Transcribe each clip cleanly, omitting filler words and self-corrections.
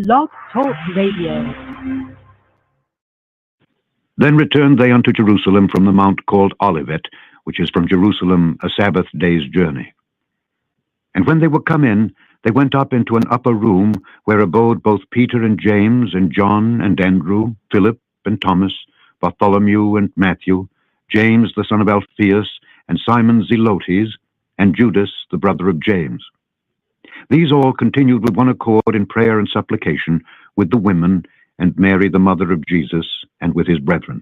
Blog Talk Radio. Then returned they unto Jerusalem from the mount called Olivet, which is from Jerusalem a Sabbath day's journey. And when they were come in, they went up into an upper room, where abode both Peter and James and John and Andrew, Philip and Thomas, Bartholomew and Matthew, James the son of Alphaeus, and Simon Zelotes, and Judas the brother of James. These all continued with one accord in prayer and supplication with the women, and Mary the mother of Jesus, and with his brethren.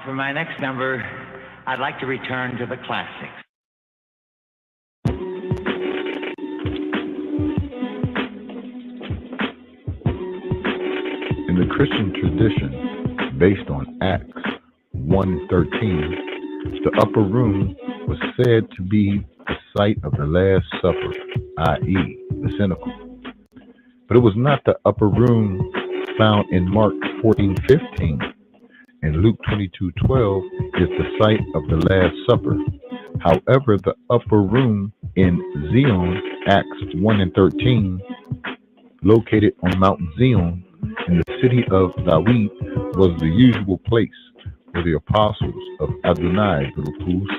For my next number, I'd like to return to the classics. In the Christian tradition, based on Acts 1:13, the upper room was said to be the site of the Last Supper, i.e., the cenacle. But it was not the upper room found in Mark 14:15, and Luke 22:12 is the site of the Last Supper. However, the upper room in Zion, Acts 1:13, located on Mount Zion in the city of David, was the usual place where the apostles of Adonai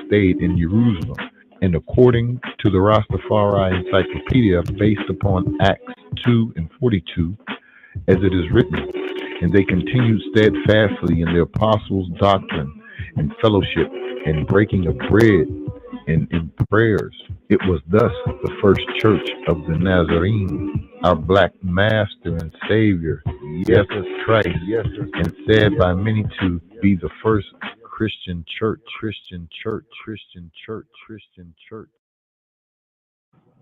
stayed in Jerusalem. And according to the Rastafari Encyclopedia, based upon Acts 2:42, as it is written, and they continued steadfastly in the apostles' doctrine and fellowship and breaking of bread and in prayers. It was thus the first church of the Nazarene, our black master and savior, Jesus Christ, and said by many to be the first Christian church.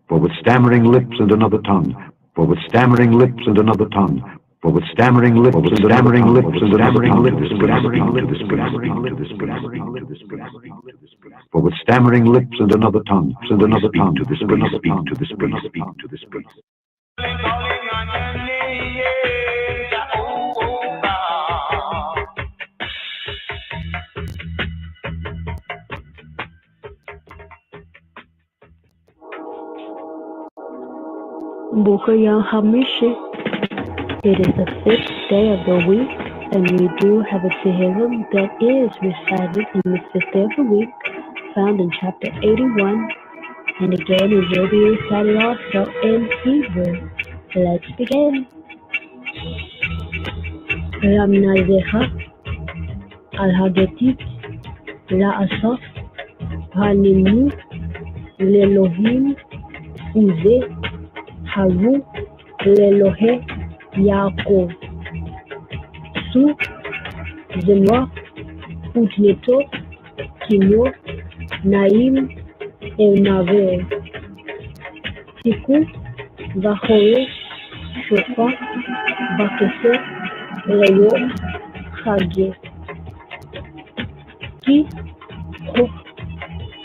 For with stammering lips and another tongue, for with stammering lips and another tongue, for with stammering lips and stammering lips and stammering lips, for with stammering lips and another tongue, and another tongue to this priest, speak to this priest, speak to this priest. Bukaya Hamishi. It is the 5th day of the week, and we do have a Tehillim that is recited in the 5th day of the week, found in chapter 81, and again it will be recited also in Hebrew. Let's begin. Ramnazecha al-Hagetit la'asaf haninu l'Elohim uze haru l'Elohe Yaakov. Su Zenoa Utneto Kinyo Naim Elnaver Tiku Vahoe Shofa Vakese Leyo Chage Ki Chok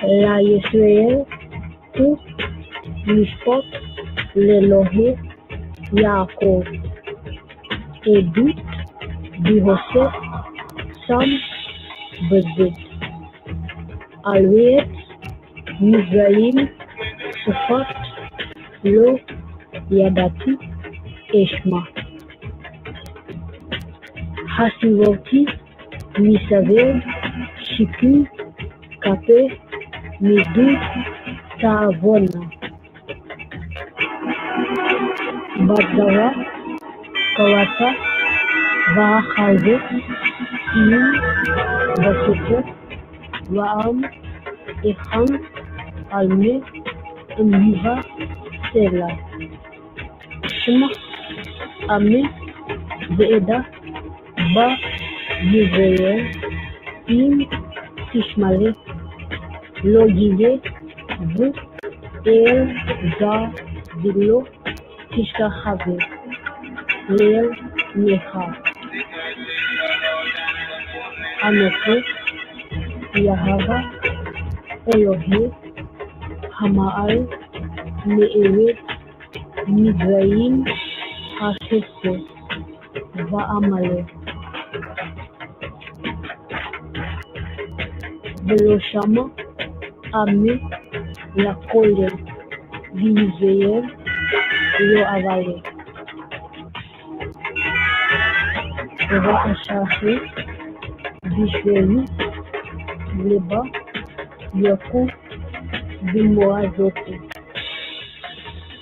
La Yisrael Ku Mishpot Lelohe Yaakov. Edut Bihosef Sam Bezit Alwet Mizraim Sufat Lo Yadati Eshma Hasivoti Misaver Shiku Kape Midut Taavona Badara Kawata Vahaze Im Basito Waam Echan Alme Miva Sela Shema Ame Zeeda Ba Yisrael Im Tishmale Lo Yide Vu El Za Dilo Tishkahave Leel Necha Anoche Yahava Elohe Hamaal Me'eret Midraim Hachese Va'amale Veloshama Ame Lakole Vizeyel לא אבלה. בבקשה אחי, בשבילי, לבה, יקום במועדותי.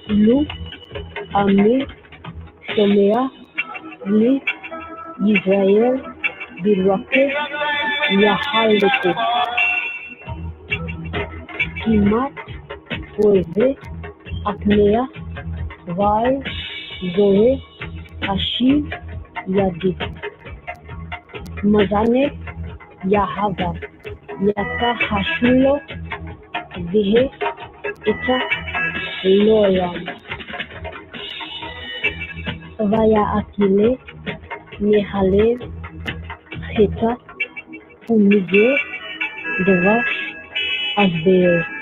לו עמי שומע לי ישראל בלבקש יחלקו. כמעט אוהבי הקניה ועל זוהה אשיב ידי. מזנה יהבה יקה השולו והה איתה לעולם. ויעקילה מהלב חטא ומזה דבש אסבר.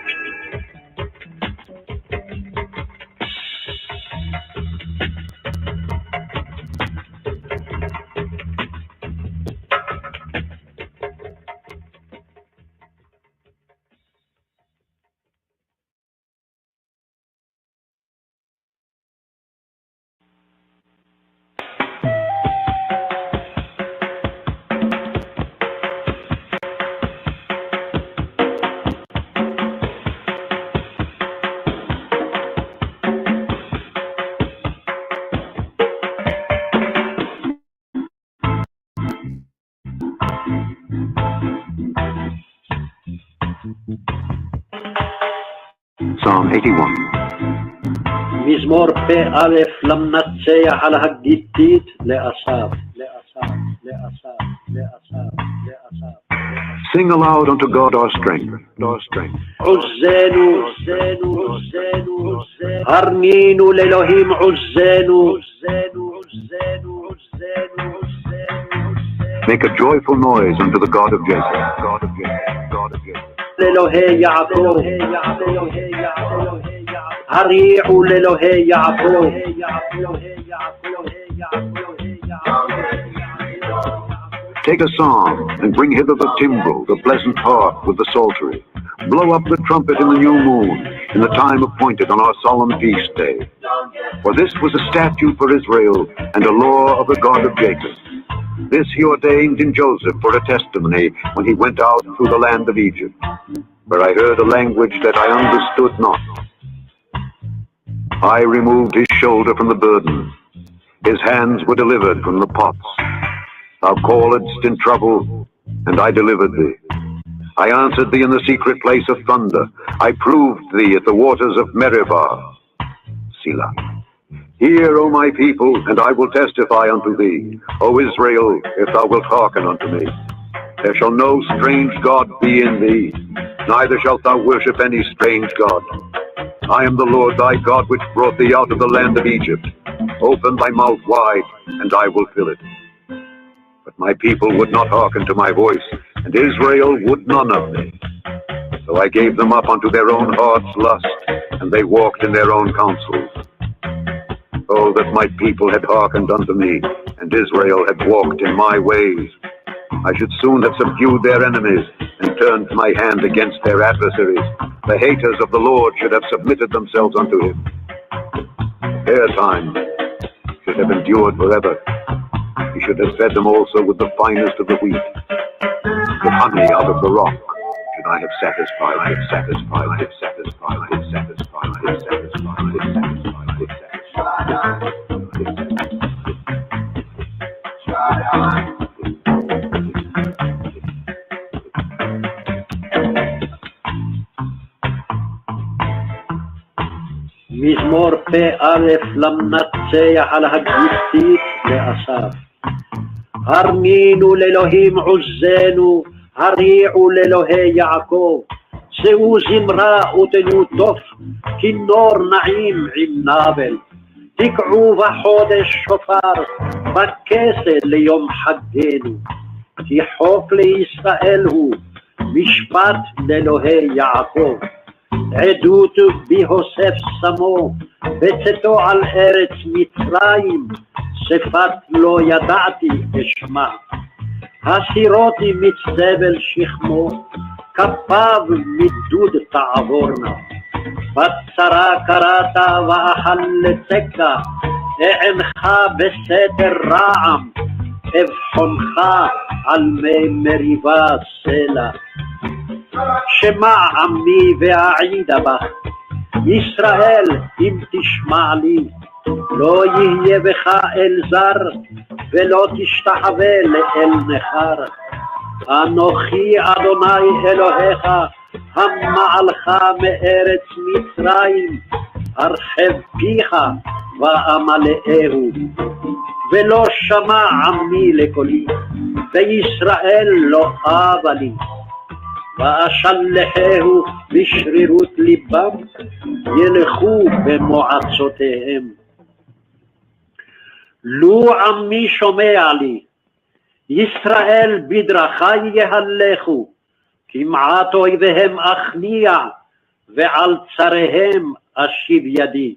Psalm 81. מזמור פ"א למנצח על הגיתית לאסף. Sing aloud unto God our strength. עוזנו, הרנינו לאלוהים עוזנו. Make a joyful noise unto the God of Jacob. לאלוהי יעקב, הריעו לאלוהי יעקב. Take a psalm and bring hither the timbrel, the pleasant harp with the psaltery. Blow up the trumpet in the new moon, in the time appointed on our solemn feast day. For this was a statute for Israel and a law of the God of Jacob. This he ordained in Joseph for a testimony when he went out through the land of Egypt, where I heard a language that I understood not. I removed his shoulder from the burden. His hands were delivered from the pots. Thou calledst in trouble, and I delivered thee. I answered thee in the secret place of thunder. I proved thee at the waters of Meribah. Selah. Hear, O my people, and I will testify unto thee. O Israel, if thou wilt hearken unto me. There shall no strange God be in thee, neither shalt thou worship any strange God. I am the Lord thy God, which brought thee out of the land of Egypt. Open thy mouth wide, and I will fill it. But my people would not hearken to my voice, and Israel would none of me. So I gave them up unto their own heart's lust, and they walked in their own counsels. Oh, that my people had hearkened unto me, and Israel had walked in my ways. I should soon have subdued their enemies, and turned my hand against their adversaries. The haters of the Lord should have submitted themselves unto him. Their time should have endured forever. He should have fed them also with the finest of the wheat. With honey out of the rock should I have satisfied. מזמור פ"א למנצח על הגיתית לאסף. הרנינו לאלוהים עוזנו, הריעו לאלוהי יעקב. שאו זמרה ותנו תוף, כינור נעים עם נבל. תקעו בחודש שופר, בכסל ליום חגנו. כי חוק לישראל הוא, משפט לאלוהי יעקב. עדות בהוסף שמו, בצאתו על ארץ מצרים, שפת לא ידעתי אשמע. הסירותי מצבל שכמו, כפיו מדוד תעבורנה. בצרה קראת ואכלתך, אענך בסתר רעם, אבחונך על מי מריבה סלע. שמע עמי ואעידה בך, ישראל אם תשמע לי, לא יהיה בך אל זר, ולא תשתחווה לאל נכר. אנוכי אדוני אלוהיך, המעלך מארץ מצרים, הרחב פיך ואמלאהו. ולא שמע עמי לקולי, וישראל לא אבה לי. ואשלחהו בשרירות ליבם, ילכו במועצותיהם. לו עמי שומע לי, ישראל בדרכי יהלכו, כמעט אויביהם אכניע, ועל צריהם אשיב ידי.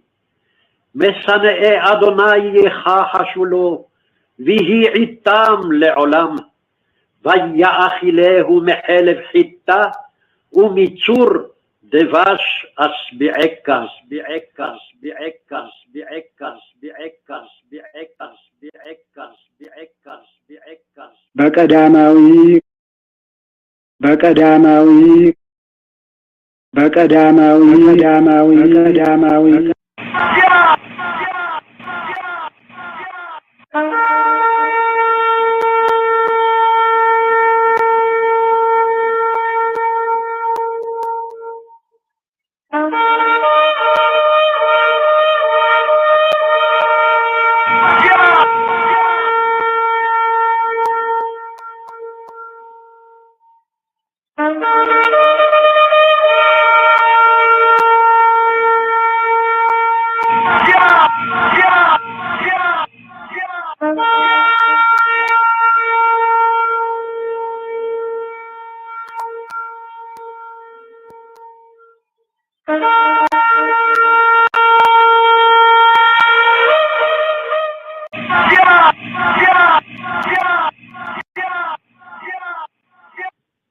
משנאי אדוני יכחשו לו, ויהי איתם לעולם. ויאכילהו מחלב חיטה, ומצור דבש אשביעך, אשביעך, אשביעך, אשביעך, אשביעך, אשביעך, אשביעך, אשביעך, אשביעך. በቀዳማዊ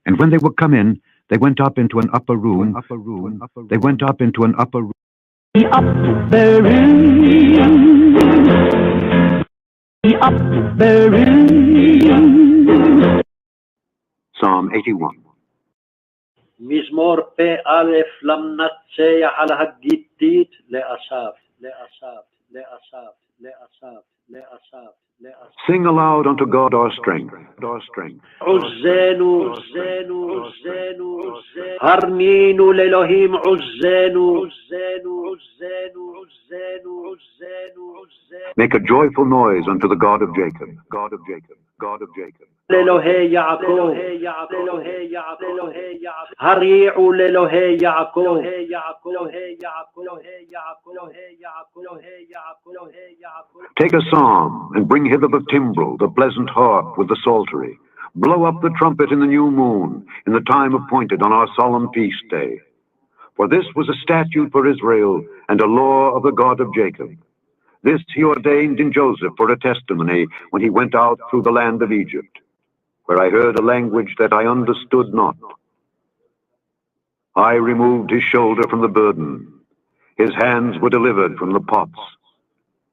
And when they were come in, they went up into an upper room. They went up into an upper room. The upper room. Psalm 81. מזמור פ"א למנצח על הגיתית לאסף, לאסף, לאסף, לאסף, לאסף. Sing aloud unto God our strength, our strength. עוזנו, עוזנו, עוזנו, עוזנו. הרנינו לאלוהים עוזנו, עוזנו, עוזנו, עוזנו, עוזנו, עוזנו. Make a joyful noise unto the God of Jacob, God of Jacob, God of Jacob. לאלוהי יעקב, לאלוהי יעקב, לאלוהי יעקב. הריעו לאלוהי יעקב, אלוהי יעקב, אלוהי יעקב, אלוהי יעקב, אלוהי יעקב, אלוהי יעקב, אלוהי יעקב. Take a psalm and bring hither the timbrel, the pleasant harp with the psaltery. Blow up the trumpet in the new moon, in the time appointed on our solemn feast day. For this was a statute for Israel and a law of the God of Jacob. This he ordained in Joseph for a testimony when he went out through the land of Egypt, where I heard a language that I understood not. I removed his shoulder from the burden. His hands were delivered from the pots.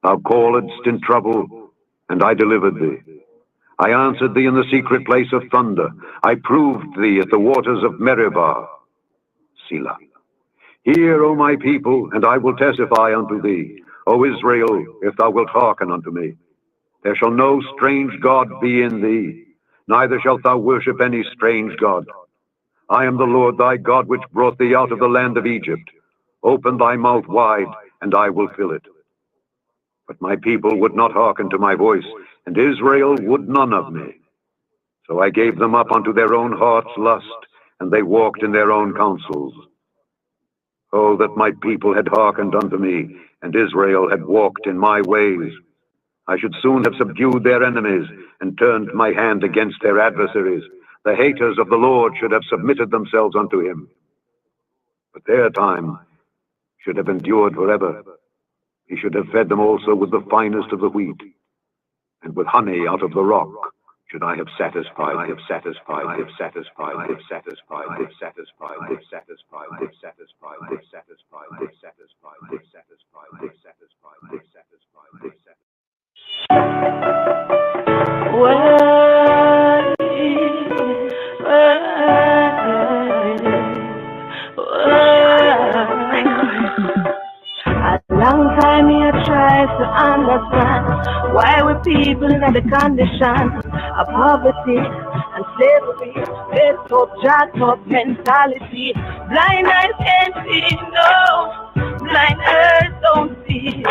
Thou calledst in trouble, and I delivered thee. I answered thee in the secret place of thunder. I proved thee at the waters of Meribah. Selah. Hear, O my people, and I will testify unto thee. O Israel, if thou wilt hearken unto me. There shall no strange God be in thee, neither shalt thou worship any strange God. I am the Lord thy God, which brought thee out of the land of Egypt. Open thy mouth wide, and I will fill it. But my people would not hearken to my voice, and Israel would none of me. So I gave them up unto their own heart's lust, and they walked in their own counsels. Oh, that my people had hearkened unto me, and Israel had walked in my ways. I should soon have subdued their enemies, and turned my hand against their adversaries. The haters of the Lord should have submitted themselves unto him. But their time should have endured forever. He should have fed them also with the finest of the wheat, and with honey out of the rock should I have satisfied, have satisfied, have satisfied, have satisfied, have satisfied, have satisfied, have satisfied, have satisfied, have satisfied, have satisfied, have satisfied, have satisfied, have A long time you try to understand why we people in the condition of poverty and slavery, based up, jacked up mentality. Blind eyes can't see, no, blind eyes don't see.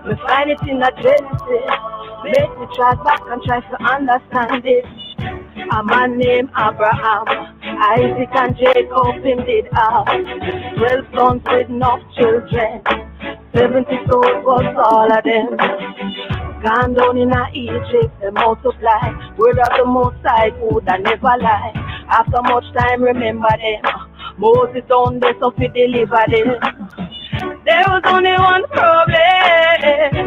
We find it in the Genesis, make me try back and try to understand it. A man named Abraham, Isaac and Jacob, him did have 12 sons with enough children. 70 souls was all of them. Gone down in Egypt, they multiply. Word of the Most High would I never lie. After much time, remember them. Moses on this so he deliver them. There was only one problem,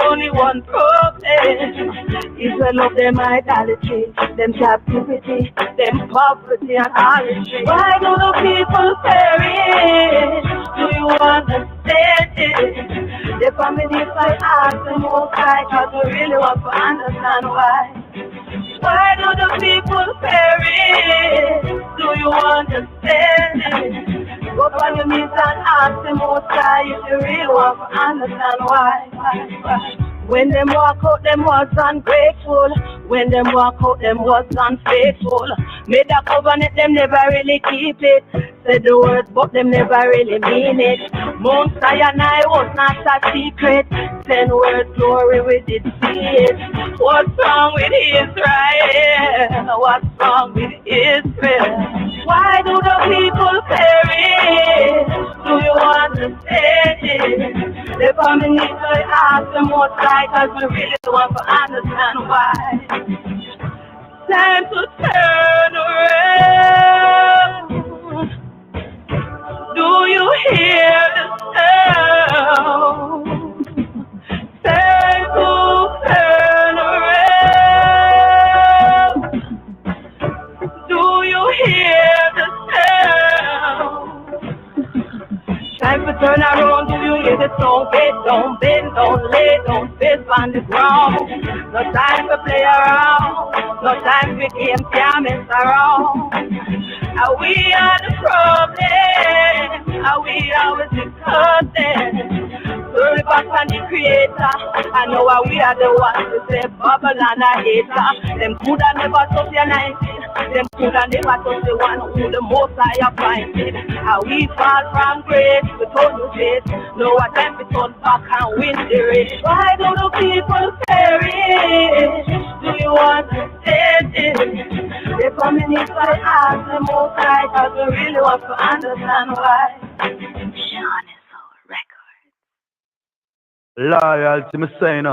only one problem. Israel of them idolatry, them captivity, them poverty and harlotry. Why do the people perish? Do you understand it? The family fight ask the Most High, cause we really want to understand why. Why do the people perish? Do you understand it? Go on your knees and ask the Most High if you really want to understand why. When them walk out, them was ungrateful. When them walk out, them was unfaithful. Made a covenant, them never really keep it. Said the words, but them never really mean it. Mount Sinai was not a secret. 10 words glory, we did see it. What's wrong with Israel? What's wrong with Israel? Why do the people perish? Do you understand it? The family I ask the Most High, cause we really want to understand why. Time to turn around. Do you hear the sound? Time to turn around. Do you hear the sound? Time to turn around. Do you hear the song? Get down, bend, don't lay, don't face on the ground. No time to play around. No time for games, can't mess around. Are we are the problem? Are we always the cousin? Glory back on the Creator. I know we are the ones who say bubble and a hater. Them coulda never touch your 19. Them coulda never touch the one who the Most High appointed. How we fall from grace, we told you this. No time to turn back and win the race. Why do the people perish? Do you understand it? The community I ask the Most High, cause we really want to understand why. Sean is so record. Loyalty, me saying,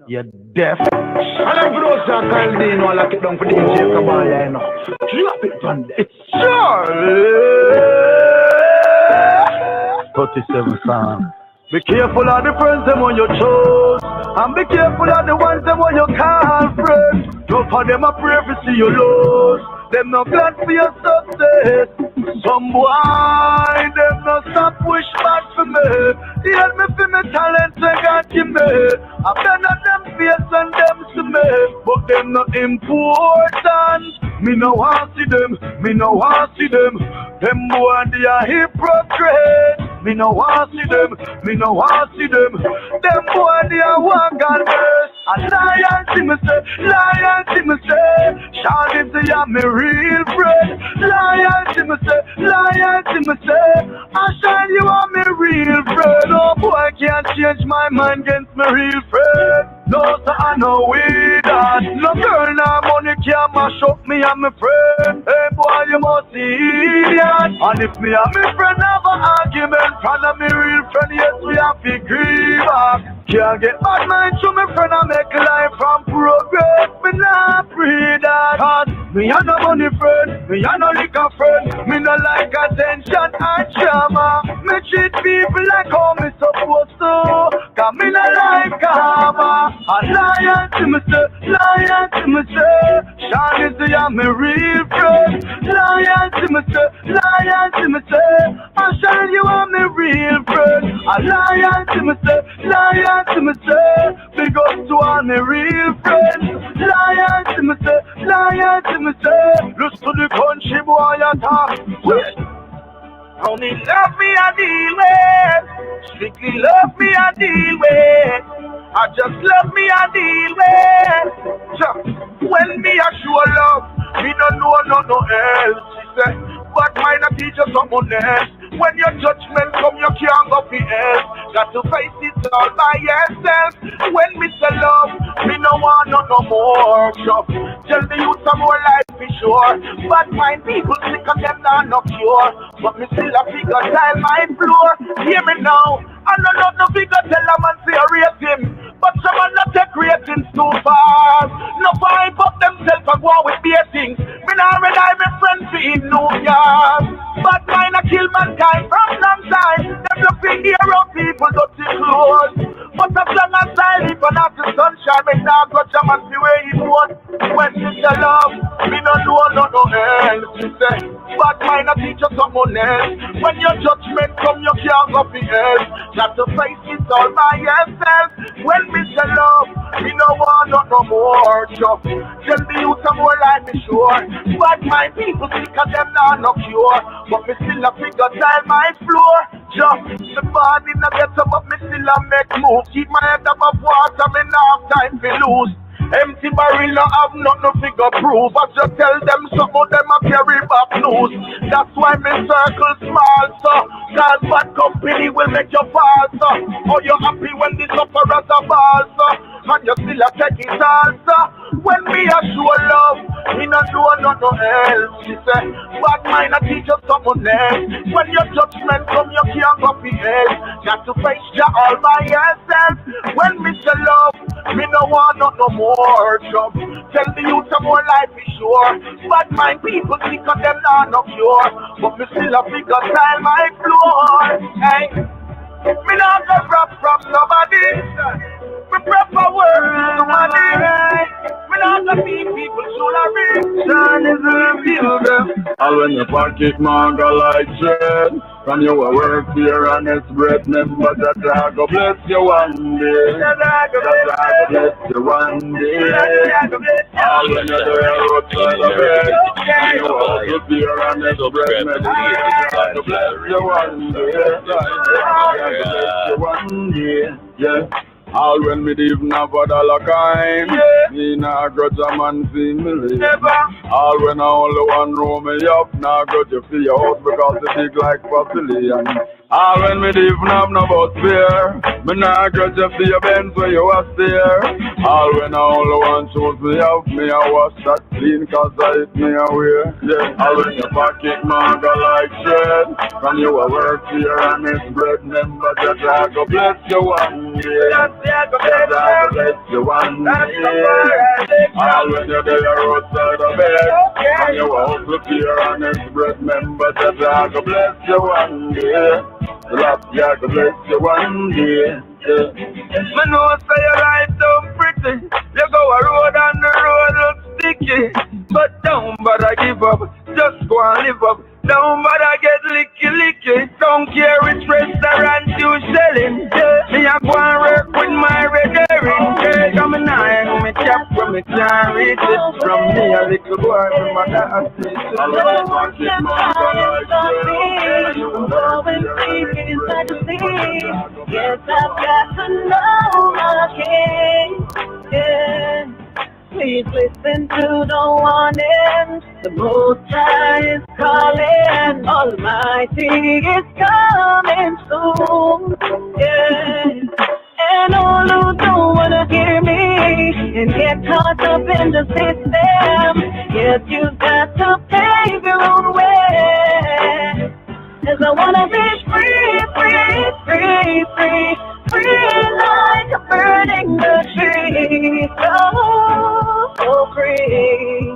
you're deaf. And I'm going to call me, I'll lock it down for the DJ Kabaya, you know. Drop it on there. It's Charlie! 37 songs. Be careful of the friends them on your chose, and be careful of the ones them on your call friends. Don't for them a pray to see you lose. Them no glad for your success. Some boy, them no stop wish back for me. Hear me for me talent they got give me. I better them face and them to me, but them not important. Me no want see them, me no want see them. Them boy they are hypocrites. Me no want see them, me no want see them. Them boy they are one God bless. And loyalty me say, loyalty me say. Shawty say I'm me real friend. Loyalty me say, loyalty me say. I shine you are me real friend. Oh boy can't change my mind against me real friend. No sir I know we that. No girl no money can mash up me and my friend. Hey boy you must see idiot. And if me and my friend have an argument, front of me real friend, yes we have to grieve back. Can't get bad mind to my friend and make life from progress. Me not free that. Cause Me a no money friend, me a no liquor friend. Me no like attention and drama. Me treat people like how me supposed to. Cause me no like karma. A lion to me say, lion to me say. Sean is the me real friend. Lion to me say, lion to me say. I shall you are me real friend. A lion to me say, lion to me say. Big up to all me real friends. Lion to me say, lion to me say. Look to the country boy attack. Only love me I deal with. Strictly love me I deal with. I just love me I deal with. When me I show love, me don't know no else. She said, but mine I teach you someone else. When your judgment come, you can't go for else. Got to face it all by yourself. When me say love, me no want no more. Tell the youth some more life be sure. But mine people sick of them not no cure. But me still a figure tile my floor. Hear me now. I no figure tell a man say rate him. But someone not take ratings too far. No vibe up themselves and go on with beatings. Me not rely my friends for in New York. But mine a kill mankind from some side. Them look for hero people dirty clothes. But as long as I live and have the sunshine, me not go jam and see where it was. When it's the love, me no know no else. She say, but mine a teach you someone else. When your judgment come, you can't go for else. Got to face it all by yourself. When me say love, me no want no more. Tell the youth some more like me sure. But my people sick of them not no cure. But me still a figure tile my floor. The body no get up, but me still a make moves. Keep my head above water, me no have time to lose. Empty barrel no have nothing figure proof. I just tell them some of them a carry back news. That's why me circle small, so cause bad company will make you fall, so. Oh, you happy when the sufferers are ball, so. And you still a take it all, so. When me a show love, me no do no else. She say, but mine a teach you someone else. When your judgment come, you can't go for hell. Got to face you all by yourself. When me say love, me no want no more job. Tell the youth some more life is sure. But my people think of them not no cure. But me still a figure style my floor. Hey, me not go rap from nobody. Me prefer words to money. Me not go beat people jewelry. John is a builder. And when your pocket man go like dread, from you a work for your honest bread, remember that I go bless you one day. That I go bless you one day. And when you're there outside of bed, and you work for your honest bread, remember that I go bless you one day. I go bless you one day. Yeah. All when me even have a dollar kind, me nah grudge a man see me live. All when I only one room me up, nah grudge you for your house because it big like Papillion. All when me even have no bus fare, me nah grudge you for your Benz where you was there. All when I only one shoes me have, me a wash that clean cause I hit me away. Yeah. All when your pocket man go like shred, from you a work for your honest bread, remember that I go bless you one day. I go bless you one day. All when you're there outside of bed, and you want to be your honest bread, remember that I go bless you one day. Love, I go bless you one day. Me know say your life don't pretty. You go a road and the road looks sticky. But don't bother give up, just go and live up. Don't bother get licky. Don't care which restaurant you selling. Me a go and work with my redering. Come in and me chop when me can't reach it. From me a little boy with my dad. I love my kid, my God. You go and see inside the sea. Yes, I've got to know my king. Yeah. Please listen to the warning. The Most High is calling. Almighty is coming soon. Yeah. And all who don't wanna hear me and get caught up in the system, yes, you've got to pave your own way. 'Cause I wanna be free like a bird in the tree. So free.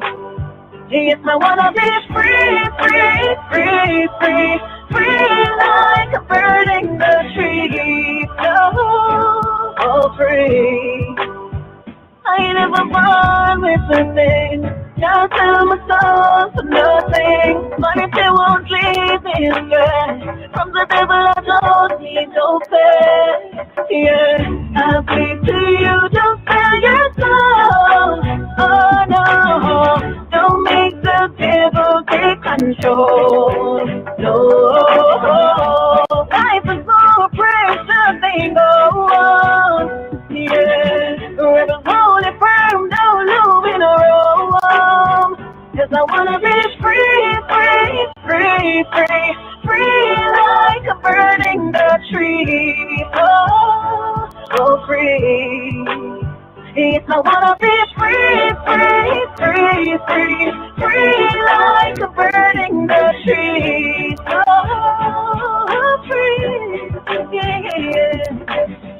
Yes, I wanna be free, free, free, free, free like a bird in the tree. Oh, free. I ain't never born with a thing. Can't tell my soul for nothing. But if they won't leave me again, from the devil I don't need no pay. Yeah, I plead to you, don't sell your soul. Oh no, don't make the devil take control. No, life is more precious, they go on. Yeah, rebels holding firm, don't move in a row. Cause I wanna be free, free, free, free, free like a bird in the tree. Oh, free. Yes, I wanna be free, free, free, free, free like a bird in the tree. Oh, free. Yeah.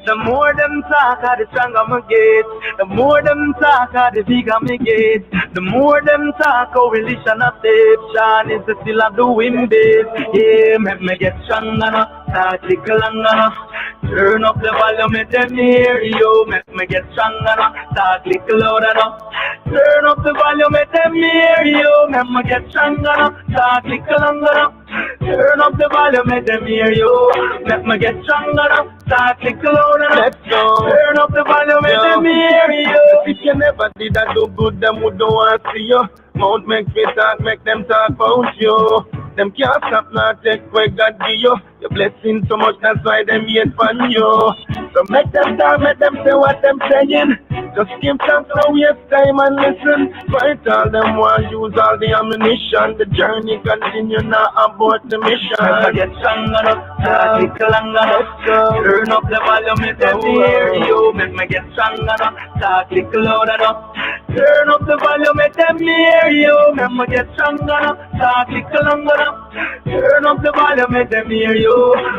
The more them talk, the stronger me get. The more them talk, the bigger me get. The more them talk, religion a step. Sean is still a doing this. Yeah, make me get stronger now. Start tickle longer. Turn up the volume, make them hear you. Make me get stronger now. Start tickle louder now. Turn up the volume, make them hear you. Make me get stronger now. Start tickle longer now. Turn up the volume, make them hear you. Make me get stronger now. Start tickle louder now. Let's go. Turn up the volume, make them hear you. If you never did that do good, them would don't want to see you. Mount make me talk, make them talk about you. Them can't stop now, take where God give you. Your blessing so much, that's why them hate from you. So make them talk, make them say what them saying. Just give thanks, no waste time and listen. Fight all them want use all the ammunition. The journey continue now abort the mission. Make me get stronger now, start tickle longer now. Turn up the volume, make them hear you. Make me get stronger now, start tickle louder now. Turn up the volume, make them hear you. Make me get stronger now, start tickle longer now. Turn up the volume, make them hear you.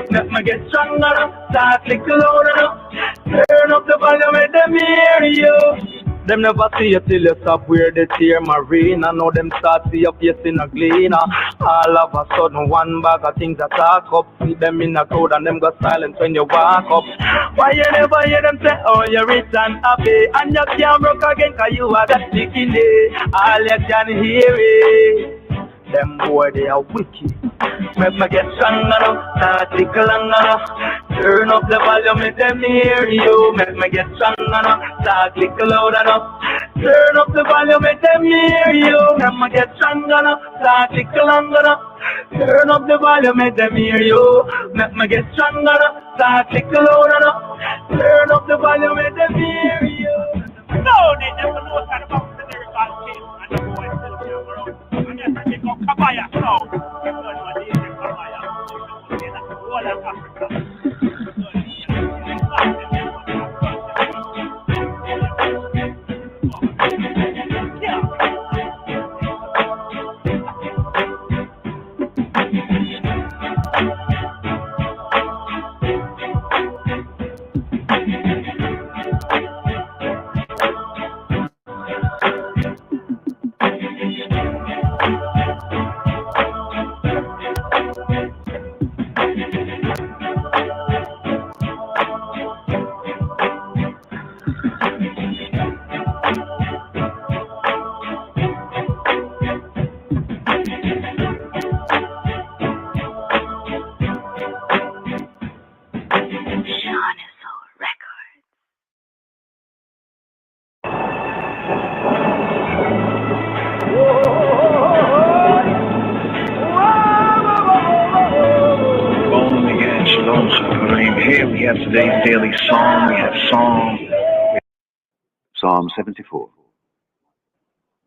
Make me get stronger now, start tickle louder now. Turn up the volume, make them hear you. Them never see you till you stop where they tear marine. I know them start see your face in a gleaner. All of a sudden one bag of things that talk up. See them in a crowd and them go silent when you walk up. Why you never hear them say, oh, you're rich and happy, and you can't broke again cause you are that sticky day. All you can hear is them boy, they are wicked. Make me get stronger now, start tickle longer now. Turn up the volume, make them hear you. Make me get stronger now, start tickle louder now. Turn up the volume, make them hear you. Make me get stronger now, start tickle longer now. Turn up the volume, make them hear you. Make me get stronger now, start tickle louder now. Turn up the volume, make them hear you. No, they never know what kind of box the lyrical came. And the boy still came around. And yes, I think of Kabaya now. Here we have today's daily psalm. We have Psalm 74.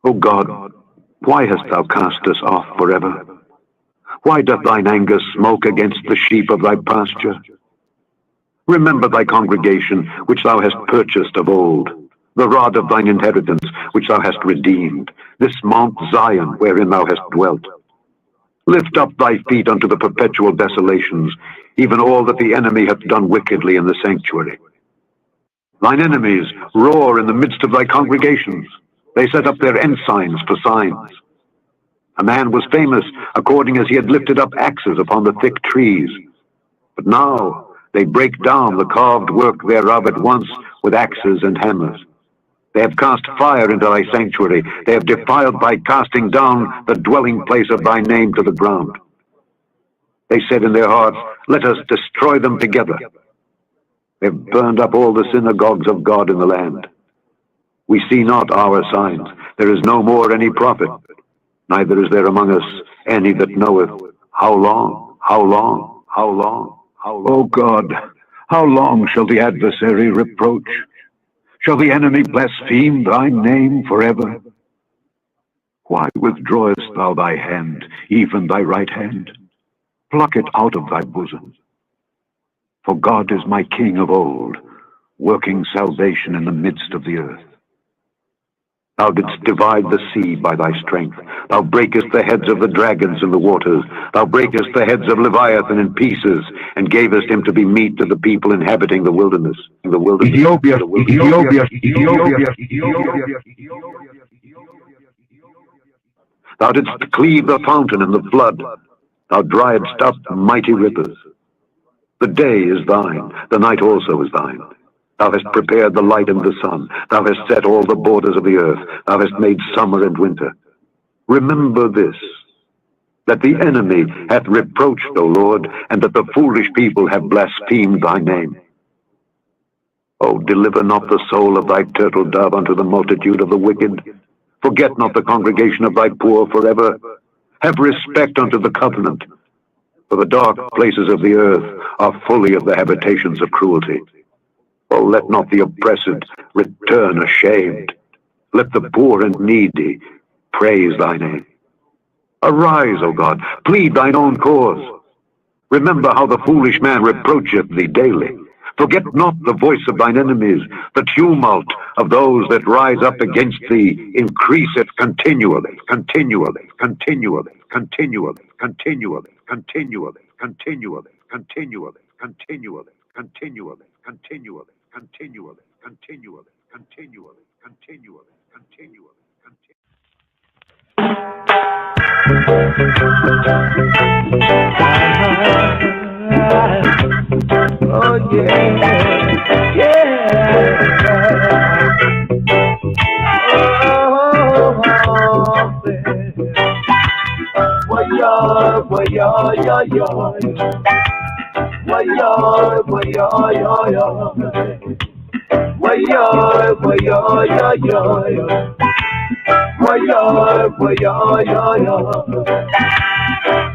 O God, why hast thou cast us off forever? Why doth thine anger smoke against the sheep of thy pasture? Remember thy congregation, which thou hast purchased of old, the rod of thine inheritance, which thou hast redeemed, this Mount Zion, wherein thou hast dwelt. Lift up thy feet unto the perpetual desolations, even all that the enemy hath done wickedly in the sanctuary. Thine enemies roar in the midst of thy congregations. They set up their ensigns for signs. A man was famous according as he had lifted up axes upon the thick trees. But now they break down the carved work thereof at once with axes and hammers. They have cast fire into thy sanctuary. They have defiled by casting down the dwelling place of thy name to the ground. They said in their hearts, let us destroy them together. They have burned up all the synagogues of God in the land. We see not our signs. There is no more any prophet, neither is there among us any that knoweth. How long? How long? How long? How long? O God, how long shall the adversary reproach? Shall the enemy blaspheme thy name forever? Why withdrawest thou thy hand, even thy right hand? Pluck it out of thy bosom. For God is my King of old, working salvation in the midst of the earth. Thou didst divide the sea by thy strength. Thou breakest the heads of the dragons in the waters. Thou breakest the heads of Leviathan in pieces, and gavest him to be meat to the people inhabiting the wilderness. Ethiopia. Thou didst cleave the fountain and the flood. Thou driedst up mighty rivers. The day is thine, the night also is thine. Thou hast prepared the light and the sun. Thou hast set all the borders of the earth. Thou hast made summer and winter. Remember this, that the enemy hath reproached, O Lord, and that the foolish people have blasphemed thy name. O deliver not the soul of thy turtle dove unto the multitude of the wicked. Forget not the congregation of thy poor forever. Have respect unto the covenant. For the dark places of the earth are fully of the habitations of cruelty. Oh, let not the oppressed return ashamed. Let the poor and needy praise thy name. Arise, O God, plead thine own cause. Remember how the foolish man reproacheth thee daily. Forget not the voice of thine enemies. The tumult of those that rise up against thee increaseth continually, continually, continually, continually, continually, continually, continually, continually, continually, continually, continually, continually, continually, continually, continually, continually, Oh yeah, yeah. Oh,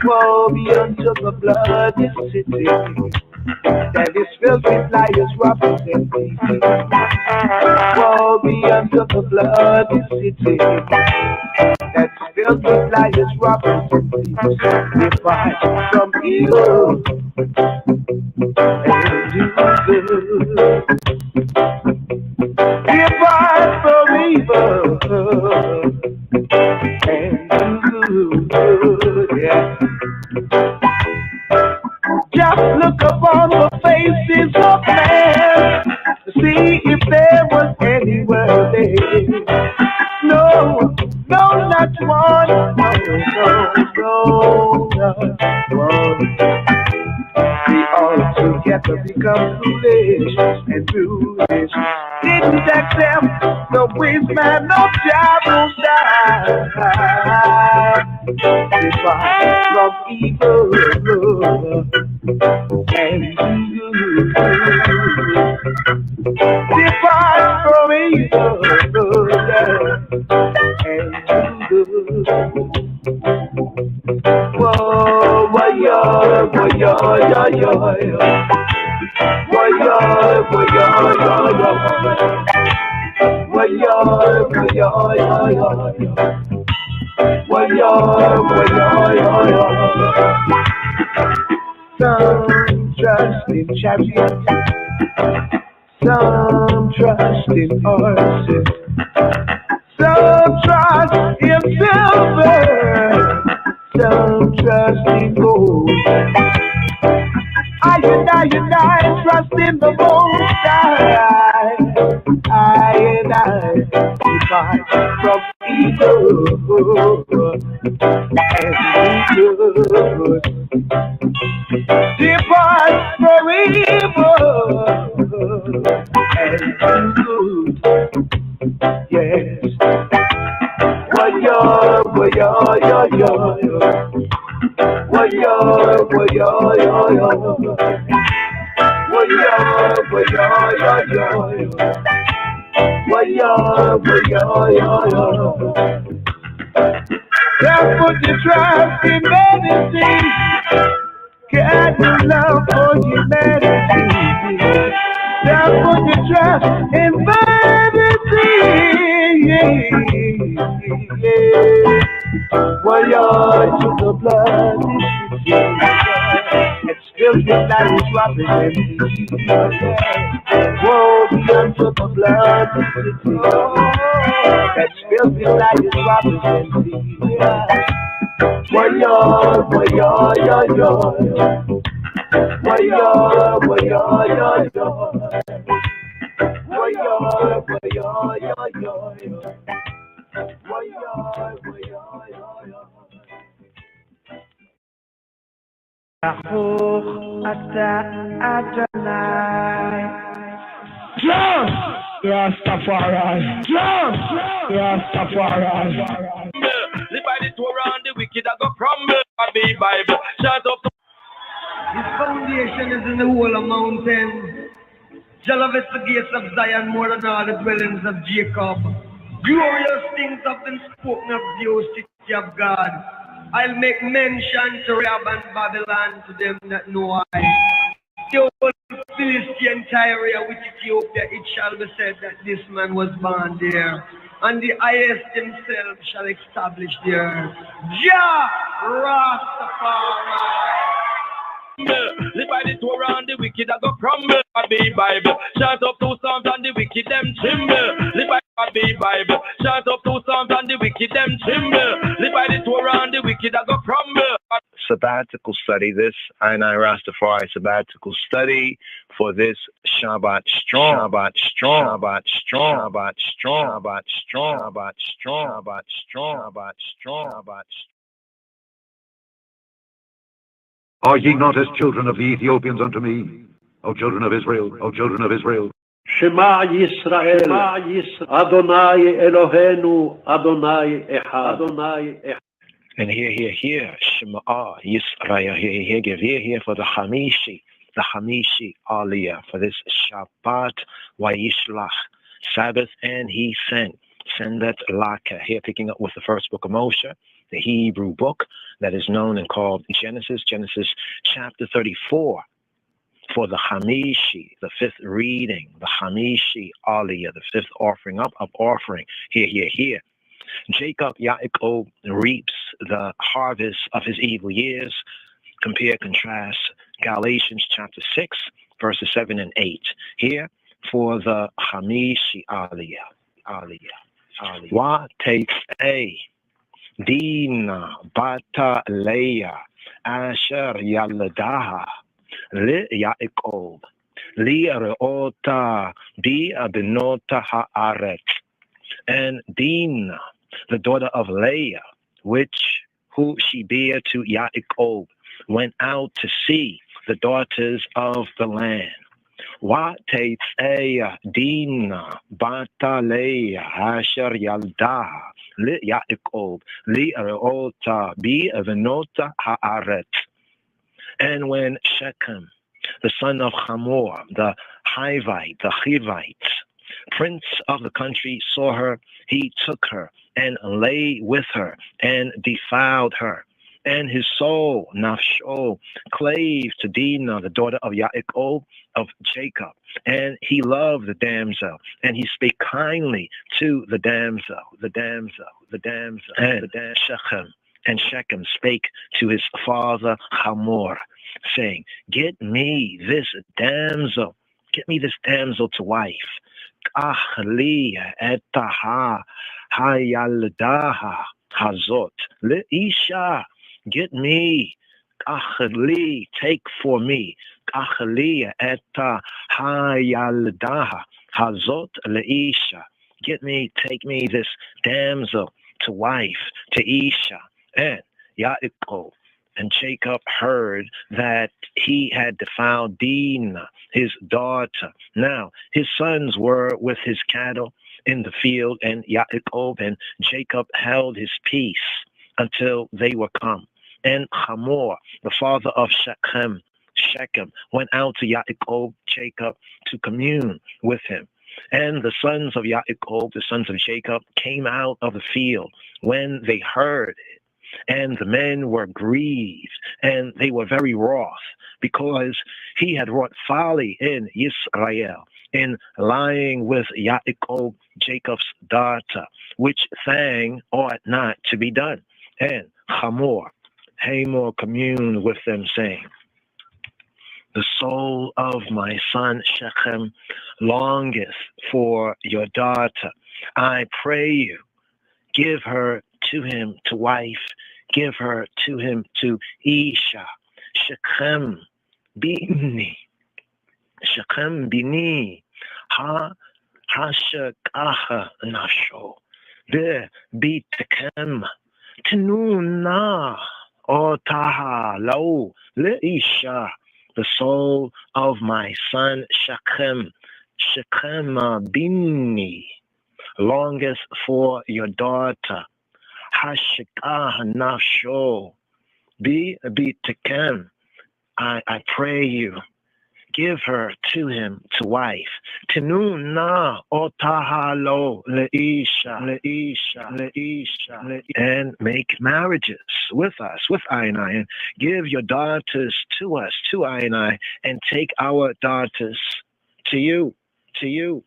woe be unto the bloody city that is filled with liars, robbers, and thieves. Woe be unto the bloody city that's filled with liars, robbers, and thieves. Depart from evil and do good. Depart from evil and do good. Yeah. Just look upon the faces of man to see if there was anywhere there. No, no, not one. No, not one. We all together become foolish and foolish. Didn't accept the wisdom of Jah depart from evil and good. Depart from evil and good. Whoa, whoa, yo, whoa, yo, yo, yo, yo. Whoa, yo, whoa, yo, yo, yo. Whoa, yo, whoa, yo, yo, yo. Whoa, yo, whoa, yo, yo, yo. Some trust in chariots, some trust in horses, some trust in silver, some trust in gold. I trust in the Most High. I and I depart from evil and good. Depart from evil and good. Yes. Waya, waya, ya, ya, ya. Waya, waya, ya, ya. Waya, waya, ya, ya. Waya, waya, ya, ya. Don't put your trust in medicine. God will love for humanity. Don't put your trust in medicine. Waya to the blood is free. It spills your blood is dropping in. Whoa, beyond to the blood is free. It spills your blood is dropping in. Waya, waya, ya, ya. Waya, waya, ya, ya. Waya, waya, ya, ya. Waya, waya, ya, ya. Rastafari. Rastafari. Live by the Torah and the wicked I go crumble. I be Bible. Shout up. His foundation is in the whole of mountain. Jah loveth the gates of Zion more than all the dwellings of Jacob. Glorious things have been spoken of thee, O city of God. I'll make mention to Rahab and Babylon to them that know I. The whole Philistine Tyre with Ethiopia, it shall be said that this man was born there, and the highest himself shall establish there. Jah Rastafari. Live by the Torah and the wicked I go crumble. I be Bible. Shout up 2 Psalms and the wicked them tremble. Live by I be Bible. Shout up 2 Psalms and the wicked them tremble. Live by the Torah and the wicked I go crumble. Sabbatical study. This I Rastafari sabbatical study for this Shabbat strong. Shabbat strong. Shabbat strong. Shabbat strong. Shabbat strong. Shabbat strong. Shabbat strong. Shabbat strong. Shabbat strong. Are ye not as children of the Ethiopians unto me, O children of Israel, O children of Israel? Shema Yisrael, Adonai Eloheinu, Adonai Echad, Adonai Echad. And here, Shema Yisrael, here for the Hamishi Aliyah, for this Shabbat, Vayishlach, Sabbath, and he sent. Sendet Laka, here picking up with the first book of Moshe, the Hebrew book that is known and called Genesis chapter 34, for the Hamishi, the 5th reading, the Hamishi Aliyah, the 5th offering up of offering. Here. Jacob, Yaakov, reaps the harvest of his evil years. Compare, contrast, Galatians chapter 6, verses 7 and 8. Here, for the Hamishi Aliyah. Wa takes a Dina Bata Leia Asher Yaladaha Li Yaakov Li Reota Bi Abinota Haaret, and Dina, the daughter of Leah, who she bare to Yaakov, went out to see the daughters of the land. Wa teitzeya Dina bata Leah asher yaldaha li Yaakov li reota bi venota haaret. And when Shechem, the son of Hamor, the Hivites, prince of the country, saw her, he took her and lay with her and defiled her. And his soul, nafsho, clave to Dinah, the daughter of Yaakov, of Jacob. And he loved the damsel, and he spake kindly to the damsel. And Shechem spake to his father Hamor, saying, Get me this damsel to wife. Achli etaha hayaldaha hazot leisha. Get me, Achli, take for me, Achli eta hayaldaha, Hazot leisha. Take me this damsel to wife, to Isha. And Yaakov and Jacob heard that he had defiled Dinah, his daughter. Now his sons were with his cattle in the field, and Yaakov and Jacob held his peace until they were come. And Hamor, the father of Shechem, went out to Yaakov, Jacob, to commune with him. And the sons of Yaakov, the sons of Jacob, came out of the field when they heard it. And the men were grieved, and they were very wroth, because he had wrought folly in Israel, in lying with Yaakov, Jacob's daughter, which thing ought not to be done. And Hamor communed with them, saying, the soul of my son Shechem longeth for your daughter. I pray you, give her to him to wife, give her to him to Isha. Shechem bini, ha shekaha nasho, be bitekem, tenuna otaha lau le Isha. The soul of my son Shechem bini, longeth for your daughter. Hashikah nafsho, be tekem. I pray you, give her to him to wife. Tenuna otahalo leisha, and make marriages with us, with I, and give your daughters to us, to I, and take our daughters to you. We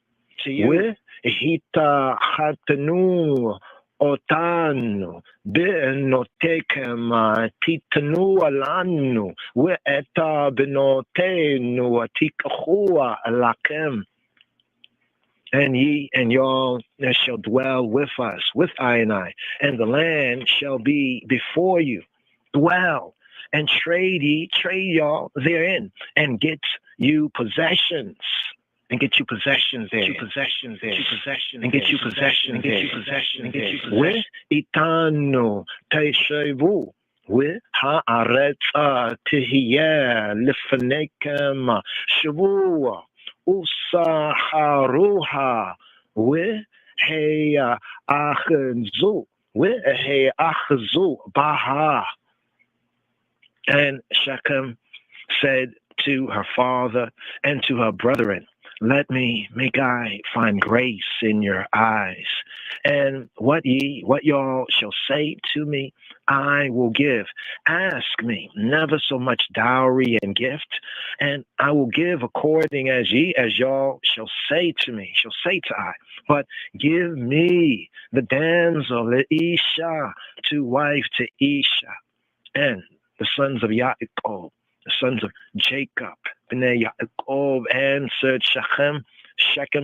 hita hatenu otanu benotekem titanu alanu we eta benotenu tikahua lakem. And ye and y'all shall dwell with us, with I, and the land shall be before you. Dwell and trade y'all therein, and get you possessions. And get you possessions there. And get you possessions there. With itano teishevu. With haaretza tehiyah lifnekem shavua usaharuha. With hey achzu. With hey achzu baha. And Shechem said to her father and to her brethren, let me make I find grace in your eyes, and what y'all shall say to me, I will give. Ask me never so much dowry and gift, and I will give according as y'all shall say to me, shall say to I. But give me the damsel Isha to wife to Isha. And the sons of Yaakov, the sons of Jacob, Bnei Yaakov, answered Shechem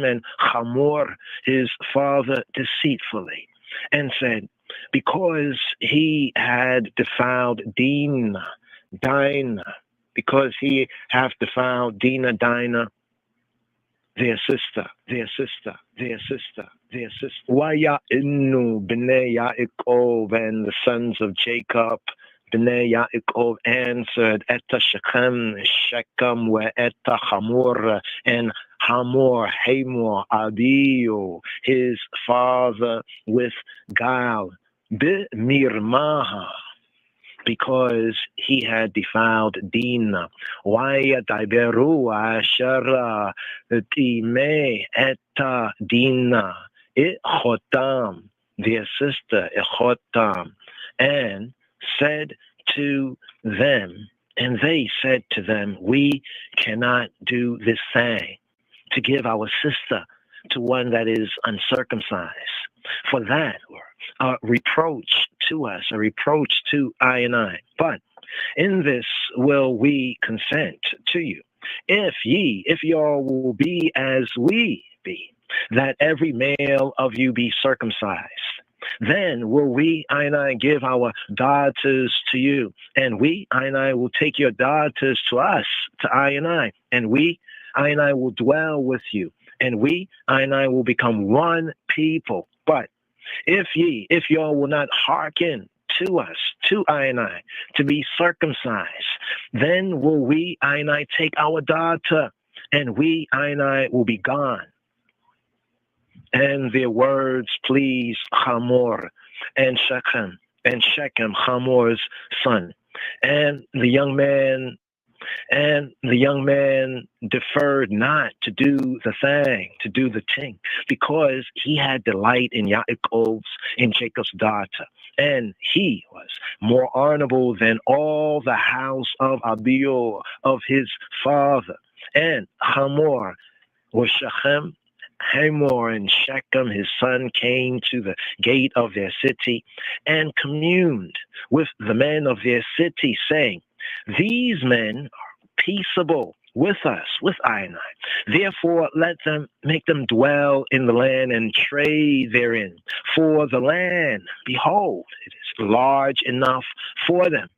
and Hamor, his father, deceitfully, and said, because he had defiled Dinah, because he hath defiled Dinah, their sister. Waya'inu Bnei Yaakov, and the sons of Jacob, Bnei Yaakov, answered, Etta Shechem, where Etta Hamor, and Hamor, Abiyo, his father, with guile, B'mirmaha, because he had defiled Dinah. Why Diberu Asher T.B.A. Etta Dinah, Ichotam, their sister, Ichotam, and said to them, and they said to them, we cannot do this thing, to give our sister to one that is uncircumcised. For that were a reproach to us, a reproach to I. But in this will we consent to you, if y'all will be as we be, that every male of you be circumcised. Then will we, I, give our daughters to you, and we, I, will take your daughters to us, to I, and we, I, will dwell with you, and we, I and I, will become one people. But if y'all will not hearken to us, to I and I, to be circumcised, then will we, I and I, take our daughter, and we, I and I, will be gone. And their words pleased Hamor and Shechem, Hamor's son. And the young man deferred not to do the thing, because he had delight in Jacob's daughter. And he was more honorable than all the house of Abiel, of his father. And Hamor was Shechem. Hamor and Shechem, his son, came to the gate of their city and communed with the men of their city, saying, these men are peaceable with us, with I and I. Therefore, make them dwell in the land and trade therein. For the land, behold, it is large enough for them.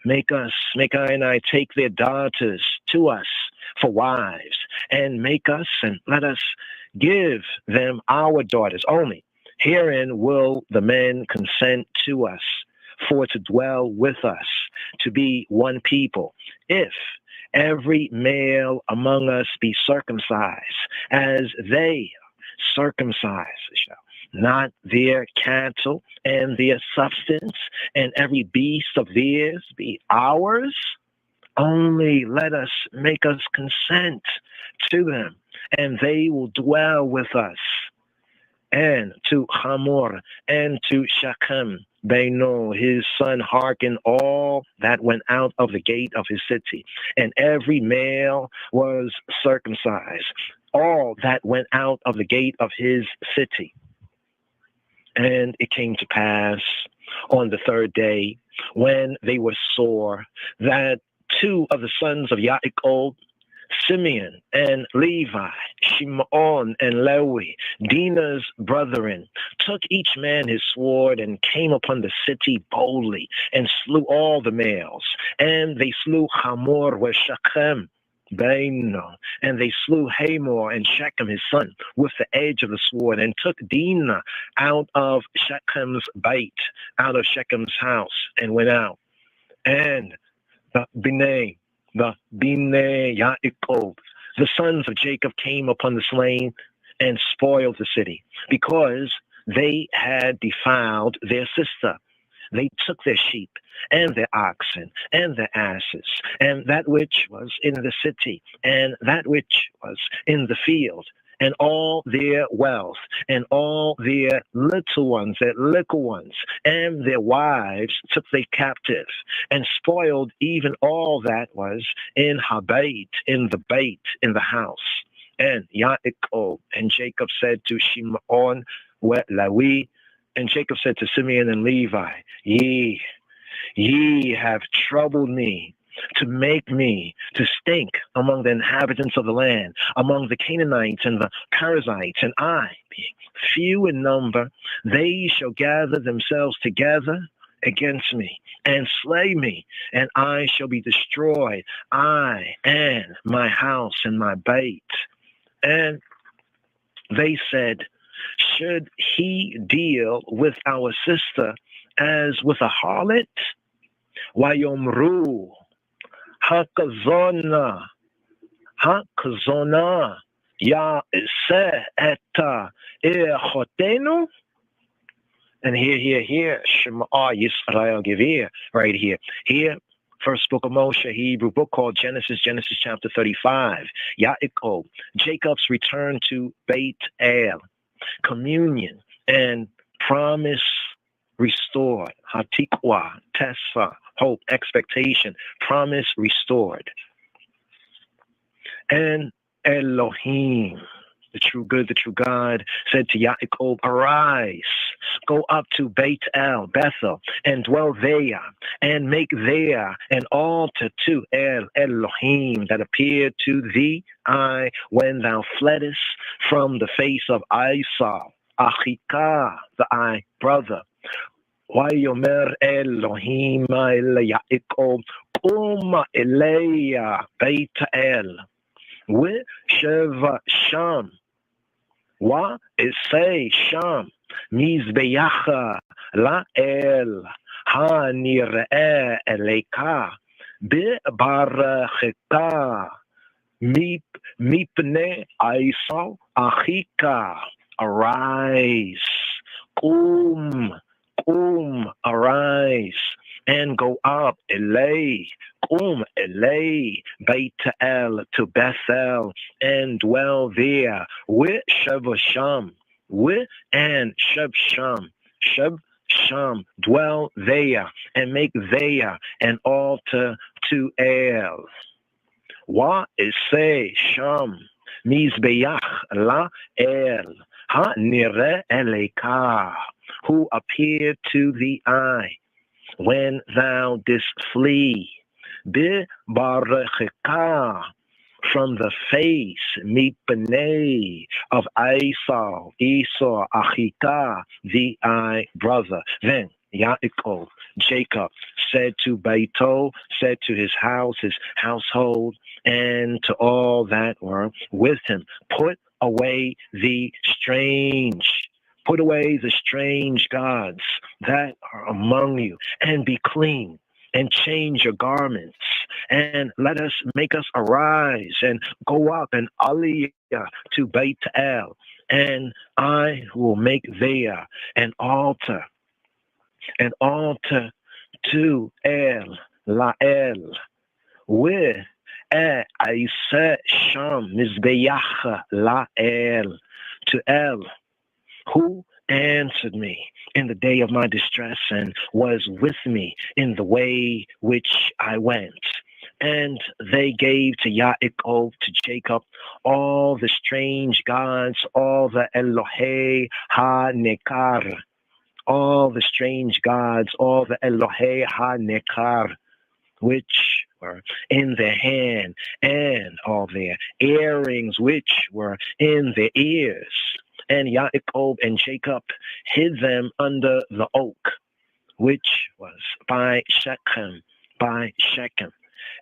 Make I and I take their daughters to us for wives, and make us, and let us give them our daughters only. Herein will the men consent to us, for to dwell with us, to be one people. If every male among us be circumcised, as they circumcised, not their cattle and their substance, and every beast of theirs be ours, only make us consent to them, and they will dwell with us. And to Hamor and to Shechem, Beno, his son, hearkened all that went out of the gate of his city, and every male was circumcised, all that went out of the gate of his city. And it came to pass on the third day, when they were sore, that two of the sons of Yaakov, Simeon and Levi, Shimon and Lewi, Dinah's brethren, took each man his sword and came upon the city boldly and slew all the males. And they slew Hamor with Shechem, Beno, and they slew Hamor and Shechem his son with the edge of the sword, and took Dinah out of Shechem's bait, out of Shechem's house, and went out. And the Bnei Yaakov, the sons of Jacob, came upon the slain and spoiled the city, because they had defiled their sister. They took their sheep and their oxen and their asses, and that which was in the city, and that which was in the field, and all their wealth, and all their little ones, and their wives took they captive, and spoiled even all that was in Habait, in the bait, in the house. And Yaakov and Jacob said to Shimon, Lewi, and Jacob said to Simeon and Levi, Ye have troubled me, to make me to stink among the inhabitants of the land, among the Canaanites and the Perizzites, and I, being few in number, they shall gather themselves together against me and slay me, and I shall be destroyed, I and my house and my bait. And they said, should he deal with our sister as with a harlot? Wayomru Hakazona ya se eta echotenu. And here, Shema Yisrael Gevir, right here. Here, first book of Moshe, Hebrew book called Genesis chapter 35. Yaakov, Jacob's return to Beit El, communion and promise restored. Hatikwa, Tessa, hope, expectation, promise restored. And Elohim, the true good, the true God, said to Yaakov, arise, go up to Beit El, Bethel, and dwell there, and make there an altar to Elohim that appeared to thee, when thou fleddest from the face of Esau, Achika, the brother. Wayomer Elohim el Yaakov, Eleya Beit El, Sheva Sham, Wa Isay Sham Mizbeyacha La'el Hanir'e Eleka Bi'baracheka Mipne Aisal Achika. Arise, arise, and go up, Elay, Elay, Beit-El, to Bethel, and dwell there, with Shevasham, and Sham, dwell there, and make there an altar to El. Wa Isay Sham, Mizbeach La El, Ha Nire Eleka, who appeared to the eye when thou didst flee, Bi Baracheka, from the face, Mipnei, of Esau, Achika, the eye brother. Then Yaakov, Jacob, said to Beito, said to his house, his household, and to all that were with him, put away the strange gods that are among you, and be clean, and change your garments, and make us arise, and go up and aliyah to Beit-El, and I will make there an altar to El, La'el, with Aiseh Sham Mizbeach La'el, to El, who answered me in the day of my distress and was with me in the way which I went. And they gave to Yaakov, to Jacob, all the strange gods, all the Elohei Ha-Nekar, all the strange gods, all the Elohei Ha-Nekar, which were in their hand, and all their earrings, which were in their ears. And Yaakov and Jacob hid them under the oak, which was by Shechem.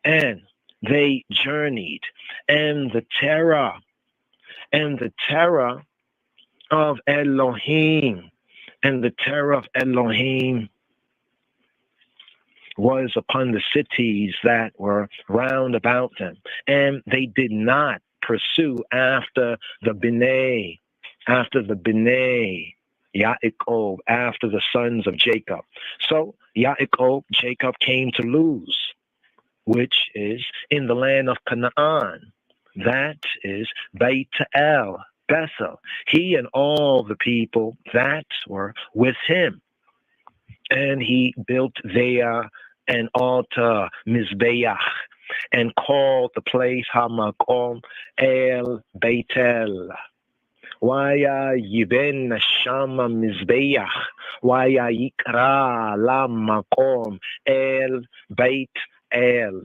And they journeyed, and the terror of Elohim, was upon the cities that were round about them, and they did not pursue after the Bnei Yaakov, after the sons of Jacob. So Yaakov, Jacob, came to Luz, which is in the land of Canaan, that is Beit-El, Bethel, he and all the people that were with him. And he built there an altar, Mizbeach, and called the place Hamakom El Beit-El. Waya Yiben Shama Mizbeach, Waya Yikra La Makom El Beit-El.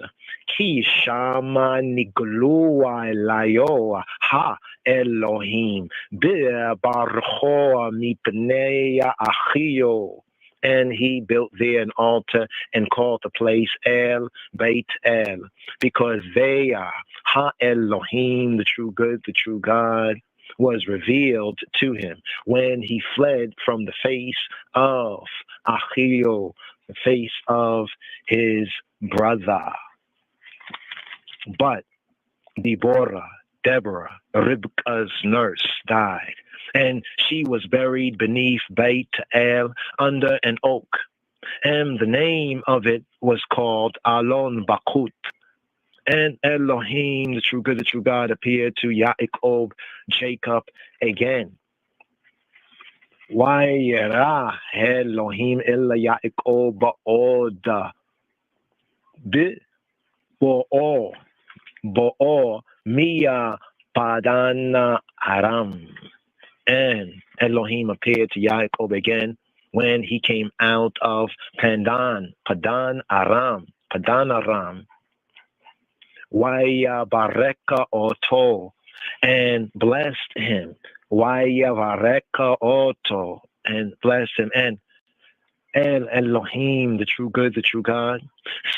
Ki Shama Niglua Layo Ha Elohim Bir Barcho Mipnei Achio. And he built there an altar and called the place El Beit-El, because they are Ha Elohim, the true good, the true God, was revealed to him when he fled from the face of Achio, the face of his brother. But Deborah, Ribka's nurse, died, and she was buried beneath Beit-El under an oak, and the name of it was called Alon Bakut. And Elohim, the true good, the true God, appeared to Yaakov, Jacob, again. Wayera Elohim illa Yaakov ba'od bo'o Mia Padana Aram. And Elohim appeared to Yaakov again when he came out of Padan Aram. Waya Bareka Oto, and blessed him. Waya Bareka Oto, and blessed him. And El Elohim, the true good, the true God,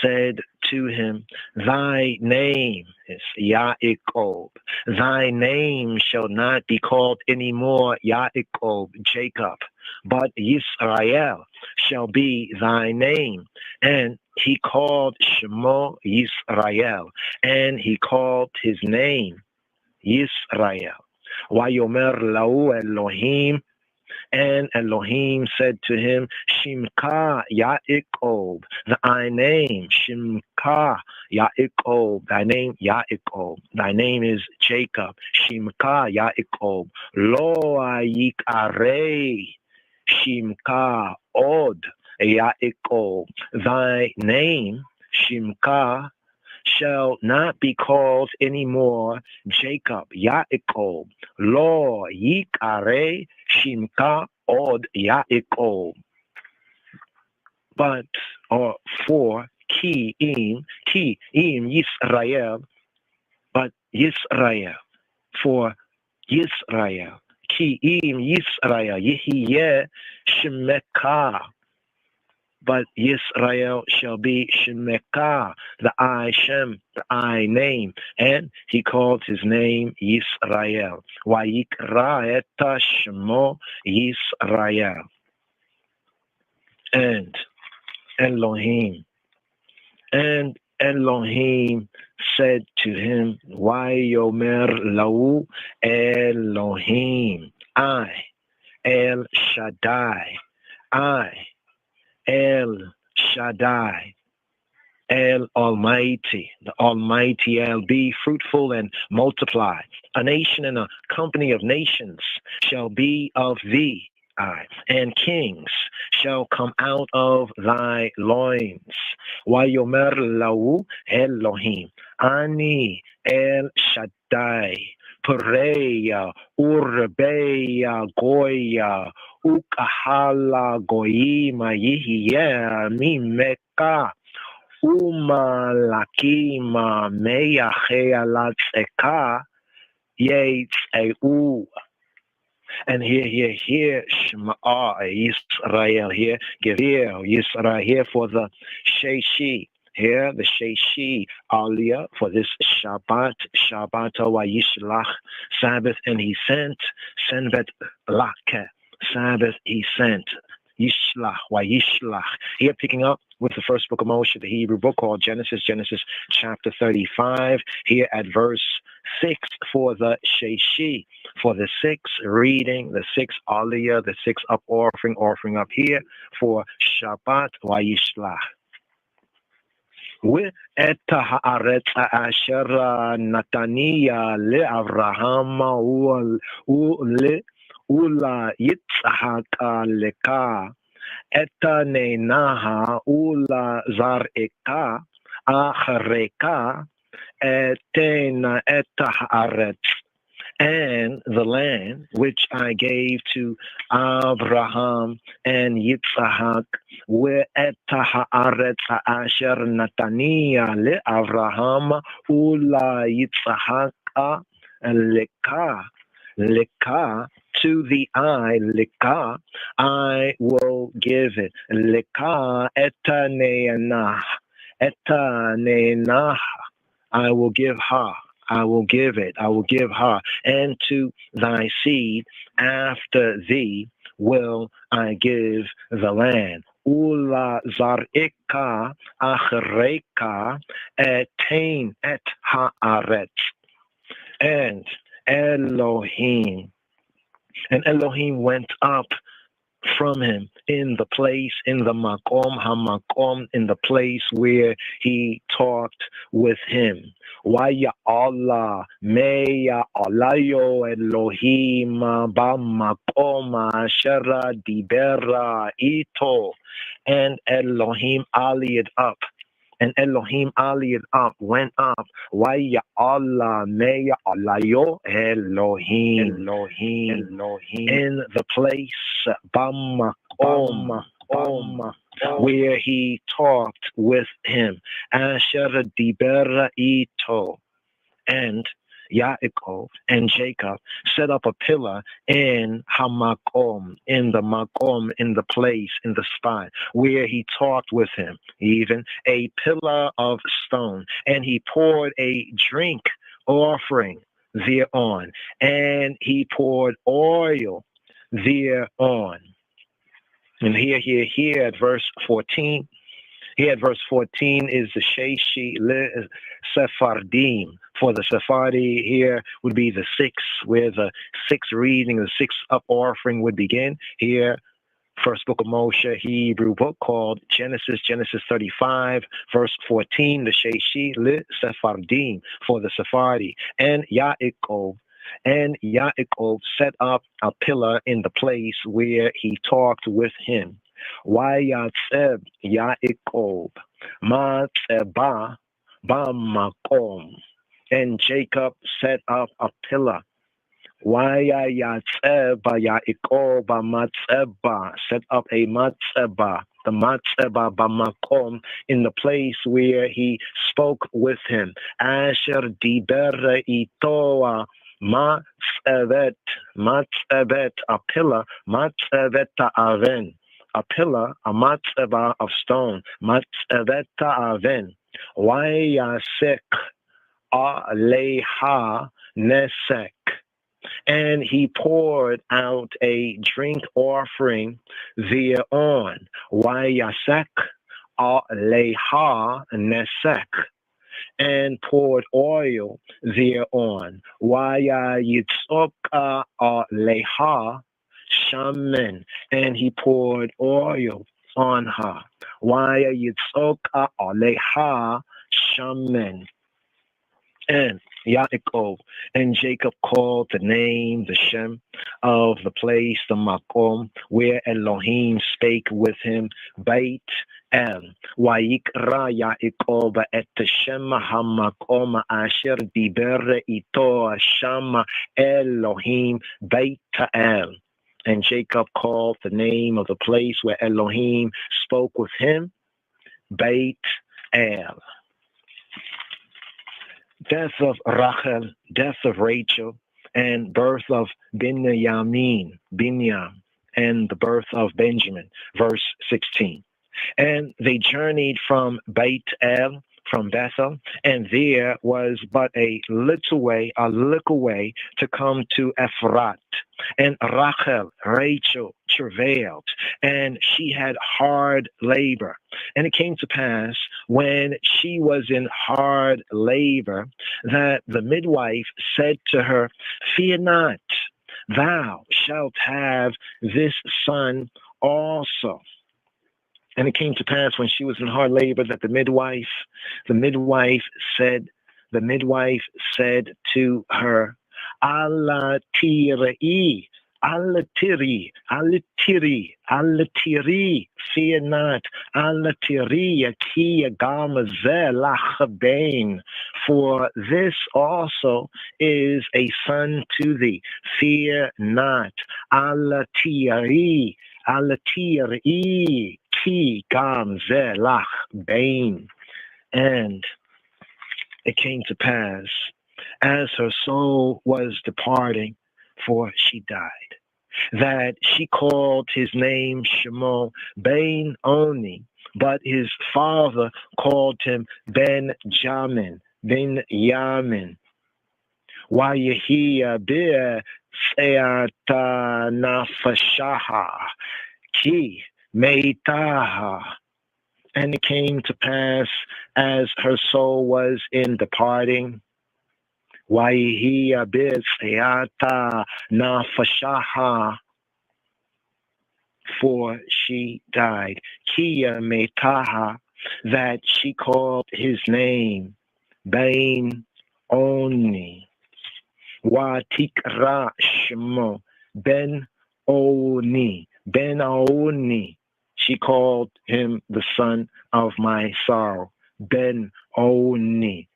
said to him, thy name is Yaakov. Thy name shall not be called anymore Yaakov, Jacob, but Yisrael shall be thy name. And he called Shemo Yisrael, and he called his name Yisrael. Vayomer lahu Elohim, and Elohim said to him, Shimka Yaakov, thy name, Shimka Yaakov, thy name Yaakov, thy name is Jacob, Shimka Yaakov, Lo Yikare, Shimka Od Yaakov, thy name, Shimka, shall not be called anymore Jacob, Yaakov, Lo Yikare, Shimka Od Yaakov, but or for Ki'im Yisrael, but Yisrael, for Yisrael, Ki'im Yisrael, Yehiyeh Shemekah, but Yisrael shall be Shemekah, the I Shem, the I name, and he called his name Yisrael. Vayikra eta Shemo Yisrael. And Elohim said to him, Vayomer lahu Elohim, I, El Shaddai, I, El Shaddai, El Almighty, the Almighty El, be fruitful and multiply. A nation and a company of nations shall be of thee, I, and kings shall come out of thy loins. Vayomer lahu Elohim, Ani El Shaddai, Pereya, Urbeya, Goya, Ukahala Goyima Yihya Mimeka Umalakima Meyachea Latzeka Yetzeu. And here, Shema Yisrael, here, give here, Yisrael, here for the Sheishi, here, the Sheishi Aliyah for this Shabbat Vayishlach, Sabbath, and he sent, Senvet Lake, Sabbath he sent, Yishlach, Vayishlach. Here picking up with the first book of Moshe, the Hebrew book called Genesis chapter 35, here at verse 6 for the Sheishi, for the 6th reading, the 6th Aliyah, the 6th up offering up here for Shabbat Vayishlach. ואת הארץ אשר נתניה לאברהם וליצחק לך אתננה ולזרעך אחריך אתן את הארץ. And the land which I gave to Abraham and Yitzhak, ואת הארץ אשר נתניה לאברהם וליצחק לך, to the eye, leka, I will give it. Leka etanenah, I will give her. I will give it. I will give her. And to thy seed after thee will I give the land. Ula zar'ika achreka etain et haaretz. And Elohim went up from him in the place, in the makom hamakom, in the place where he talked with him. Waya Allah, meya alayo Elohim bamakom ashera dibera ito, and Elohim aliyed up. And Elohim aliyed up, went up. Waya Allah, meya alayo Elohim, in the place bamakom, where he talked with him. Asher dibera ito, and Yaakov and Jacob set up a pillar in Hamakom, in the place, in the spot where he talked with him, even a pillar of stone, and he poured a drink offering thereon, and he poured oil thereon. And here at verse 14. Here at verse 14 is the Sheishi Le Sephardim. For the Sephardi, here would be the sixth, where the sixth reading, the sixth up offering would begin. Here, first book of Moshe, Hebrew book called Genesis 35, verse 14, the Sheishi Le Sephardim, for the Sephardi. And Yaakov set up a pillar in the place where he talked with him. Wayatzeb Yaakov Matzeba Bamakom, and Jacob set up a pillar. Wayatzeb Yaakov Matzeba, set up a matzeba, the matzeba Bamakom, in the place where he spoke with him. Asher Diber Itoa Matzevet, a pillar, Matzeveta Aven. A pillar, a matzeba of stone, matzeveta aven. Wayasek aleha nesek. And he poured out a drink offering thereon. Wayasek aleha nesek. And poured oil thereon. Wayayitzoka aleha shaman, and he poured oil on her. Why Yitzoka Aleha shaman. And Yaakov and Jacob called the name, the Shem of the place, the Makom, where Elohim spake with him, Beit El. Wayikra Yaakov et Shem HaMakom Asher Diber Ito Shama Elohim Beit El. And Jacob called the name of the place where Elohim spoke with him, Beit El. Death of Rachel, death of Rachel, and birth of Binyam, and the birth of Benjamin, verse 16. And they journeyed from Beit El, from Bethel, and there was but a little way to come to Ephrat. And Rachel travailed, and she had hard labor. And it came to pass, when she was in hard labor, that the midwife said to her, Fear not, thou shalt have this son also. And it came to pass, when she was in hard labor, that the midwife said to her, Allah tiri, fear not, Allah tiri, ki gamazel lachabein, for this also is a son to thee. Fear not, Allah tiri, ki gamzelach bain. And it came to pass, as her soul was departing, for she died, that she called his name Shemo Ben Oni, but his father called him Ben Yamin. Wayahia bir seata nafashaha ki meitaha. And it came to pass, as her soul was in departing, Wayahia bir seata nafashaha, for she died. Kia meitaha, that she called his name Ben Oni. Watikra Shemo Ben Oni. She called him the son of my sorrow, Ben Oni.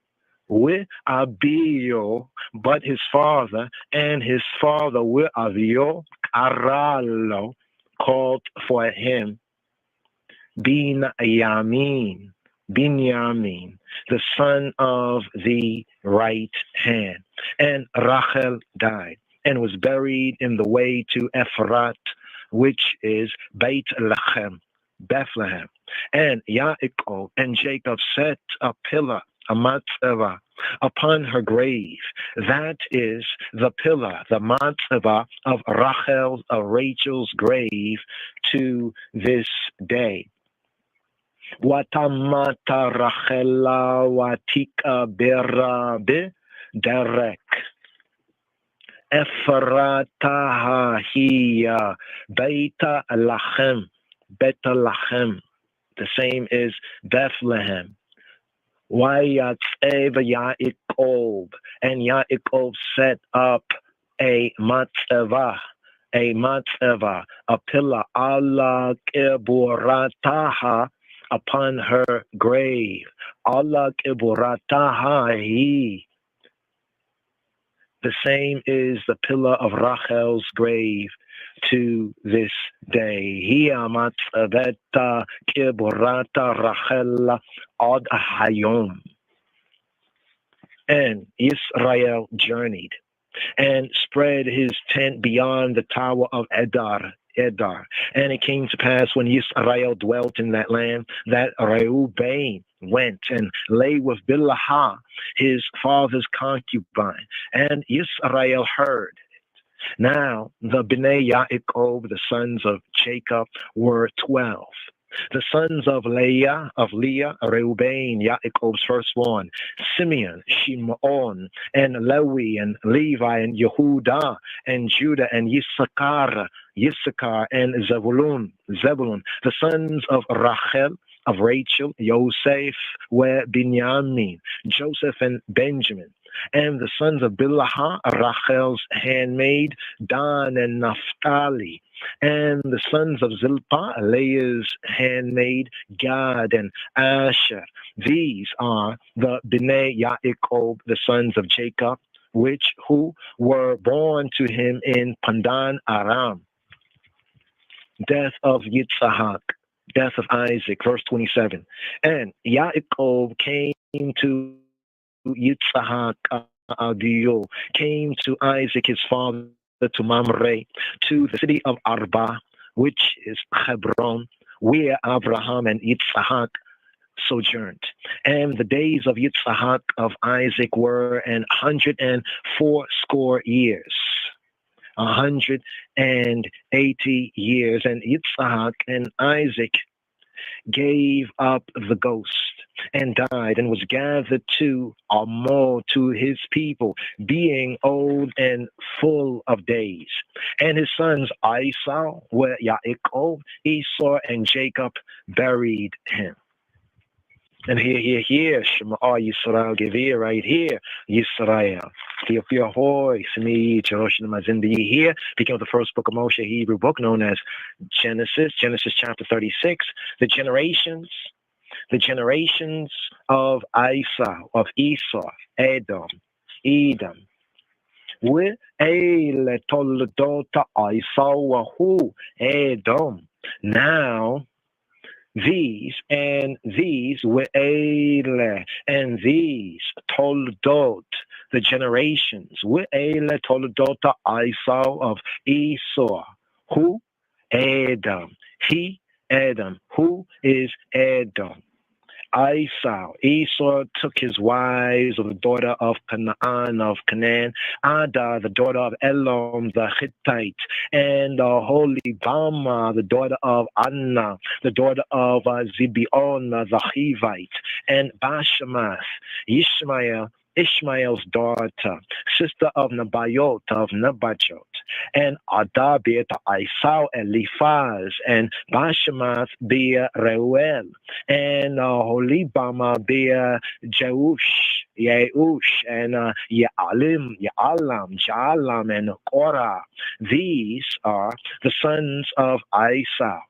With Abio, but his father, and his father with Avio, Aralo, called for him Binyamin, the son of the right hand. And Rachel died and was buried in the way to Ephrat, which is Beit Lechem, Bethlehem. And Yaakov and Jacob set a pillar, a matzvah, upon her grave. That is the pillar, the matzvah of Rachel's grave to this day. Watamata Rachela watika bera be derek. Ephrata hiya Beta Lachem, Beta Lachem. The same is Bethlehem. Wayatzev Yaakov, and Yaakov set up a matzvah, a pillar, Allah Keburataha, upon her grave. Allah Keburataha he. The same is the pillar of Rachel's grave to this day. Hiya matzveta Keburata Rachel ad hayom. And Israel journeyed and spread his tent beyond the tower of Edar. And it came to pass when Israel dwelt in that land that Reuben went and lay with Bilhah, his father's concubine, and Israel heard it. Now the Bnei Yaakov, the sons of Jacob, were 12. The sons of Leah, Reuben, Yaakov's firstborn, Simeon, Shimon, and Levi, and Levi, and Yehuda, and Judah, and Yissachar, and Zebulun. The sons of Rachel, Yosef, were Binyamin, Joseph, and Benjamin. And the sons of Bilhah, Rachel's handmaid, Dan and Naphtali. And the sons of Zilpah, Leah's handmaid, Gad and Asher. These are the Bnei Yaakov, the sons of Jacob, who were born to him in Pandan Aram. Death of Yitzhak, death of Isaac, verse 27. And Yaakov came to Yitzhak, came to Isaac his father, to Mamre, to the city of Arba, which is Hebron, where Abraham and Yitzhak sojourned. And the days of Yitzhak of Isaac were 180 years. 180 years. And Yitzhak and Isaac gave up the ghost and died, and was gathered to Amor, to his people, being old and full of days. And his sons Esau, were Yaakov, Esau, and Jacob buried him. And here, Shema Yisrael, Gevir, right here, Yisrael. Hoy, Smi, Jeroshim Mazindi, here, speaking of the first book of Moshe, Hebrew book known as Genesis chapter 36, the generations of Esau, Edom. We'ele toldota Esau hu Edom. Now these we'ele and these toldot, the generations, we'ele toldota Esau of Esau, who Edom. He Edom. Who is Edom? Esau took his wives of the daughter of Canaan, Ada, the daughter of Elam, the Hittite, and Holibama, the daughter of Anna, the daughter of Zibeon, the Hivite, and Bashemath, Ishmael's daughter, sister of Nebayot, and Ada bear Esau Eliphaz, and Bashemath bear Reuel, and Holibama bear Jeush, and Jaalam, and Korah. These are the sons of Esau,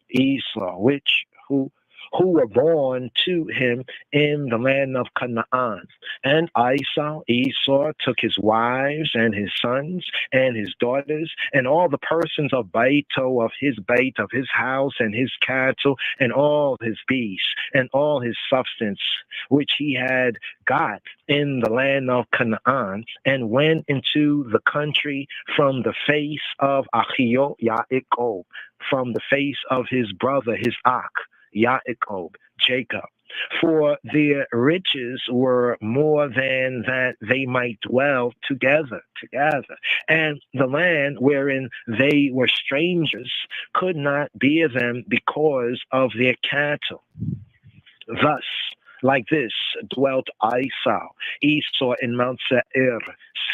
who were born to him in the land of Canaan. And Esau took his wives and his sons and his daughters and all the persons of Baito, of his house and his cattle and all his beasts and all his substance, which he had got in the land of Canaan, and went into the country from the face of Achio Yaakov, from the face of his brother, his Ak, Yaakov, Jacob. For their riches were more than that they might dwell together. And the land wherein they were strangers could not bear them because of their cattle. Thus, like this dwelt Esau in Mount Seir.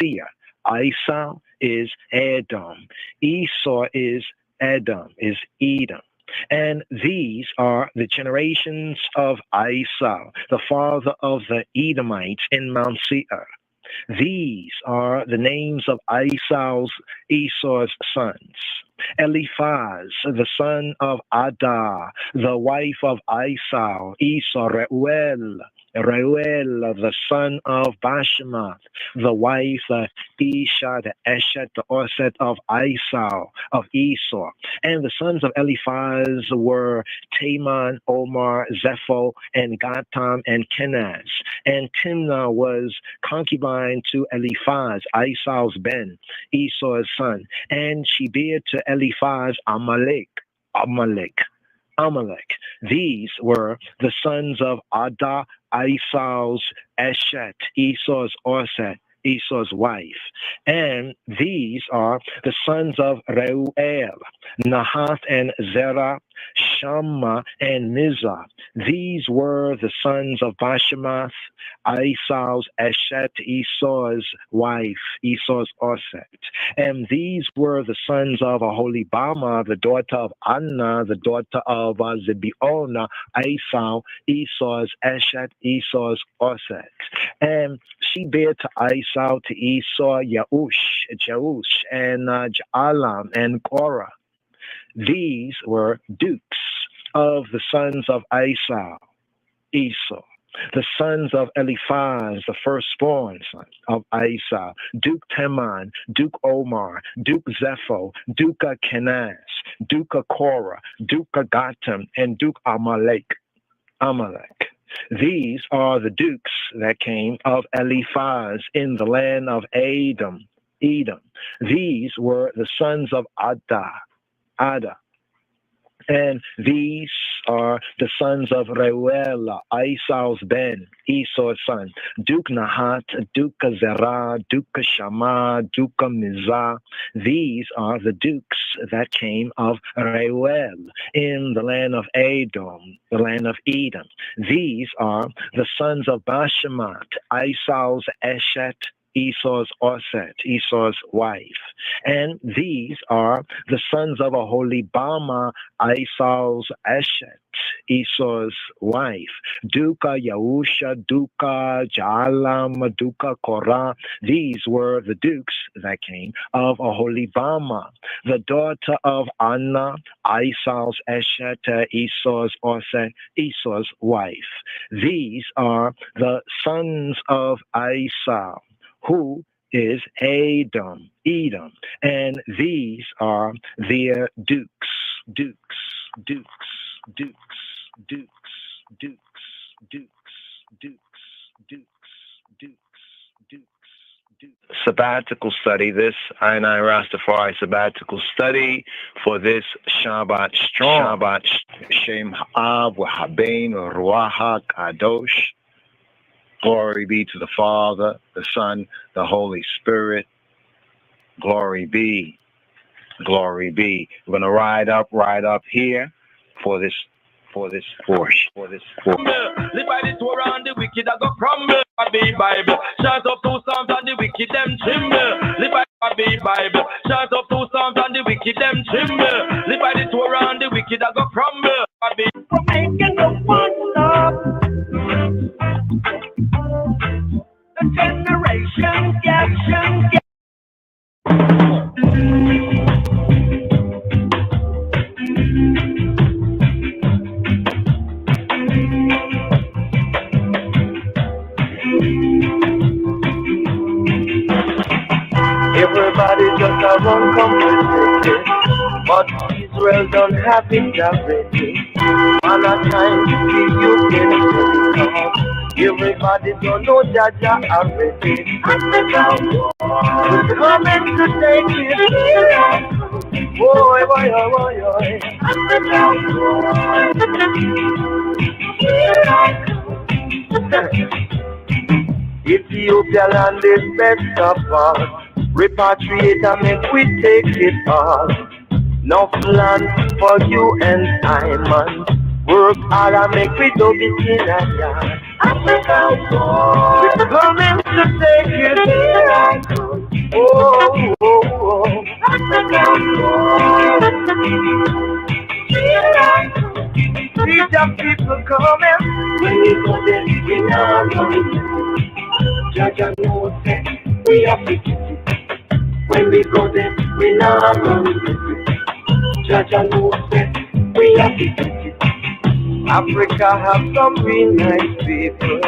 Esau is Edom. Esau is Edom, is Edom. And these are the generations of Esau, the father of the Edomites in Mount Seir. These are the names of Esau's sons. Eliphaz, the son of Ada, the wife of Esau, Reuel, the son of Bashemath, the wife Isha, the Eshet, the Orset of Esau. And the sons of Eliphaz were Taman, Omar, Zepho, and Gatam, and Kenaz. And Timnah was concubine to Eliphaz, Esau's ben, Esau's son. And she bare to Eliphaz Amalek. These were the sons of Ada, Esau's Eshet, Esau's Orset, Esau's wife. And these are the sons of Reuel, Nahath and Zerah, Shammah and Mizah. These were the sons of Bashemath, Esau's Eshet, Esau's wife, Esau's Orset. And these were the sons of Aholibama, the daughter of Anna, the daughter of Zibeona, Esau's Eshet, Esau's Orset. And she bare to Esau, to Esau, Jeush, and Jaalam, and Korah. These were dukes of the sons of Esau. The sons of Eliphaz, the firstborn son of Esau, Duke Teman, Duke Omar, Duke Zepho, Duke Kenaz, Duke Korah, Duke Gatam, and Duke Amalek. These are the dukes that came of Eliphaz in the land of Edom. These were the sons of Ada. And these are the sons of Reuel, Esau's ben, Esau's son, Duke Nahat, Duke Zerah, Duke Shammah, Duke Mizah. These are the dukes that came of Reuel in the land of Edom, the land of Edom. These are the sons of Bashemath, Esau's Eshet, Esau's Orset, Esau's wife. And these are the sons of Aholibama, Esau's Eshet, Esau's wife. Duka, Yahusha, Duka, Jaalam, Duka, Korah. These were the dukes that came of Aholibama, the daughter of Anna, Esau's Eshet, Esau's Orset, Esau's wife. These are the sons of Esau, who is Edom, and these are their dukes. Sabbatical study, this I Rastafari sabbatical study for this Shabbat strong. Shabbat Shem Ha'av W'Habein Ruach Kadosh. Glory be to the Father, the Son, the Holy Spirit. Glory be. We're gonna ride up here for this portion. Live by the Torah and the wicked I go crumble. I be Bible. Shout up 2 Psalms and the wicked them tremble. Live by the Bible. Shout up 2 Psalms and the wicked them tremble. Live by the Torah and the wicked I go crumble. I be making the one up. The generation gap. Gaza run completely, but Israel don't have it already. Man, a time to see you get ready. Everybody don't know Jaja already. Africa, we're coming to take it. Boy, boy, boy, boy, boy. Africa, here I come. Ethiopia land is best of all. Repatriate and make we take it all. No land for you and I, man. Work hard and make we do it in a yard. Africa, we're coming to take it. Here I come. Oh, oh, oh. Africa, here I come. See the people coming. When we go there, we now run. Jaja knows that we have to get it. When we go there, we now run. Jaja knows that we have to get it. Africa have some real nice people.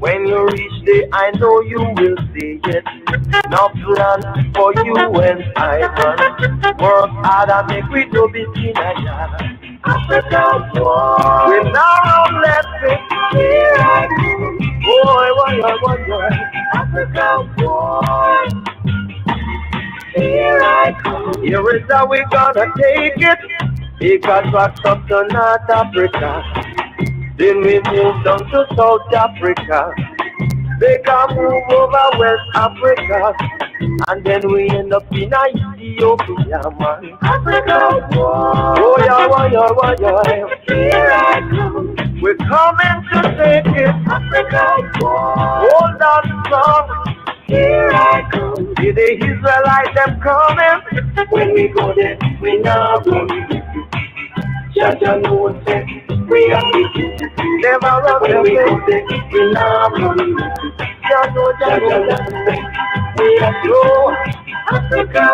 When you reach there, I know you will see it. No plan for you and I run. Work hard and make we do it in a yard. Africa, boy, we now let's it. Here I come. Boy, Africa, boy. Here I come. Here is how we gonna take it. Because back up to North Africa. Then we move down to South Africa. They can move over West Africa. And then we end up in Ethiopia, man. Africa, oh yeah. Here I come. We're coming to take it. Africa, hold on strong. Here I come. See the Israelites, them coming. When we go there, we now run. Jaja knows that we are the never run. When we go there, we now run. Jaja knows that we are slow. Africa,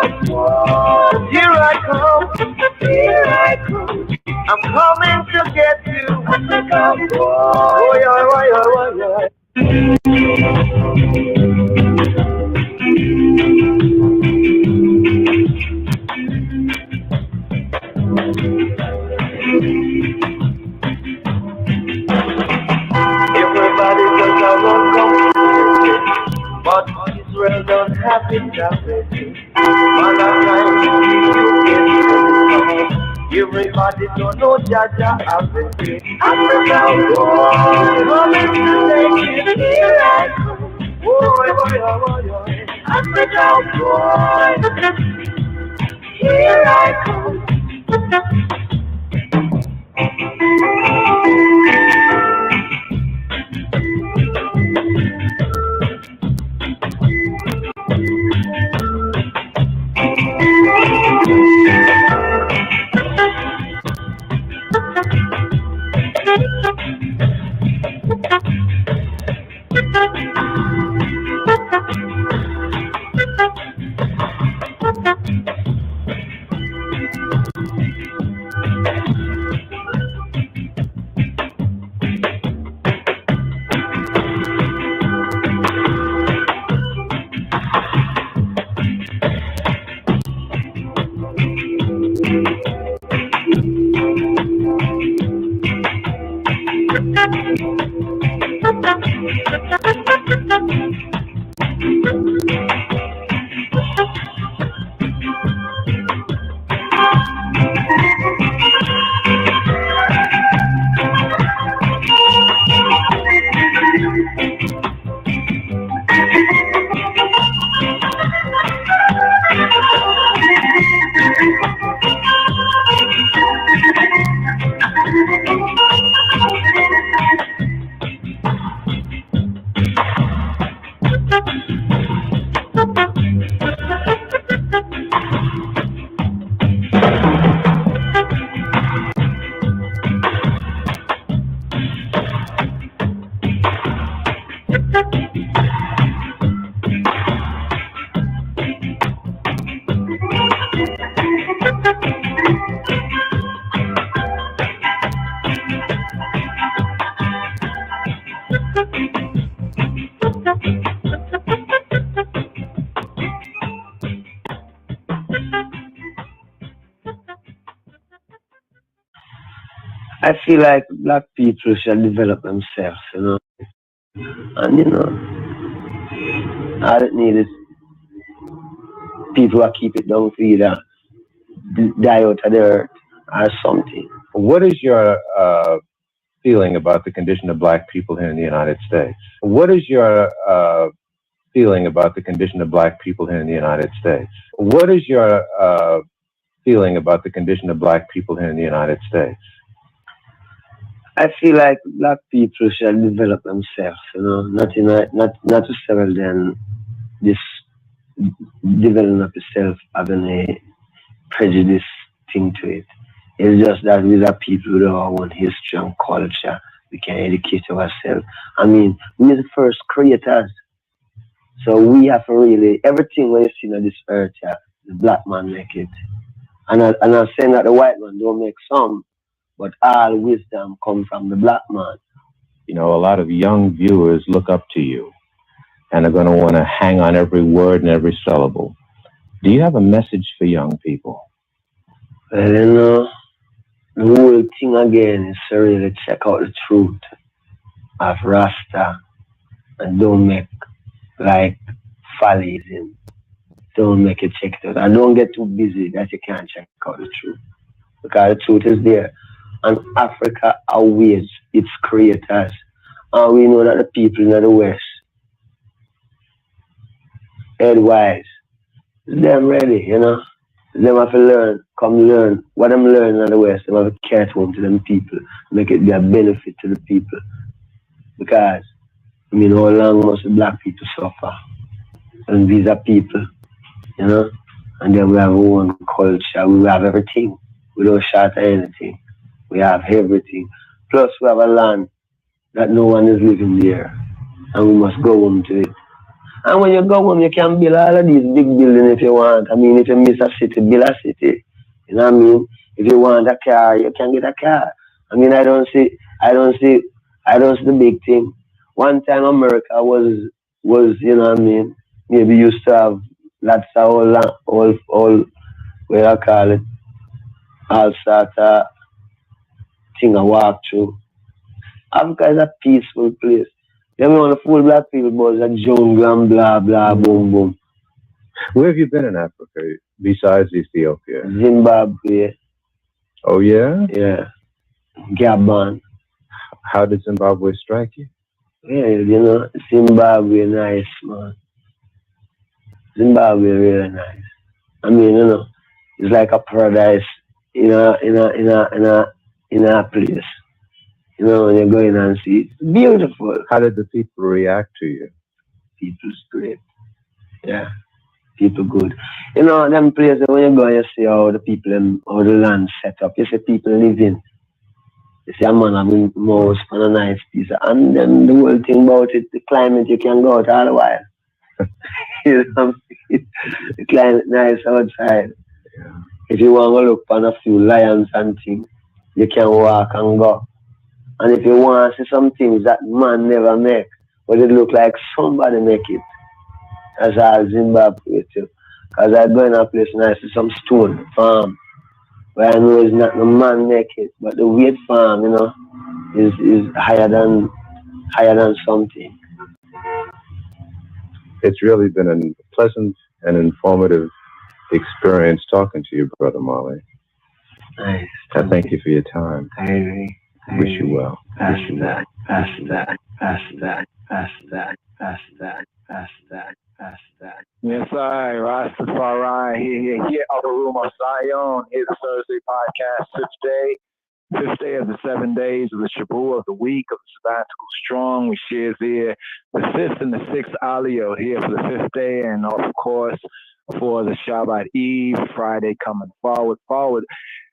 here I come. Here I come. I'm coming to get you. Africa, oh yeah. Everybody does a run come, but Israel don't have it already. Man, I'm trying to see you get ready. Everybody don't know Jaja already. Africa, oh, coming to take it. Here I come. Boy. Africa, boy. Here I come. I feel like black people should develop themselves, you know. And, you know, all it needs is people who keep it down for either die out of the earth or something. What is your feeling about the condition of black people here in the United States? What is your feeling about the condition of black people here in the United States? What is your feeling about the condition of black people here in the United States? I feel like black people should develop themselves, you know, not to settle then this developing of yourself having a prejudice thing to it. It's just that we are people with our own history and culture. We can educate ourselves. I mean, we're the first creators. So we have to really, everything we see on this earth, yeah, the black man make it. And I'm saying that the white man don't make some, but all wisdom comes from the black man. You know, a lot of young viewers look up to you and are going to want to hang on every word and every syllable. Do you have a message for young people? Well, you know, the whole thing again is to really check out the truth of Rasta and don't make like follies and don't make it check it out. And don't get too busy that you can't check out the truth. Because the truth is there. And Africa awaits its creators. And we know that the people in the West, headwise, them ready, you know. Them have to learn, come learn. What I'm learning in the West, they have to catch home to them people, make it be a benefit to the people. Because, I mean, how long must the black people suffer? And these are people, you know. And then we have our own culture, we have everything. We don't short anything. We have everything. Plus, we have a land that no one is living there. And we must go home to it. And when you go home, you can build all of these big buildings if you want. I mean, if you miss a city, build a city. You know what I mean? If you want a car, you can get a car. I mean, I don't see the big thing. One time America was, you know what I mean? Maybe used to have lots of all where I call it, all sort of thing I walk through. Africa is a peaceful place. Then we want to fool black people about the jungle and blah, blah, boom, boom. Where have you been in Africa besides Ethiopia? Zimbabwe. Oh, yeah? Yeah. Gabon. How did Zimbabwe strike you? Yeah, you know, Zimbabwe nice, man. Zimbabwe really nice. I mean, you know, it's like a paradise in a place. You know, when you go in and see it, it's beautiful. How did the people react to you? People's great. Yeah. People good. You know, them places when you go, you see how the people, how the land set up. You see people living. You see a man having mouse on a nice piece. And then the whole thing about it, the climate, you can go out all the while. You know, the climate nice outside. Yeah. If you want to look on a few lions and things, you can walk and go. And if you want to see some things that man never make, but it look like somebody make it. That's all Zimbabwe too. Because I go in a place and I see some stone farm where I know it's not the man make it, but the weight farm, you know, is higher than something. It's really been a pleasant and informative experience talking to you, Brother Marley. Nice. I thank you for your time. I wish you well. Pass that. Yes, I, Rastafari, here, Upper Room of Zion, here the Thursday podcast, fifth day of the 7 days of the Shabu of the week of the sabbatical strong. We share here the fifth and the sixth aliyah here for the fifth day, and of course for the Shabbat Eve, Friday coming forward.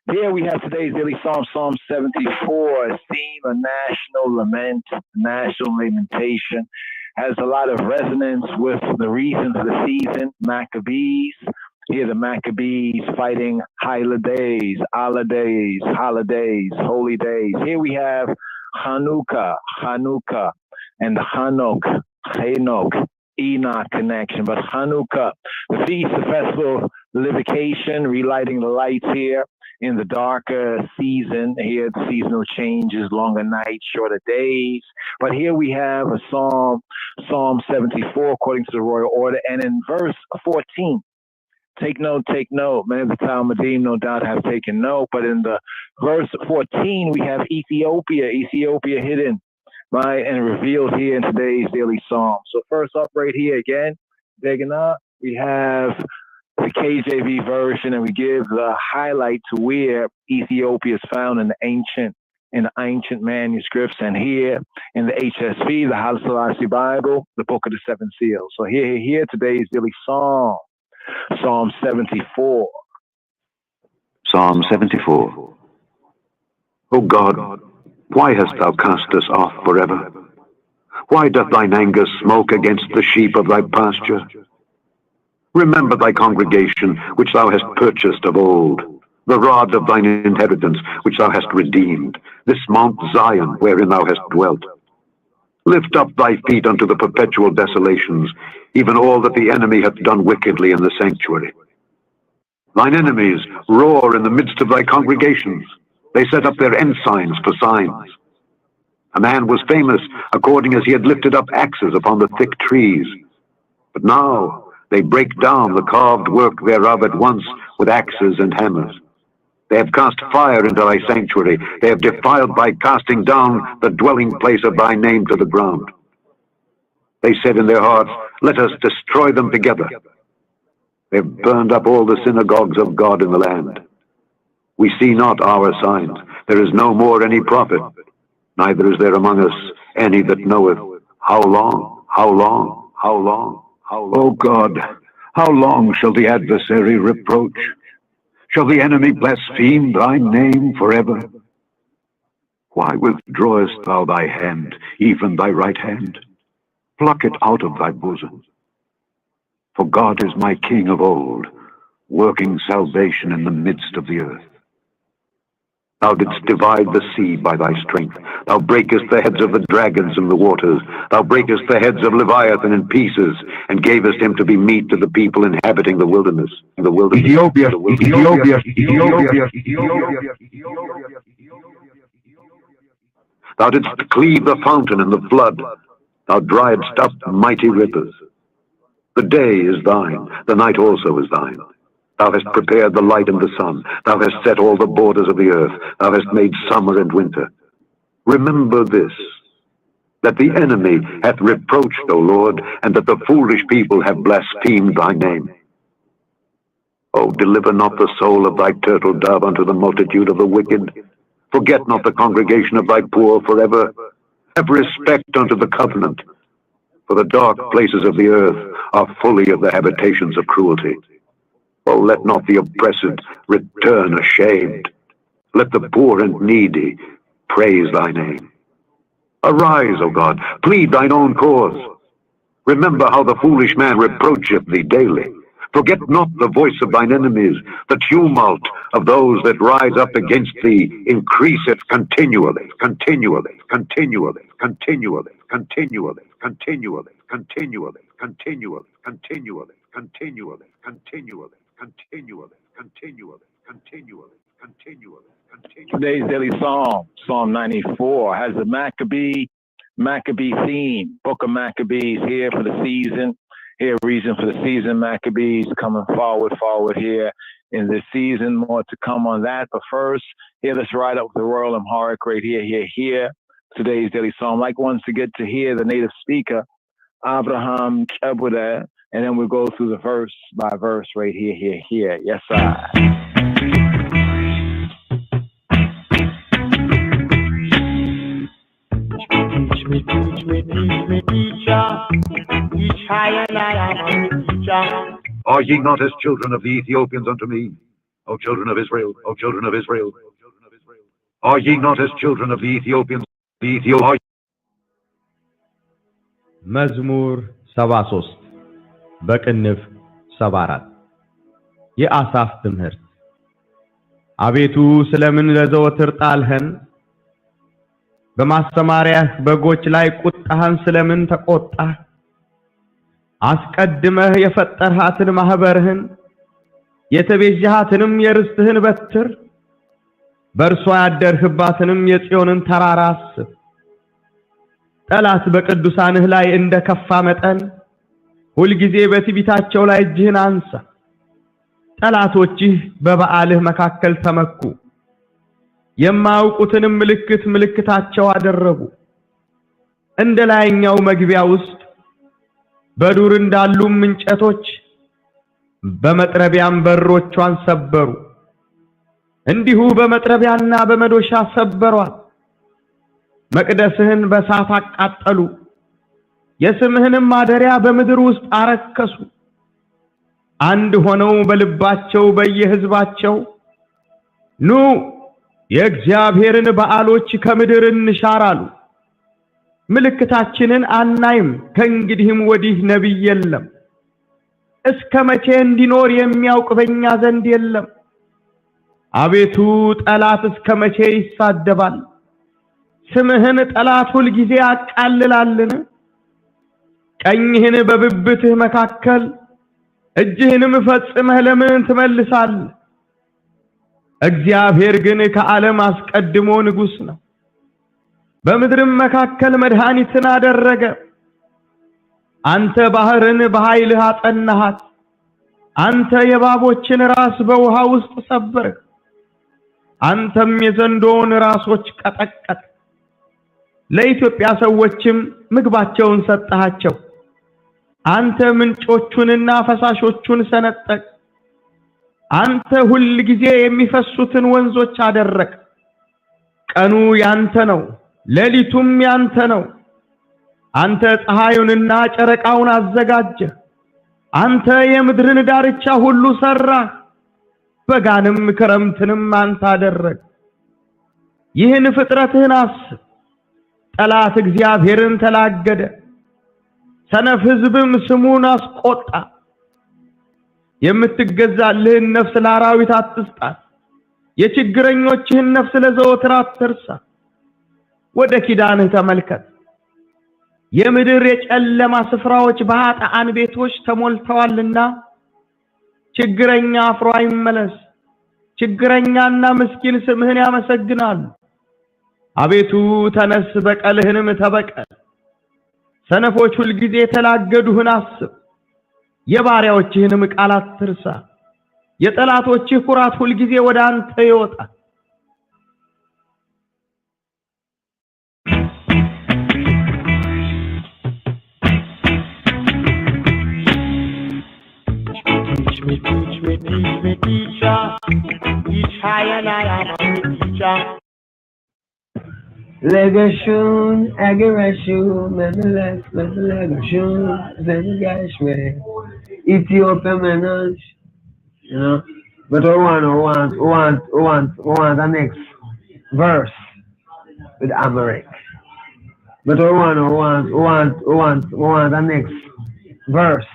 Here we have today's daily Psalm 74, a theme, a national lament, national lamentation. Has a lot of resonance with the reasons of the season, Maccabees. Here the Maccabees fighting holidays, holy days. Holy days. Here we have Hanukkah, and the Hanok, Enoch connection. But Hanukkah, the feast, the festival, livication, relighting the lights here. in the darker season. Here, the seasonal changes, longer nights, shorter days. But here we have a Psalm 74, according to the royal order. And in verse 14, take note. Many of the Talmudim, no doubt, have taken note. But in the verse 14, we have Ethiopia hidden, right, and revealed here in today's daily Psalm. So first up right here again, digging up, we have the KJV version, and we give the highlight to where Ethiopia is found in the ancient manuscripts, and here in the HSV, the Haile Selassie Bible, the Book of the Seven Seals. So here today's daily Psalm, Psalm 74. Psalm 74. O God, why hast thou cast us off forever? Why doth thine anger smoke against the sheep of thy pasture? Remember thy congregation, which thou hast purchased of old, the rod of thine inheritance, which thou hast redeemed, this Mount Zion, wherein thou hast dwelt. Lift up thy feet unto the perpetual desolations, even all that the enemy hath done wickedly in the sanctuary. Thine enemies roar in the midst of thy congregations. They set up their ensigns for signs. A man was famous according as he had lifted up axes upon the thick trees. But now they break down the carved work thereof at once with axes and hammers. They have cast fire into thy sanctuary. They have defiled by casting down the dwelling place of thy name to the ground. They said in their hearts, let us destroy them together. They have burned up all the synagogues of God in the land. We see not our signs. There is no more any prophet, neither is there among us any that knoweth. How long? How long? How long? O God, how long shall the adversary reproach? Shall the enemy blaspheme thy name forever? Why withdrawest thou thy hand, even thy right hand? Pluck it out of thy bosom. For God is my King of old, working salvation in the midst of the earth. Thou didst divide the sea by thy strength. Thou breakest the heads of the dragons in the waters. Thou breakest the heads of Leviathan in pieces, and gavest him to be meat to the people inhabiting the wilderness. Ethiopia. Thou didst cleave the fountain and the flood. Thou driedst up mighty rivers. The day is thine, the night also is thine. Thou hast prepared the light and the sun. Thou hast set all the borders of the earth. Thou hast made summer and winter. Remember this, that the enemy hath reproached, O Lord, and that the foolish people have blasphemed thy name. O deliver not the soul of thy turtle dove unto the multitude of the wicked. Forget not the congregation of thy poor forever. Have respect unto the covenant, for the dark places of the earth are fully of the habitations of cruelty. Oh, let not the oppressed return ashamed. Let the poor and needy praise thy name. Arise, O God, plead thine own cause. Remember how the foolish man reproacheth thee daily. Forget not the voice of thine enemies. The tumult of those that rise up against thee increaseth continually, continually, continually, continually, continually, continually, continually, continually, continually, continually, continually, continually, continually, continually, continually. Today's daily Psalm, Psalm 94, has the Maccabee theme. Book of Maccabees here for the season. Here, reason for the season, Maccabees coming forward here in this season. More to come on that. But first, here, let's ride up the Royal Amharic right here. Today's daily Psalm. Like ones to get to hear the native speaker, Abraham Chebuda, and then we'll go through the verse by verse right here. Yes, sir. Are ye not as children of the Ethiopians unto me, O children of Israel, O children of Israel? Are ye not as children of the Ethiopians, መዝሙር 73 በቅንፍ 74 የአሳፍ ትምህርት። አቤቱ ስለምን ለዘወትር ጣልኸን? በማስተማሪያህ በጎች ላይ ቁጣህን ስለምን ተቆጣህ? አስቀድመህ የፈጠርሃትን ማህበርህን የተቤዠሃትንም የርስትህን በትር በእርሷ ያደርህባትንም የጽዮንን ተራራ አስብ። ጠላት በቅዱሳንህ ላይ እንደከፋ መጠን ሁልጊዜ በትዕቢታቸው ላይ እጅህን አንሳ። ጠላቶችህ በበዓልህ መካከል ተመኩ፣ የማያውቁትንም ምልክታቸው አደረጉ። እንደ ላይኛው መግቢያ ውስጥ በዱር እንዳሉም እንጨቶች በመጥረቢያም በሮቿን ሰበሩ። እንዲሁ በመጥረቢያና በመዶሻ ሰበሯት። መቅደስህን በእሳት አቃጠሉ፣ የስምህንም ማደሪያ በምድር ውስጥ አረከሱ። አንድ ሆነው በልባቸው በየሕዝባቸው ኑ የእግዚአብሔርን በዓሎች ከምድር እንሻር አሉ። ምልክታችንን አናይም፣ ከእንግዲህም ወዲህ ነቢይ የለም። እስከ መቼ እንዲኖር የሚያውቅ በእኛ ዘንድ የለም። አቤቱ ጠላት እስከ መቼ ይሳደባል? ስምህን ጠላት ሁል ጊዜ ያቃልላልን? ቀኝህን በብብትህ መካከል እጅህንም ፈጽመህ ለምን ትመልሳለህ? እግዚአብሔር ግን ከዓለም አስቀድሞ ንጉሥ ነው፣ በምድርም መካከል መድኃኒትን አደረገ። አንተ ባህርን በኃይልህ አጸናሃት፣ አንተ የእባቦችን ራስ በውሃ ውስጥ ሰበርህ። አንተም የዘንዶውን ራሶች ቀጠቀጥ። ለኢትዮጵያ ሰዎችም ምግባቸውን ሰጠሃቸው። አንተ ምንጮቹንና ፈሳሾቹን ሰነጠቅ። አንተ ሁል ጊዜ የሚፈሱትን ወንዞች አደረቅ። ቀኑ ያንተ ነው፣ ሌሊቱም ያንተ ነው። አንተ ፀሐዩንና ጨረቃውን አዘጋጀህ። አንተ የምድርን ዳርቻ ሁሉ ሰራህ። በጋንም ክረምትንም አንተ አደረግ። ይህን ፍጥረትህን አስብ። ጠላት እግዚአብሔርን ተላገደ፣ ሰነፍ ሕዝብም ስሙን አስቆጣ። የምትገዛልህን ነፍስ ለአራዊት አትስጣት፣ የችግረኞችህን ነፍስ ለዘወትር አትርሳ። ወደ ኪዳንህ ተመልከት። የምድር የጨለማ ስፍራዎች በኃጥአን ቤቶች ተሞልተዋልና ችግረኛ አፍሮ አይመለስ። ችግረኛና ምስኪን ስምህን ያመሰግናሉ። አቤቱ ተነስ፣ በቀልህንም ተበቀል። ሰነፎች ሁል ጊዜ የተላገዱህን አስብ፣ የባሪያዎችህንም ቃል አትርሳ። የጠላቶችህ ኩራት ሁል ጊዜ ወደ አንተ ይወጣል። Teach me, teacher. Teach high and I am a teacher. Legashun, agarashun, legashun, zegashwe. Ethiopia menos, you know. But I want the next verse with Amharic. But I want the next verse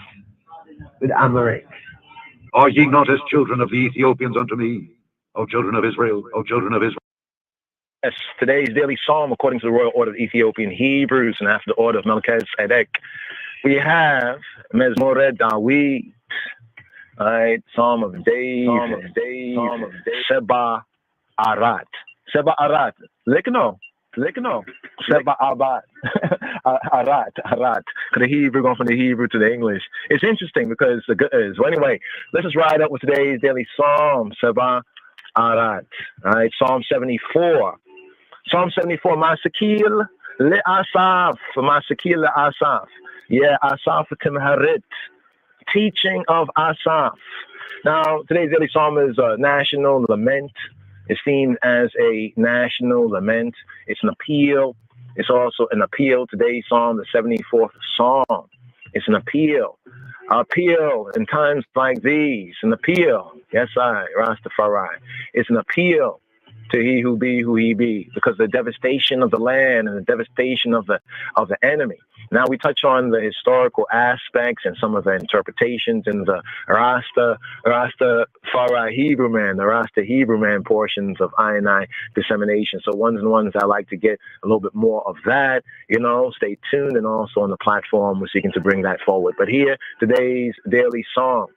with Amharic. Are ye not as children of the Ethiopians unto me, O children of Israel, O children of Israel? Yes, today's daily psalm, according to the royal order of Ethiopian Hebrews and after the order of Melchizedek, we have Mezmoret Dawid, right? Psalm of David, Seba Arat. Seba Arat. Likno. Seba Abat. Arat. The Hebrew going from the Hebrew to the English. It's interesting because the good is. Well, anyway, let's just ride up with today's daily psalm, Seba Arat. All right, Psalm 74. Psalm 74, Masakil le Asaf. Masakil le Asaf. Yeah, Asaf Timharit. Teaching of Asaf. Now, today's daily psalm is a national lament. It's seen as a national lament. It's an appeal. It's also an appeal. Today's psalm, the 74th psalm. It's an appeal. Appeal in times like these. An appeal. Yes, Rastafari. It's an appeal to he who be who he be, because the devastation of the land and the devastation of the enemy. Now we touch on the historical aspects and some of the interpretations in the Rastafari Hebrew man, the Rasta Hebrew man portions of I dissemination. So ones I like to get a little bit more of that, you know, stay tuned, and also on the platform we're seeking to bring that forward. But here, today's daily psalm,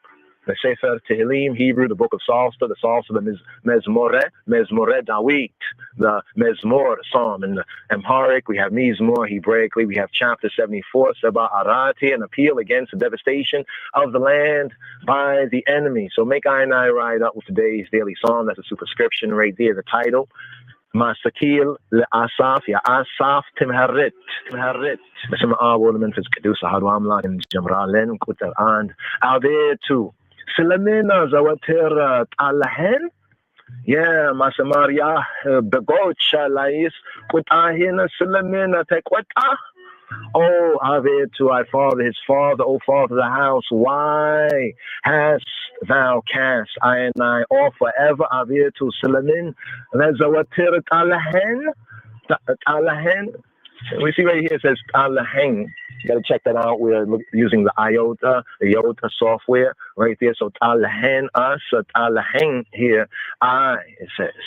The Sefer Tehillim, Hebrew, the book of Psalter, the Psalter, the Mezmoreh Dawit, the Mezmor Psalm. In the Amharic, we have Mizmor. Hebraically, we have chapter 74, Seba Arati, an appeal against the devastation of the land by the enemy. So make I and I ride up with today's daily psalm. That's a superscription right there, the title. Masakil le'asaf, ya asaf timharit. B'shem Av Lament Fis Kedus Ahadu Amlak and Jamralen Kutar and Avetu. Silamina Zawatir Alahen. Yeah, Masamaria Begoch Lais Kutahina Silamina Tekwata. Oh, Avetu, I father, his father, O father of the house, why hast thou cast I and I off forever? Avetu Silamin Zawatir Alahen. We see right here it says Alahen. You got to check that out. We're using the Iota software right there. So Talahen us, Talahen here, it says.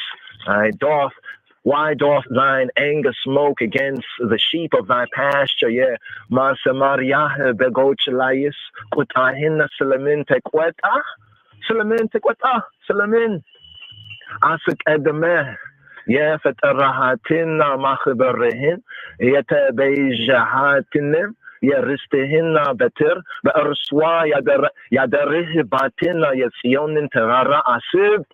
Why doth thine anger smoke against the sheep of thy pasture? Yeah. Masamariah begochlayis, kutahin salamin tekweta, salamin. Asik edemeh. Yeah, fatarahatin makhbarihin, yatabayjahatinim. Yaristihinna betir, be'erswa yadarih batina yasyonin terara asib.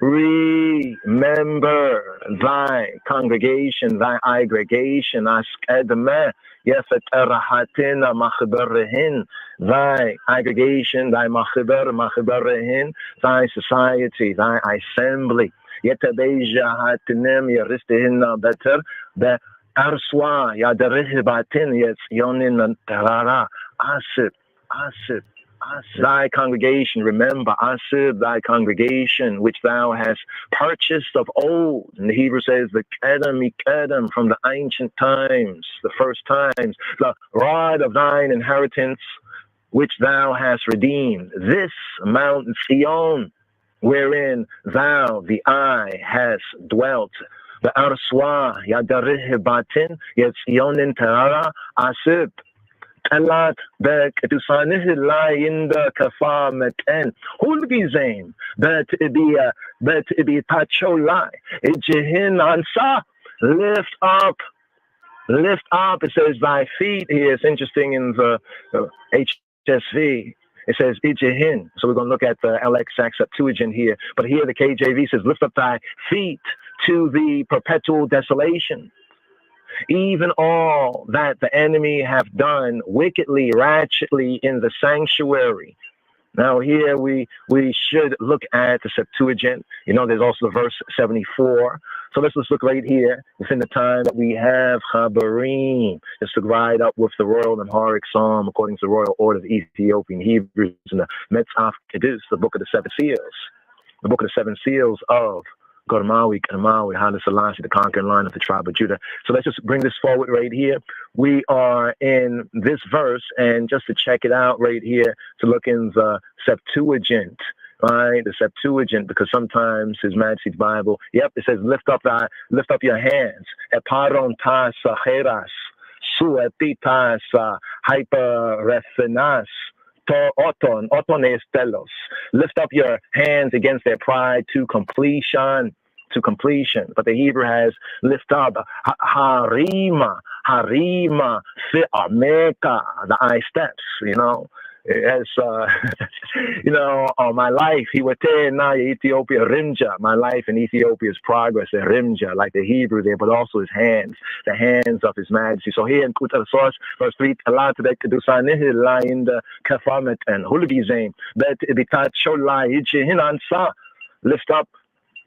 Remember thy congregation, thy aggregation, askedme, yefeterahatina machbarihin, thy aggregation, thy machbarihin, thy society, thy assembly. Yetabejahatinim yaristihinna betir, Arswa Yadarihibatin Yes Yonin Tarara Asib. Thy congregation, remember Asib, thy congregation, which thou hast purchased of old. And the Hebrew says the Kedem from the ancient times, the first times, the rod of thine inheritance, which thou hast redeemed. This Mount Zion, wherein thou, the eye, hast dwelt. The Arswa Yadarih Batin Yetsionin Tarara Asib Talat Bek Tusanih Lain the Kafa Meten Hulgizane Bet Ibi Tacho Lai Ijihin Ansa lift up. It says thy feet here. It's interesting in the HSV. It says Ijihin. So we're going to look at the LXX Septuagint here. But here the KJV says lift up thy feet to the perpetual desolation. Even all that the enemy have done wickedly, ratchetly in the sanctuary. Now here we should look at the Septuagint. You know, there's also the verse 74. So let's look right here within the time that we have Chabarim. Just to ride up with the royal Amharic Psalm according to the royal order of Ethiopian Hebrews in the Metzaf Kedus, the book of the seven seals. The book of the seven seals of Gormawi, Haile Selassie, the conquering line of the tribe of Judah. So let's just bring this forward right here. We are in this verse, and just to check it out right here, to look in the Septuagint, right? The Septuagint, because sometimes His Majesty's Bible, it says, lift up your hands. Eparon ta sacheras, suetitas hyperrefinas. Lift up your hands against their pride to completion. But the Hebrew has lift up harima fi'ameka, the eye steps, you know. As my life, he would tell now Ethiopia rimja. My life in Ethiopia's progress, the rimja, like the Hebrew there, but also his hands, the hands of His Majesty. So here in Kutar Source, verse 3, Allah to kedusanihi la in the kafamet and hulgizim, but ibitat sholai hinansa, lift up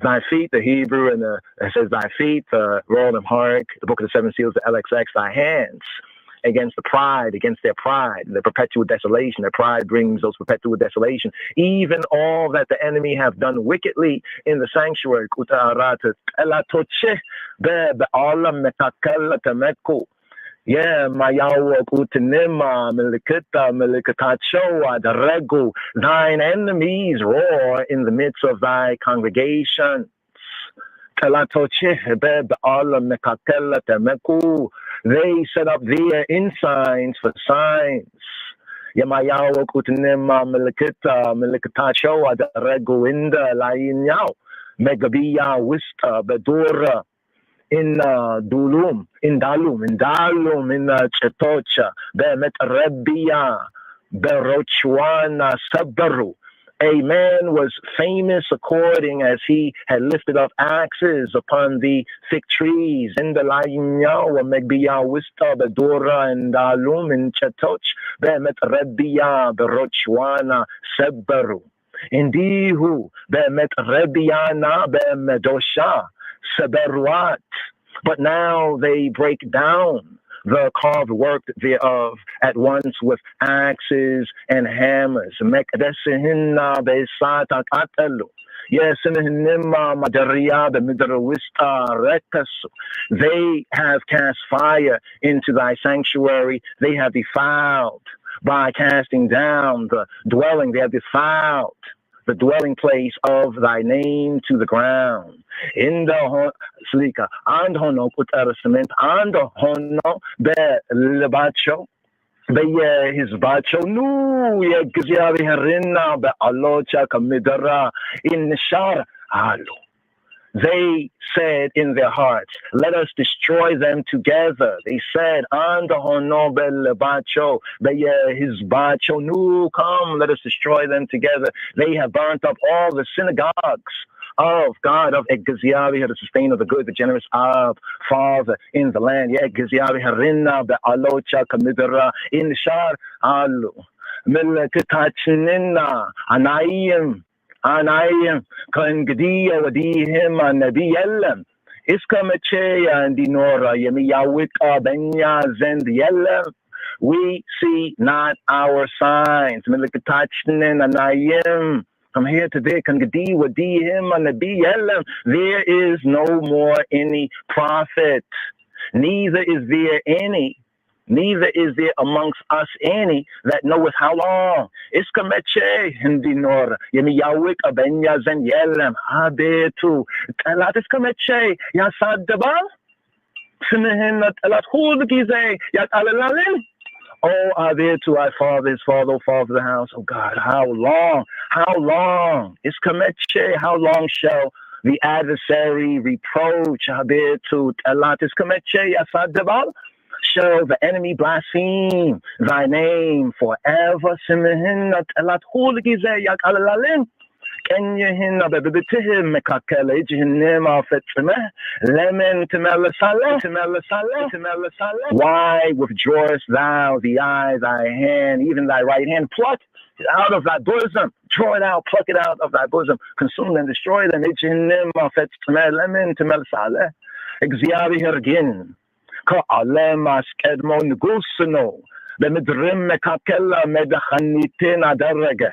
thy feet, the Hebrew, and it says thy feet, royal Amharic, the book of the seven seals, the LXX, thy hands. Against their pride, the perpetual desolation. Their pride brings those perpetual desolation. Even all that the enemy have done wickedly in the sanctuary. Yeah, thine enemies roar in the midst of thy congregation. They set up their ensigns for signs. የማያወቅ ቁትንማ ምልክታቸው አደረጉ እንደ ላይኛው መግቢያ ውስጥ በዱር እንዳሉም ጭቶች በመጥረቢያ በሮችዋን ሰበሩ. A man was famous according as he had lifted up axes upon the thick trees in the lainyaw megbiya wista bedora and alum in chatoch bemet rebiya berochwana sebberu. Indihu bemet rebiyana bemedosha seberuat. But now they break down the carved work thereof at once with axes and hammers. Yes, they have cast fire into thy sanctuary. They have defiled by casting down the dwelling. They have defiled the dwelling place of thy name to the ground. In the slika and hono put arrestment and hono be lebacho be his bacho nu ye gziavi herina be alocha kamidara in shar alo. They said in their hearts, let us destroy them together. They said, Anda honobel bacho, his bacho, nu, come, let us destroy them together. They have burnt up all the synagogues of God, of Egziavi, the sustainer of the good, the generous of Father in the land. Egziavi, Harina, Be'alocha, Kamidara, in Shar, Alu, Milkatachinina, Anayim, Kangdia, Wadihim, and Nabiyelem. Iskameche and Dinora, Yemiyawika, Benya, Zendielem. We see not our signs. Milkatachinin, Anayim. From here to there, there is no more any prophet, neither is there amongst us any that knoweth how long. Iskameche hindinor yemiyawik abenya zen yelem habetu talat iskameche yasadaba sinahin talat hulgize yak alalalin. Oh, are there to our fathers, Father, O Father of the house? Oh God, how long? How long? Iskameche, how long shall the adversary reproach? Habetu talat iskameche yasadaba. Shall the enemy blaspheme thy name forever? Why withdrawest thou the eye, thy hand, even thy right hand? Pluck it out of thy bosom. Draw it out, pluck it out of thy bosom. Consume them, destroy them. Ka'alemas kedmo ngusuno bemidrim mekakella medachanitin adarege.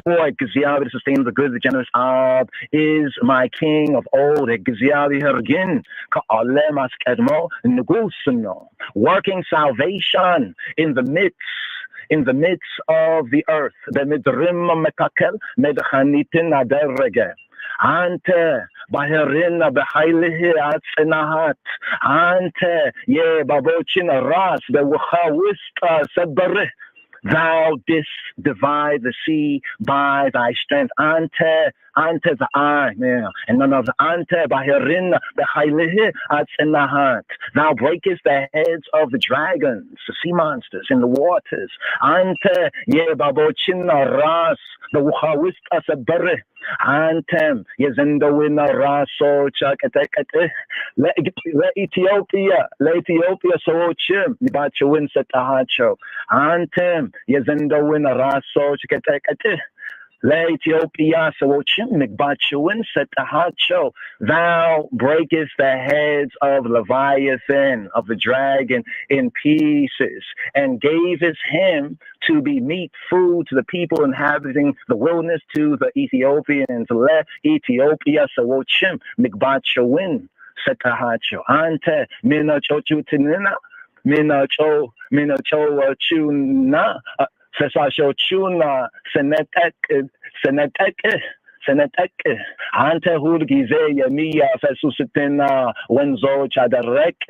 For Gziavi, sustains the good, the generous Ab, is my king of old. Gziavi hergin ka'alemas kedmo ngusuno, working salvation in the midst of the earth. Bemidrim mekakel medachanitin adarege. Ante Bahirina Behailehi Atsenahat Ante Ye Babochina Ras Bewahawista Sabare. Thou didst divide the sea by thy strength. Ante the eye, and none of the Ante Bahirina Behailehi Atsenahat. Thou breakest the heads of the dragons, the sea monsters in the waters. Ante Ye Babochina Ras Bewahawista Sabare. Antem Yazendowina Raso Chakatekate Le Ethiopia Sochim Nibachawin Setahacho Antem Yazendowina Raso Chakatekate Le Ethiopia Sochim Nibachawin Setahacho. Thou breakest the heads of Leviathan, of the dragon, in pieces, and gavest him to be meat food to the people inhabiting the wilderness, to the Ethiopians. Le Ethiopia Sochim Nibachawin Setahacho Ante Minacho Chutinina Minacho Chuna Sesasho Chuna Senetek Ante Hurgize Yamiya Fesusitena Wenzo Chadarek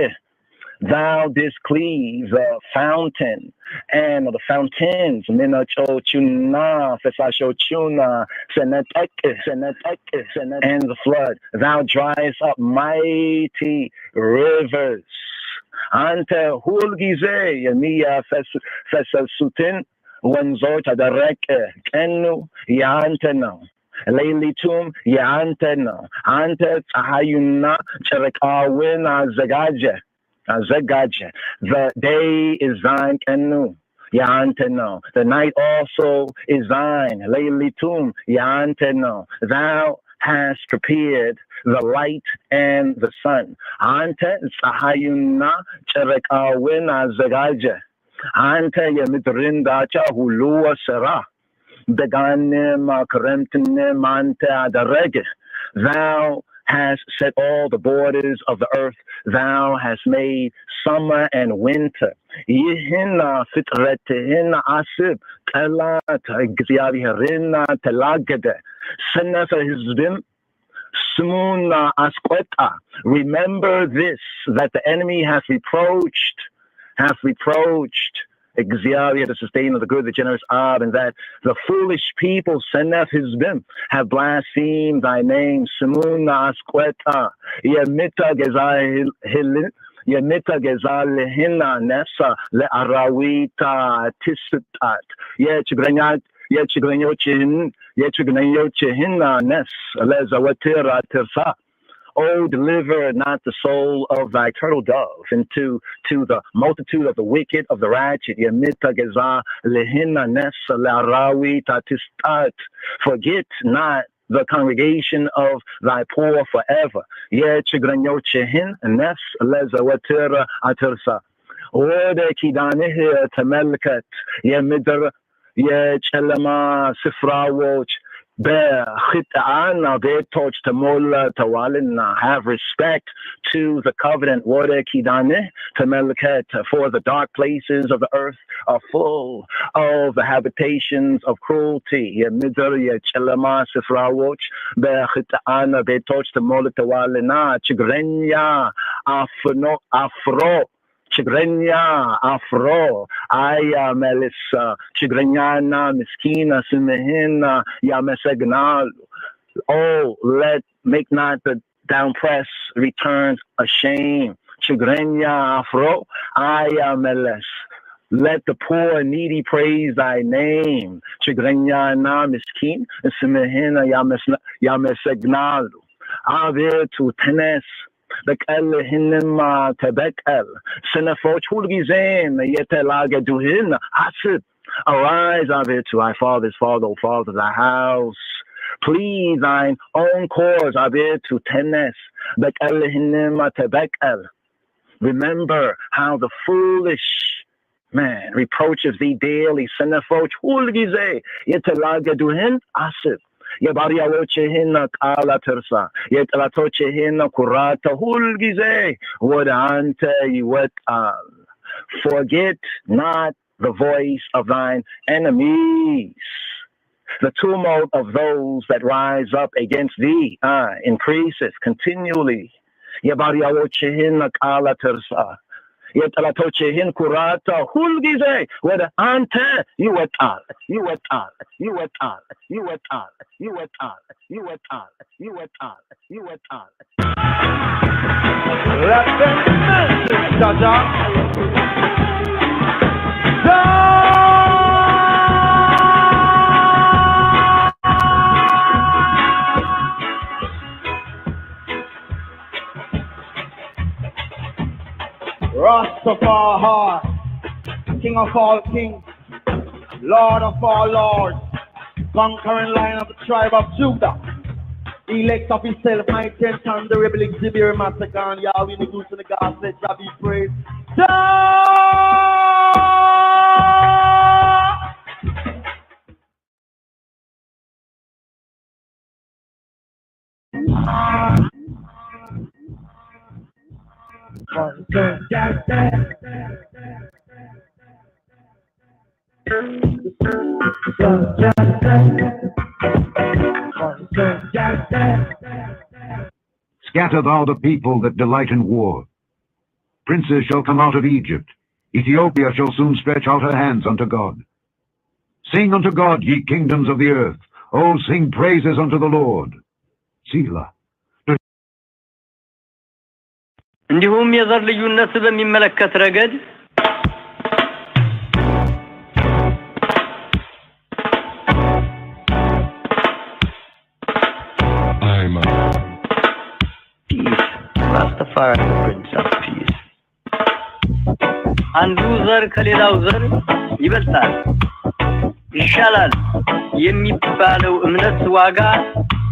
thou didst cleave the fountain and the fountains, minacho chuna, fesasho chuna, senetek, and the flood. Thou driest up mighty rivers. Ante hulgize, yamiya fesasutin, wenzot adareke, kenu, yantena. Leilitum yantena. Ante tahayuna, cherekawin azagaje. The day is thine, Kenu, Yanteno. The night also is thine, Leilitum, Yanteno. Thou hast prepared the light and the sun. Ante Sahayuna Cherekawina Zagaja. Ante Yamitrindacha Hulua Sera. Beganim Karemtinim Ante Adarege. Thou hast set all the borders of the earth. Thou hast made summer and winter. Yihina fitretihina asib telat gziaviharina telagede. Senefa hizbim sumuna asqueta. Remember this, that the enemy hath reproached Exalia, the sustainer of the good, the generous Ab, and that the foolish people, Senef Hizbim, have blasphemed thy name, Simuna Asqueta, Yemita Gezal Hilin, Yemita Gezal Lehina Nessa, Le Arawita Tisutat, Yechigranyochihin, Nes, Lezawatira Tirsa. Oh, deliver not the soul of thy turtle dove into the multitude of the wicked, of the righteous. Forget not the congregation of thy poor forever. Ode kidanihe temelket yemidr ye chelama sifrawoch. Have respect to the covenant, for the dark places of the earth are full of the habitations of cruelty. Chigrenya afro aya melissa chigrenyana miskina simehina ya mesegnal. Oh, make not the downpressed return ashamed. Chigrenya afro aya meles. Let the poor and needy praise thy name. Chigrenyana miskin simehina ya mesegnal. Ave tu tenes. Bekel hinima tebekel. Senefoch hulgizen yetelage duhin hasid. Arise, Ave, to thy father's father, O father, thy house. Plead thine own cause, Ave, to tenes. Bekel hinima tebekel. Remember how the foolish man reproaches thee daily. Senefoch hulgize yetelage duhin hasid. Yabari awochehina kala tersa. Yet alatochehina kurata hulgize. Wadante yuetal. Forget not the voice of thine enemies. The tumult of those that rise up against thee increases continually. Yabari awochehina kala tersa. Yet alatochehin kurata hulgize. Wadante yuetal. Let them message, Jaja. Rastafari, King of all kings, Lord of all lords, conquering Lion of the tribe of Judah, elect of himself, my intention, the rebel exhibit, massacre, and Yahweh, the goose and the God, let Jah be praised. Scatter thou the people that delight in war. Princes shall come out of Egypt. Ethiopia shall soon stretch out her hands unto God. Sing unto God, ye kingdoms of the earth. Oh, sing praises unto the Lord. Selah. እንዲሁም የዘር ልዩነት በሚመለከት ረገድ I'm peace. Rastafari, the Prince of Peace. አንዱ ዘር ከሌላው ዘር ይበልጣል ይሻላል የሚባለው እምነት ዋጋ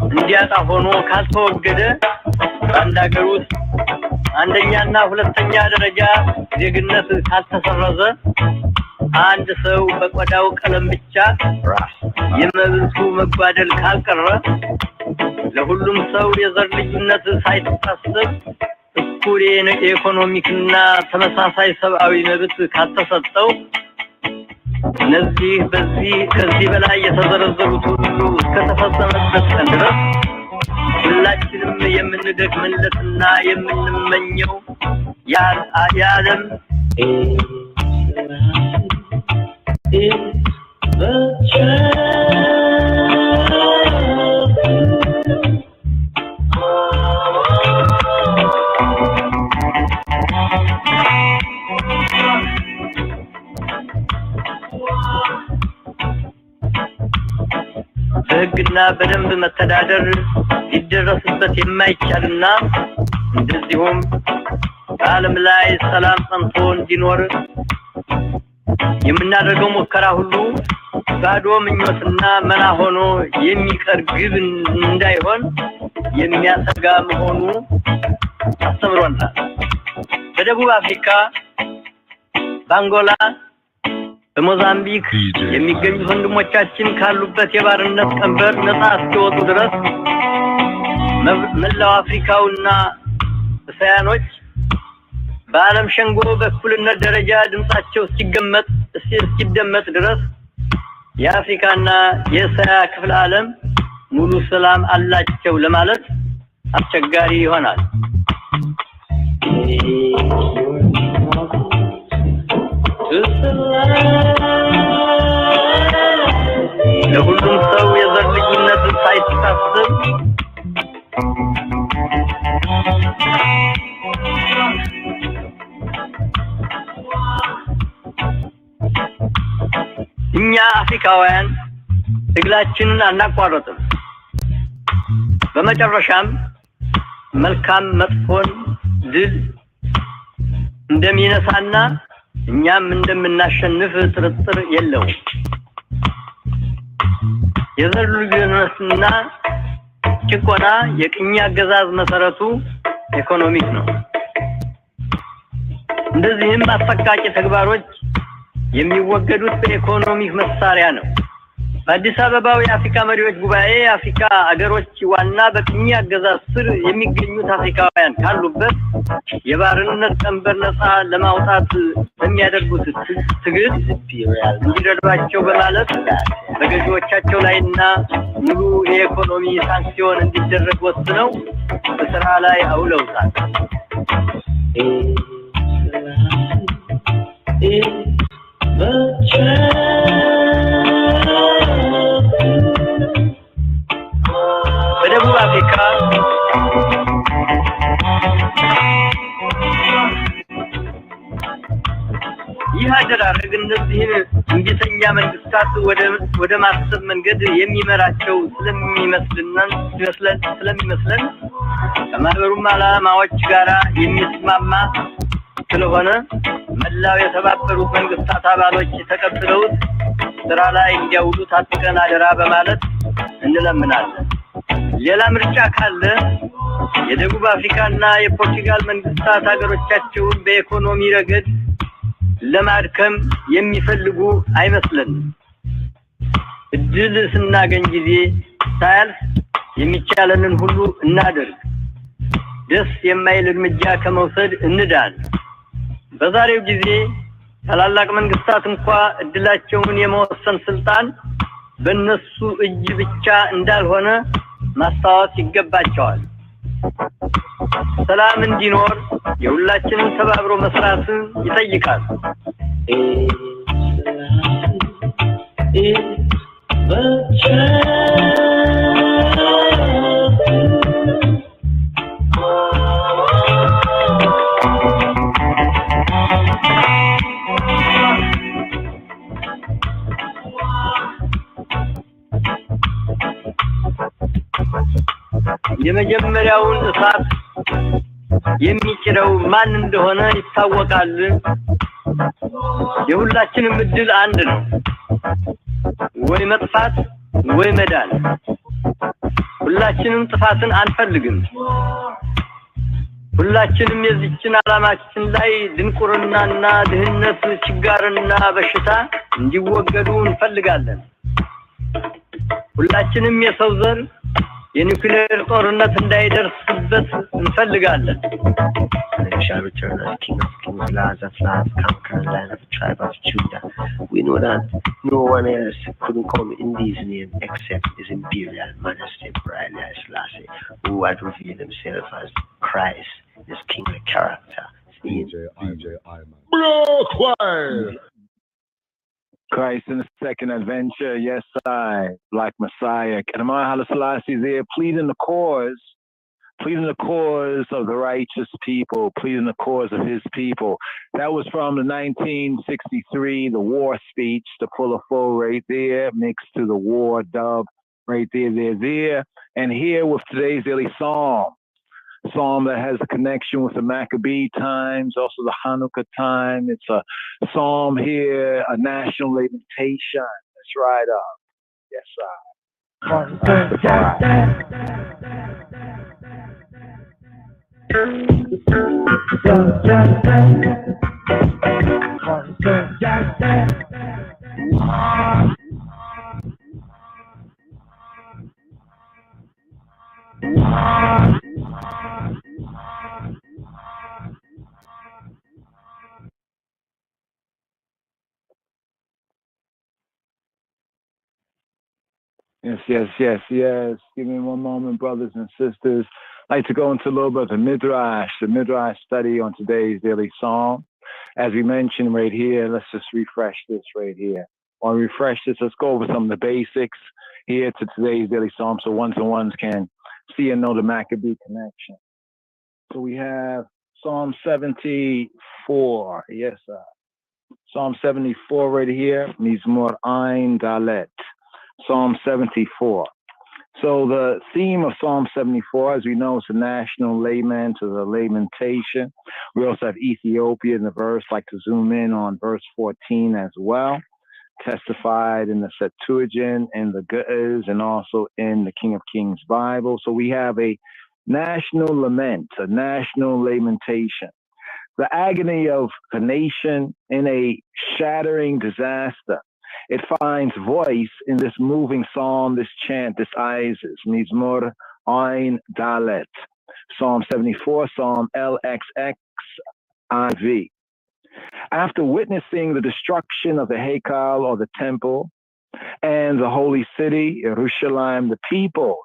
እንዲያጣ ሆኖ ካልተወገደ በአንድ ሀገር ውስጥ አንደኛና ሁለተኛ ደረጃ ዜግነት ካልተሰረዘ አንድ ሰው በቆዳው ቀለም ብቻ የመብቱ መጓደል ካልቀረ ለሁሉም ሰው የዘር ልዩነት ሳይታሰብ እኩል የኢኮኖሚክና ተመሳሳይ ሰብአዊ መብት ካልተሰጠው እነዚህ ከዚህ በላይ የተዘረዘሩት ሁሉ እስከተፈጸመበት ቀን ድረስ ሁላችንም የምንደክምለትና የምንመኘው የዓለም በሕግና በደንብ መተዳደር ሊደረስበት የማይቻልና እንደዚሁም በዓለም ላይ ሰላም ጸንቶ እንዲኖር የምናደርገው ሙከራ ሁሉ ባዶ ምኞትና መና ሆኖ የሚቀር ግብ እንዳይሆን የሚያሰጋ መሆኑ አስተምሮናል። በደቡብ አፍሪካ፣ በአንጎላ፣ በሞዛምቢክ የሚገኙ ወንድሞቻችን ካሉበት የባርነት ቀንበር ነፃ እስኪወጡ ድረስ መላው አፍሪካውና እስያኖች በዓለም ሸንጎ በእኩልነት ደረጃ ድምጻቸው እስኪደመጥ ድረስ የአፍሪካና የእስያ ክፍለ ዓለም ሙሉ ሰላም አላቸው ለማለት አስቸጋሪ ይሆናል። ለሁሉም ሰው የዘር ልዩነት ሳይታሰብ እኛ አፍሪካውያን ትግላችንን አናቋርጥም። በመጨረሻም መልካም መጥፎን ድል እንደሚነሳና እኛም እንደምናሸንፍ ጥርጥር የለውም። የዘር ልዩነትና ጭቆና የቅኝ አገዛዝ መሰረቱ ኢኮኖሚክ ነው። እንደዚህም አሰቃቂ ተግባሮች የሚወገዱት በኢኮኖሚክ መሳሪያ ነው። በአዲስ አበባው የአፍሪካ መሪዎች ጉባኤ የአፍሪካ አገሮች ዋና በቅኝ አገዛዝ ስር የሚገኙት አፍሪካውያን ካሉበት የባርነት ቀንበር ነፃ ለማውጣት በሚያደርጉት ትግል እንዲረዷቸው በማለት በገዢዎቻቸው ላይና ሙሉ የኢኮኖሚ ሳንክሲዮን እንዲደረግ ወስነው በስራ ላይ አውለውታል። በደቡብ አፍሪካ ይህ አደራረግ እነዚህን እንግሊዘኛ መንግስታት ወደ ማሰብ መንገድ የሚመራቸው ስለሚመስለን ከማህበሩም ዓላማዎች ጋራ የሚስማማ ስለሆነ መላው የተባበሩት መንግስታት አባሎች ተቀብለውት ስራ ላይ እንዲያውሉት አጥብቀን አደራ በማለት እንለምናለን። ሌላ ምርጫ ካለ የደቡብ አፍሪካና የፖርቱጋል መንግስታት ሀገሮቻቸውን በኢኮኖሚ ረገድ ለማድከም የሚፈልጉ አይመስለንም። እድል ስናገኝ ጊዜ ሳያልፍ የሚቻለንን ሁሉ እናደርግ። ደስ የማይል እርምጃ ከመውሰድ እንዳን። በዛሬው ጊዜ ታላላቅ መንግስታት እንኳ እድላቸውን የመወሰን ስልጣን በእነሱ እጅ ብቻ እንዳልሆነ ማስታወስ ይገባቸዋል። ሰላም እንዲኖር የሁላችንም ተባብሮ መስራትን ይጠይቃል። የመጀመሪያውን እሳት የሚጭረው ማን እንደሆነ ይታወቃል። የሁላችንም እድል አንድ ነው፣ ወይ መጥፋት ወይ መዳን። ሁላችንም ጥፋትን አንፈልግም። ሁላችንም የዚችን ዓላማችን ላይ ድንቁርናና ድህነት፣ ችጋርና በሽታ እንዲወገዱ እንፈልጋለን። ሁላችንም የሰው ዘር የኒውክሌር ጦርነት እንዳይደርስበት እንፈልጋለን። They shall return as King of Kings, Lords of Lords, conquering land of the tribe of Judah. We know that no one else couldn't come in these names except His Imperial Majesty Emperor Selassie, who had revealed himself as Christ, His kingly character. Christ in the second adventure, yes, I, Black Messiah. Kadamai Haile Selassie there, pleading the cause of the righteous people, pleading the cause of his people. That was from the 1963, the war speech, the pull of foe right there, mixed to the war dub right there. And here with today's daily psalm that has a connection with the Maccabee times, also the Hanukkah time. It's a psalm here, a national lamentation. That's right up. Yes, sir. Yes. Give me one moment, brothers and sisters. I'd like to go into a little bit of the Midrash study on today's daily psalm. As we mentioned right here, let's just refresh this right here. While we refresh this, let's go over some of the basics here to today's daily psalm so ones can see and know the Maccabee connection. So we have Psalm 74. Yes, sir. Psalm 74 right here, Mizmor Ein Dalet. Psalm 74. So the theme of Psalm 74, as we know, is a national lament or the lamentation. We also have Ethiopia in the verse. I'd like to zoom in on verse 14 as well. Testified in the Septuagint, in the Ge'ez, and also in the King of Kings Bible. So we have a national lament, a national lamentation. The agony of a nation in a shattering disaster. It finds voice in this moving psalm, this chant, this Isis, Mizmor Ein Dalet, Psalm 74, Psalm LXXIV. After witnessing the destruction of the Heikal or the temple and the holy city, Jerusalem, the people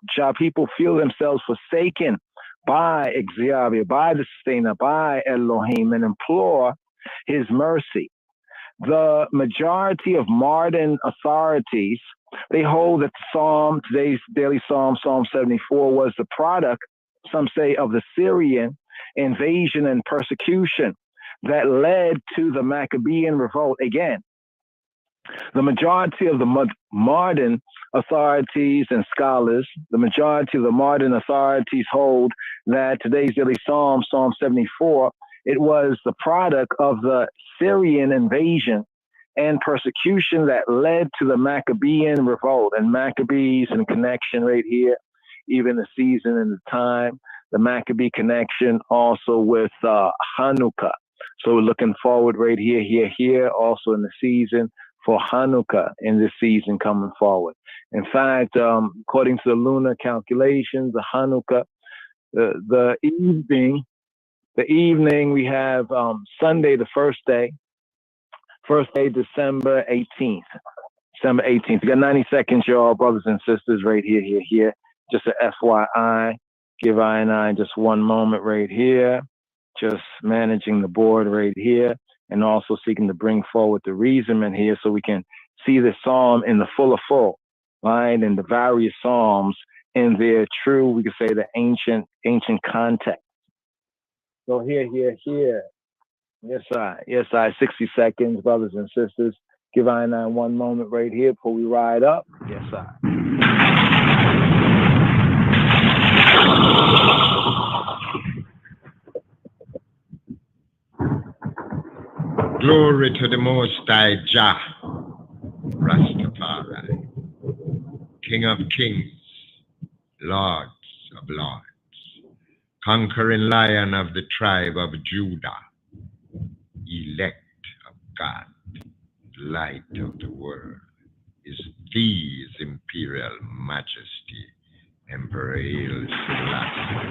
feel themselves forsaken by Exhiabia, by the sustainer, by Elohim, and implore his mercy. The majority of modern authorities, they hold that the psalm, today's daily psalm, Psalm 74, was the product, some say, of the Syrian invasion and persecution that led to the Maccabean revolt. Again, the majority of the modern authorities and scholars, the majority of the modern authorities hold that today's daily psalm, Psalm 74, it was the product of the Syrian invasion and persecution that led to the Maccabean revolt. And Maccabees in connection right here, even the season and the time, the Maccabee connection also with Hanukkah. So we're looking forward right here, also in the season for Hanukkah in this season coming forward. In fact, according to the lunar calculations, the Hanukkah, the evening we have Sunday, the first day, December 18th. December 18th. We got 90 seconds, y'all, brothers and sisters, right here. Just a FYI. Give I just one moment right here, just managing the board right here, and also seeking to bring forward the reasonment here so we can see the psalm in the full, right? And the various psalms in their true, we could say, the ancient context. So here. Yes, I. 60 seconds, brothers and sisters. Give I one moment right here before we ride up. Yes, I. Glory to the Most High Jah, Rastafari, King of Kings, Lords of Lords, conquering Lion of the tribe of Judah, elect of God, light of the world, is His Imperial Majesty, Emperor Haile Selassie.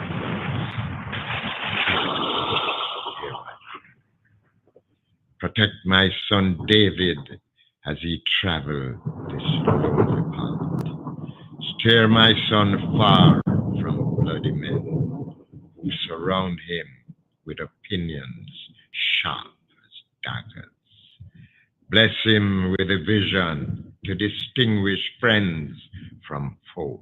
Protect my son David as he traveled this lonely path. Steer my son far from bloody men who surround him with opinions sharp as daggers. Bless him with a vision to distinguish friends from foes.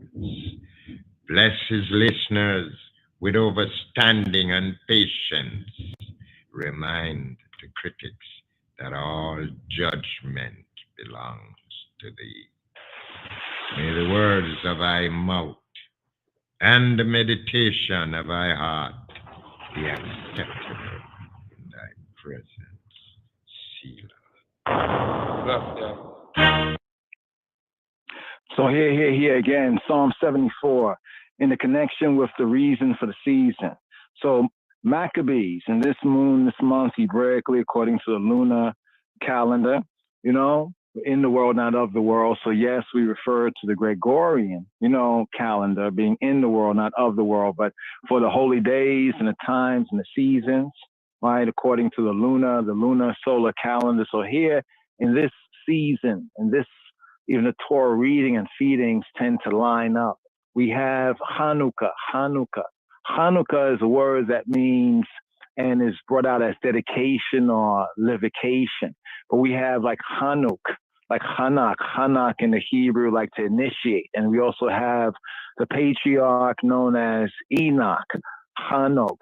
Bless his listeners with overstanding and patience. Remind the critics that all judgment belongs to thee. May the words of thy mouth and the meditation of thy heart be acceptable in thy presence, Selah. So here again, Psalm 74, in the connection with the reason for the season. So Maccabees, and this month, Hebraically, according to the lunar calendar, in the world, not of the world. So yes, we refer to the Gregorian, calendar being in the world, not of the world, but for the holy days and the times and the seasons, right? According to the lunar solar calendar. So here in this season, and this, even the Torah reading and feedings tend to line up. We have Hanukkah. Hanukkah is a word that means and is brought out as dedication or livication. But we have like Hanuk, like Hanak in the Hebrew, like to initiate. And we also have the patriarch known as Enoch, Hanok.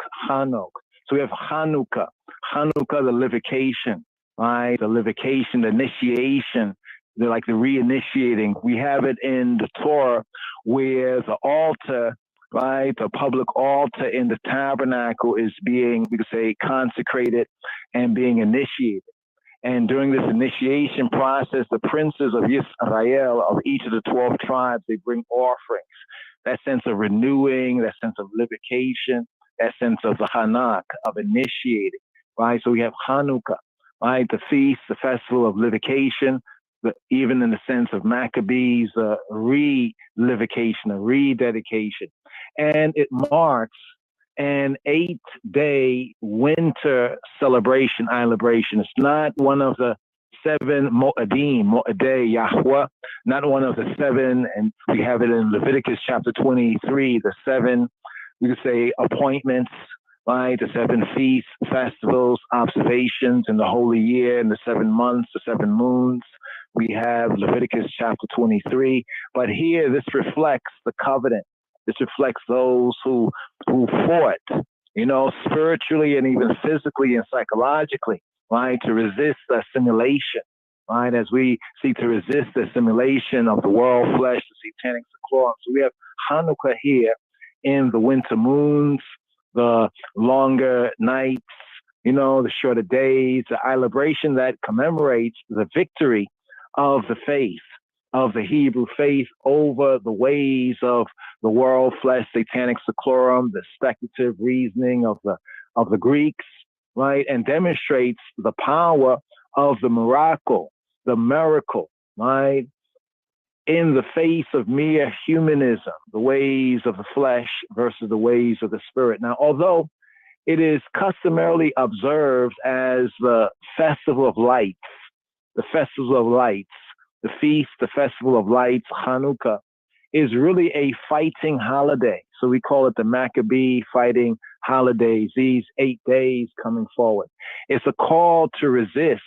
So we have Hanukkah, the livication, right? The livication, the initiation, like the reinitiating. We have it in the Torah where the altar, right, the public altar in the tabernacle is being, we could say, consecrated and being initiated. And during this initiation process, the princes of Israel, of each of the 12 tribes, they bring offerings. That sense of renewing, that sense of livication, that sense of the Hanak, of initiating, right? So we have Hanukkah, right? The feast, the festival of livication, even in the sense of Maccabees, re-livication, a rededication. And it marks an 8-day winter celebration. It's not one of the 7 Mo'adei Yahweh, not one of the 7, and we have it in Leviticus chapter 23, the 7, we could say, appointments, right? The 7 feasts, festivals, observations in the holy year, in the 7 months, the 7 moons. We have Leviticus chapter 23, but here this reflects the covenant. This reflects those who fought, spiritually and even physically and psychologically, right, to resist the assimilation, right, as we seek to resist the assimilation of the world flesh, the satanic seclorum. So we have Hanukkah here in the winter moons, the longer nights, the shorter days, the celebration that commemorates the victory of the faith, of the Hebrew faith over the ways of the world, flesh, satanic seclorum, the speculative reasoning of the Greeks, right? And demonstrates the power of the miracle, right? In the face of mere humanism, the ways of the flesh versus the ways of the spirit. Now, although it is customarily observed as the Festival of Lights, the feast, the Festival of Lights, Hanukkah, is really a fighting holiday. So we call it the Maccabee fighting holidays, these 8 days coming forward. It's a call to resist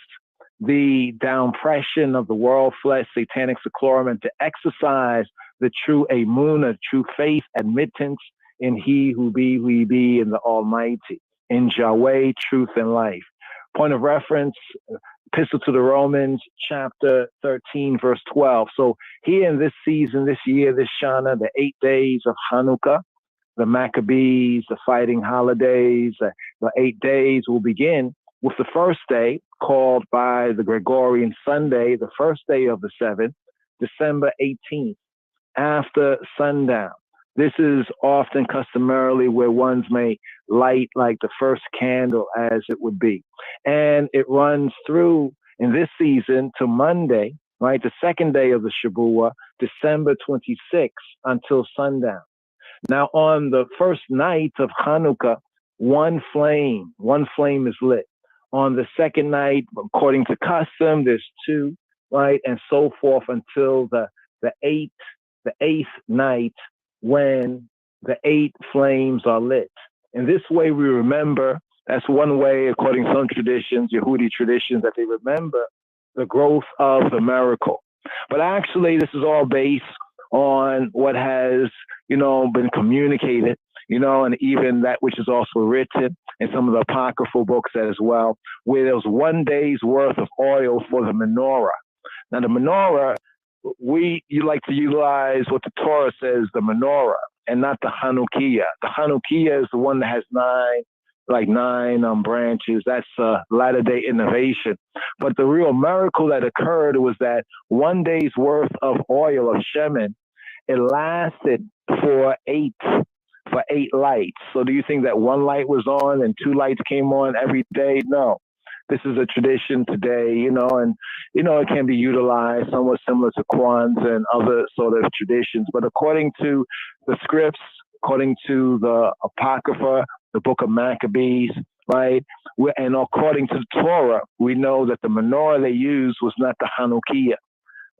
the downpression of the world flesh, satanic seclorum, and to exercise the true emunah, true faith, admittance in He who be, we be, in the Almighty, in Yahweh, truth and life. Point of reference, Epistle to the Romans, chapter 13, verse 12. So here in this season, this year, this Shana, the 8 days of Hanukkah, the Maccabees, the fighting holidays, the 8 days will begin with the first day, called by the Gregorian Sunday, the first day of the 7th, December 18th, after sundown. This is often customarily where ones may light like the first candle, as it would be. And it runs through, in this season, to Monday, right, the second day of the Shabuah, December 26th, until sundown. Now, on the first night of Hanukkah, one flame is lit. On the second night, according to custom, there's 2, right, and so forth until the eighth night, when the 8 flames are lit. In this way, we remember, that's one way, according to some traditions, Yehudi traditions, that they remember the growth of the miracle. But actually, this is all based on what has, been communicated, and even that which is also written in some of the apocryphal books as well, where there was 1 day's worth of oil for the menorah. Now, the menorah, you like to utilize what the Torah says, the menorah, and not the Hanukkah. The Hanukkah is the one that has 9 branches. That's a latter-day innovation. But the real miracle that occurred was that 1 day's worth of oil of shemen, it lasted for 8 lights. So do you think that 1 light was on and 2 lights came on every day? No. This is a tradition today, and, it can be utilized somewhat similar to Kwanzaa and other sort of traditions. But according to the scripts, according to the Apocrypha, the book of Maccabees, right, and according to the Torah, we know that the menorah they used was not the Hanukkah.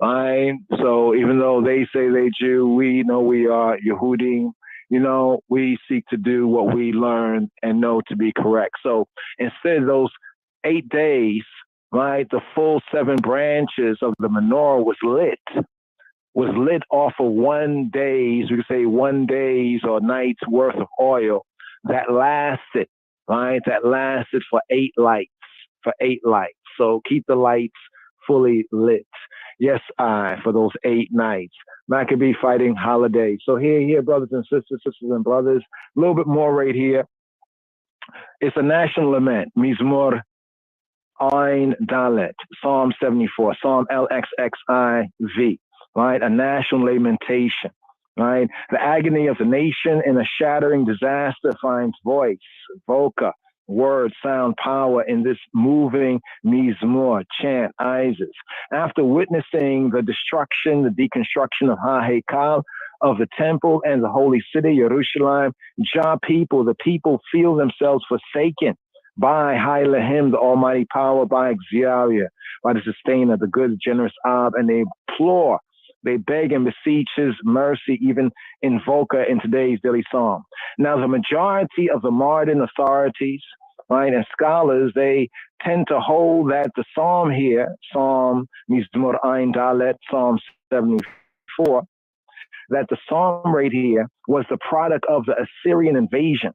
Right? So even though they say they Jew, we know we are Yehudim. We seek to do what we learn and know to be correct. So instead of those 8 days, right, the full 7 branches of the menorah was lit off of 1 day's, we could say 1 day's or night's worth of oil that lasted, right? That lasted for 8 lights, So keep the lights fully lit. Yes, for those 8 nights. Maccabee fighting holiday. So here, brothers and sisters and brothers, a little bit more right here. It's a national lament, Mizmor Ein Dalet, Psalm 74, Psalm LXXIV, right? A national lamentation, right? The agony of the nation in a shattering disaster finds voice, voca, word, sound, power in this moving Mizmor, chant, Isis. After witnessing the destruction, the deconstruction of HaHekal, of the temple and the holy city, Jerusalem, the people feel themselves forsaken by Hailahim, the almighty power, by Xiaria, by the sustainer, the good, generous Ab, and they implore, they beg and beseech his mercy, even invoke her in today's daily psalm. Now, the majority of the modern authorities, right, and scholars, they tend to hold that the psalm here, Psalm Mizmor Ein Dalet, Psalm 74, that the psalm right here was the product of the Assyrian invasion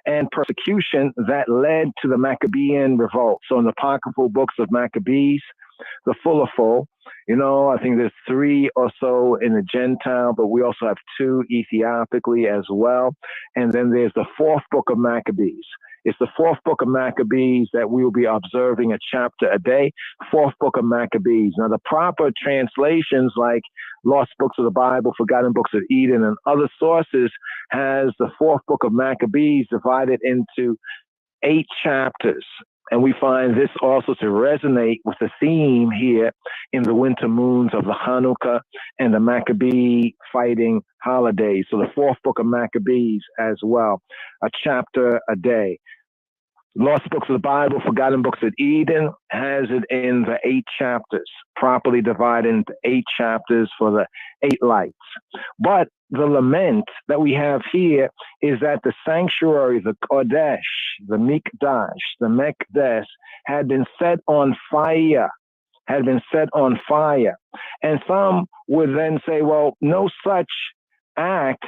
and persecution that led to the Maccabean revolt. So in the apocryphal books of Maccabees, the full, I think there's 3 or so in the Gentile, but we also have 2 Ethiopically as well. And then there's the 4th book of Maccabees. It's the 4th book of Maccabees that we will be observing a chapter a day, 4th book of Maccabees. Now, the proper translations like Lost Books of the Bible, Forgotten Books of Eden, and other sources has the 4th book of Maccabees divided into 8 chapters. And we find this also to resonate with the theme here in the winter moons of the Hanukkah and the Maccabee fighting holidays. So the 4th book of Maccabees as well, a chapter a day. Lost Books of the Bible, Forgotten Books of Eden has it in the 8 chapters, properly divided into 8 chapters for the 8 lights. But the lament that we have here is that the sanctuary, the Kodesh, the Mikdash, the Mekdesh had been set on fire, And some would then say, well, no such act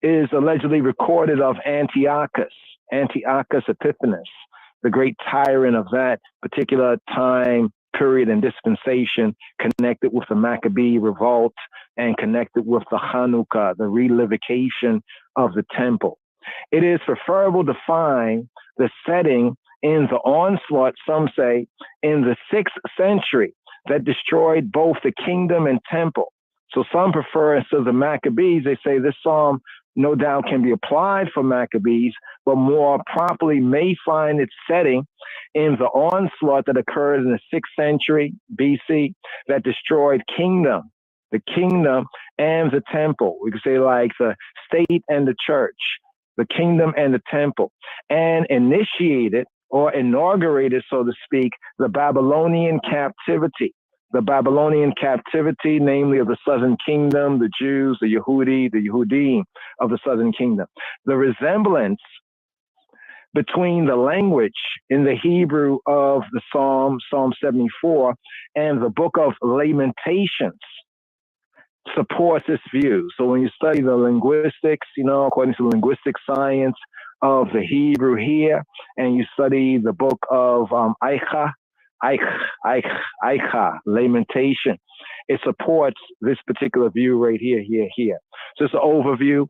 is allegedly recorded of Antiochus Epiphanes, the great tyrant of that particular time period and dispensation, connected with the Maccabee revolt and connected with the Hanukkah, the relivication of the temple. It is preferable to find the setting in the onslaught, some say, in the 6th century that destroyed both the kingdom and temple. So some prefer, instead of the Maccabees, they say this psalm no doubt can be applied for Maccabees, but more properly may find its setting in the onslaught that occurred in the 6th century BC that destroyed the kingdom and the temple. We could say like the state and the church, the kingdom and the temple, and initiated or inaugurated, so to speak, the Babylonian captivity. The Babylonian captivity, namely of the southern kingdom, the Jews, the Yehudim of the southern kingdom. The resemblance between the language in the Hebrew of the Psalm 74, and the book of Lamentations supports this view. So when you study the linguistics, according to the linguistic science of the Hebrew here, and you study the book of Lamentation, it supports this particular view right here. So it's an overview.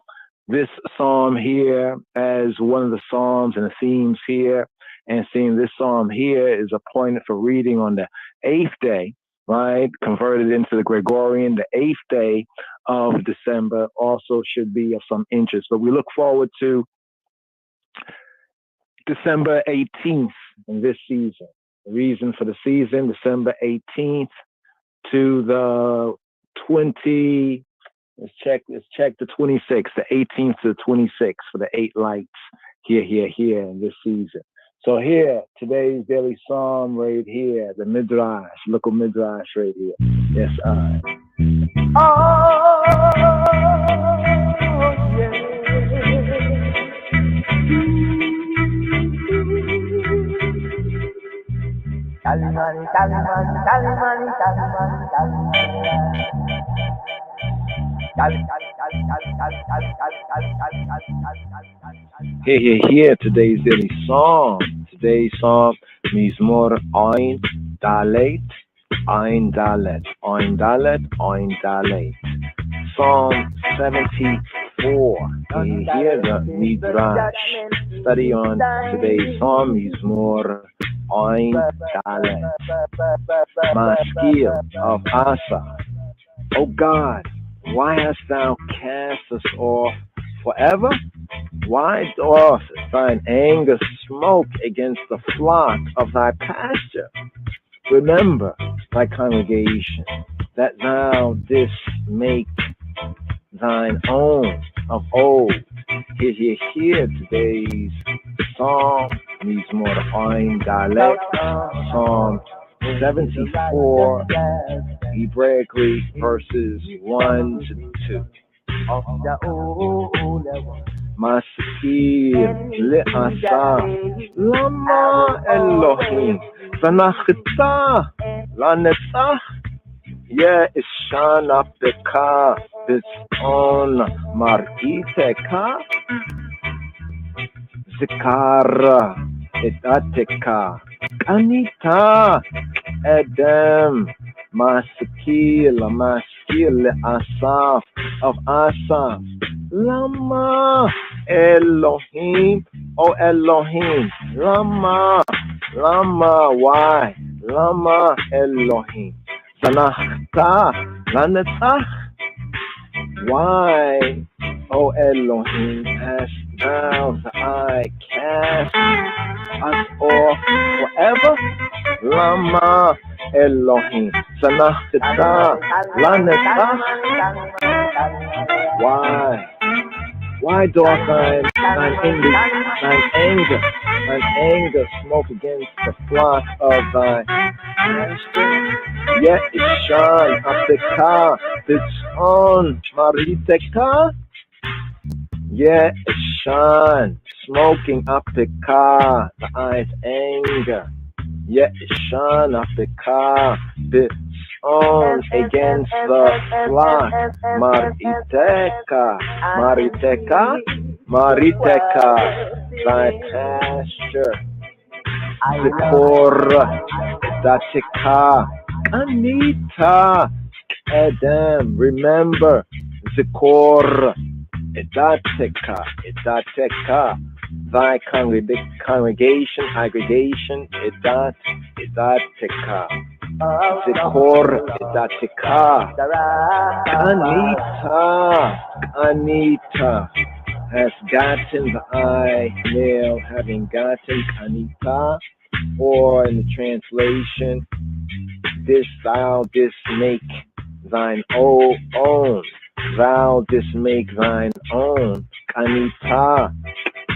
This psalm here as one of the psalms and the themes here, and seeing this psalm here is appointed for reading on the 8th day, right? Converted into the Gregorian, the 8th day of December also should be of some interest. But we look forward to December 18th in this season. The reason for the season, December 18th to the 20, let's check the 26th, the 18th to the 26th for the 8 lights here in this season. So here, today's daily psalm right here, the Midrash, local Midrash right here. Yes, I. Here, today's daily psalm. Today's psalm, Mizmor Ein Dalet. Psalm 74. Here the Midrash. Study on today's psalm, Mizmor Ein Dalet. Maskil of Asa. O God, why hast thou cast us off forever? Why doth thine anger smoke against the flock of thy pasture? Remember thy congregation, that thou didst make thine own of old. Hear today's psalm, Mizmor Ein Dalet, Psalm 74, Hebraically verses 1 to 2. Maskil le'asa lama Elohim zanachta lanetzach ye'ishana peka b'tzon mar'iteka zikara edateka kanita edem maskil le'asaf of Asaf. Lama Elohim, O Elohim, Lama, why? Lama Elohim, Zanachta, Lanetzach, why, O Elohim, hast thou thy cast us off forever? Lama Elohim, Zanachta, Lanetzach, why? Why doth thine anger smoke against the flock of thy master? Yet it shone apeka, its own mariteka. Yet it shone, smoking apeka, thine anger. Yet it shone apeka, its own against the flock. Mariteka, thy pasture. Zikor, Datika, Anita, Adam, remember, Zikor, Edateka, thy congregation, aggregation, Edateka, Zikor, Edateka, Anita, has gotten the I, male, having gotten Anita, or in the translation, this thou didst make thine own, thou didst make thine own, Anita,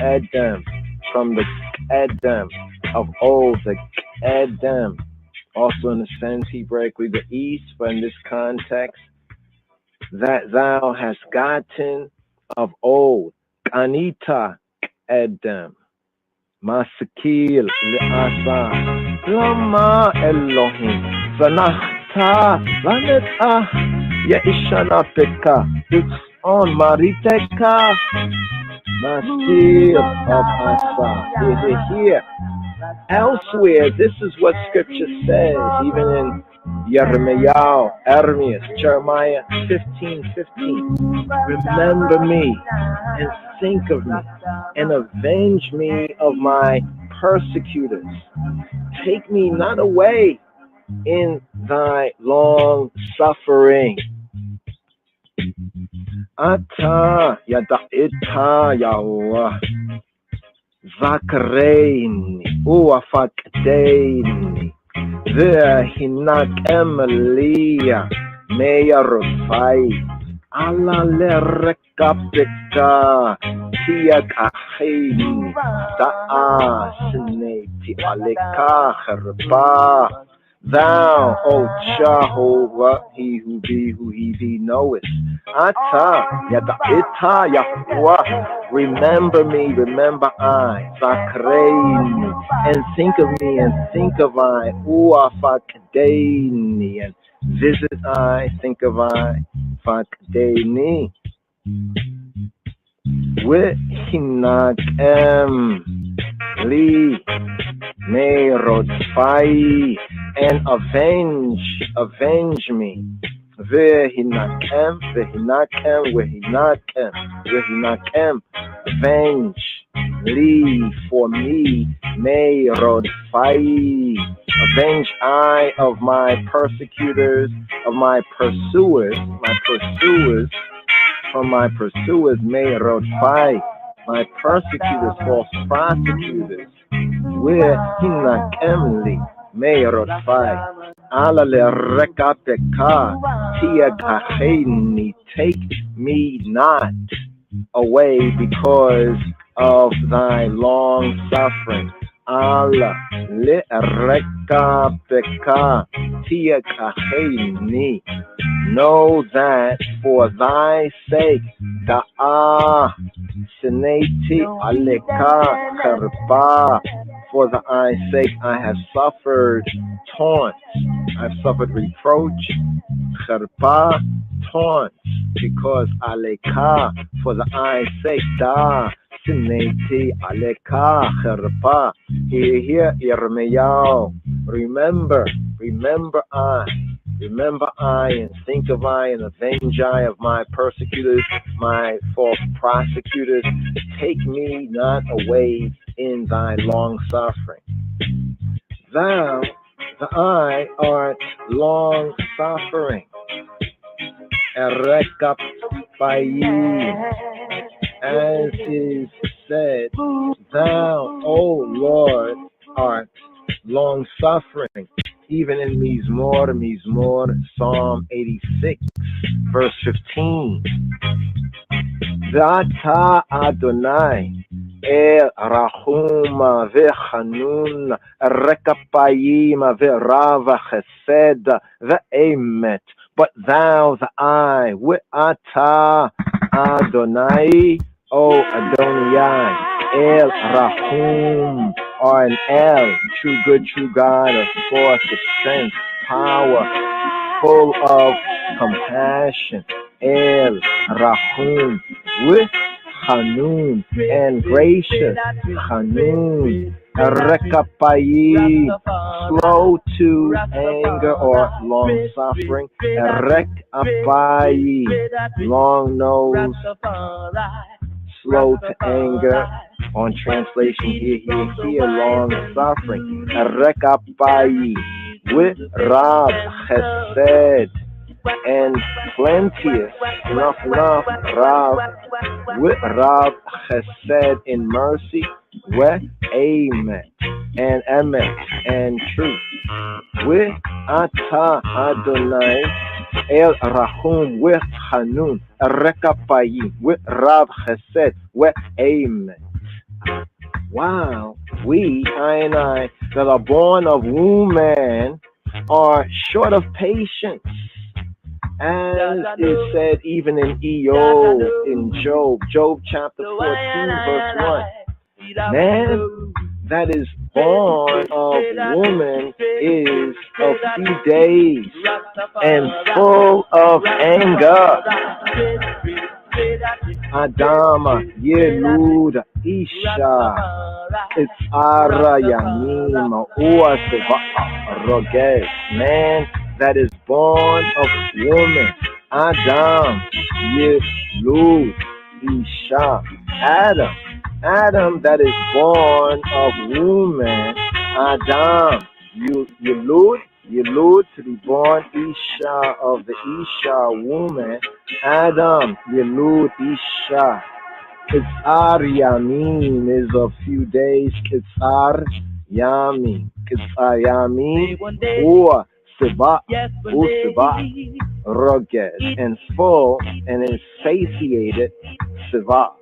Adam, from the Adam of old, the Adam, also in the sense Hebraically the east, but in this context, that thou hast gotten of old, Anita, Adam, Masakil, Le'asa, Lama Elohim, Zanachta, Lanetah, Ya'ishana Peka, it's on Mariteka, Masir of Asa, here. Elsewhere, this is what scripture says, even in Jeremiah, Jeremiah 15:15. Remember me and think of me and avenge me of my persecutors. Take me not away in thy long suffering. Ata yada'ita ya Allah. Zakreini uafakdeini Vehinak Emilia Meyarufai Ala lerekapika Tiak Ahini Da'a Sineti Aleka Herba. Thou, O Jehovah, he who be, who he be, knowest. Ata, yada ita, Yahuwah, remember me, remember I, Zakreini, and think of me, and think of I, Uafakdeini, and visit I, think of I, Fakdeini. Wihinakem li Merodfai, and avenge me. Vehinakem, avenge li for me, Merodfai, avenge I of my persecutors, of my pursuers, from my pursuers, Merodfai, my persecutors, false prosecutors. Where Hinakemli, Merodfai, Ala le rekapeka, Tiagaheni, take me not away because of thy long suffering. Ala le rekapeka, Tiagaheni. Know that for thy sake, Da'a Sineti Aleka Karba, for thy sake I have suffered taunts, I've suffered reproach, Karba, taunts, because Aleka, for thy sake, Da Sineti Aleka Karba. Here, Jeremiah, remember I, and think of I, and avenge I of my persecutors, my false prosecutors. Take me not away in thy long suffering. Thou, the I, art long suffering. Erekapayi, as is said, thou, O Lord, art long suffering. even in Mizmor, Psalm 86, verse 15. V'ata Adonai El Rahum V'Chanun Rekapayim V'Rav Chesed V'Emet. But thou, the I, V'ata Adonai, O Adonai, El Rahum, or an El, true good, true God, a source of strength, power, full of compassion. El Rahum, with Hanun, and gracious. Hanun, Rekapayi, slow to anger or long suffering. Rekapayi, long nose, slow to anger. On translation, here, long suffering. Rekapayi, with Rab Chesed, and plenteous, enough, with Rab Chesed in mercy, with Amen, and Emet, and truth. With Ata Adonai, El Rahum, with Hanun, Rekapayi, with Rab Chesed, with Amen. Wow, we, I and I, that are born of woman, are short of patience. As is said even in in Job chapter 14, verse 1. Man that is born of woman is of few days and full of anger. Adama Yelud Isha Itzara Yamim Uaseva Roges. Man that is born of woman. Adam Yelud Isha. Adam that is born of woman. Adam Yelud to be born Isha of the Isha woman. Adam Yelud Isha. Kitzar Yamin is a few days. Kitzar Yamin. Kitzar Yamin. Or Siba. Rugged and full and satiated. Siba.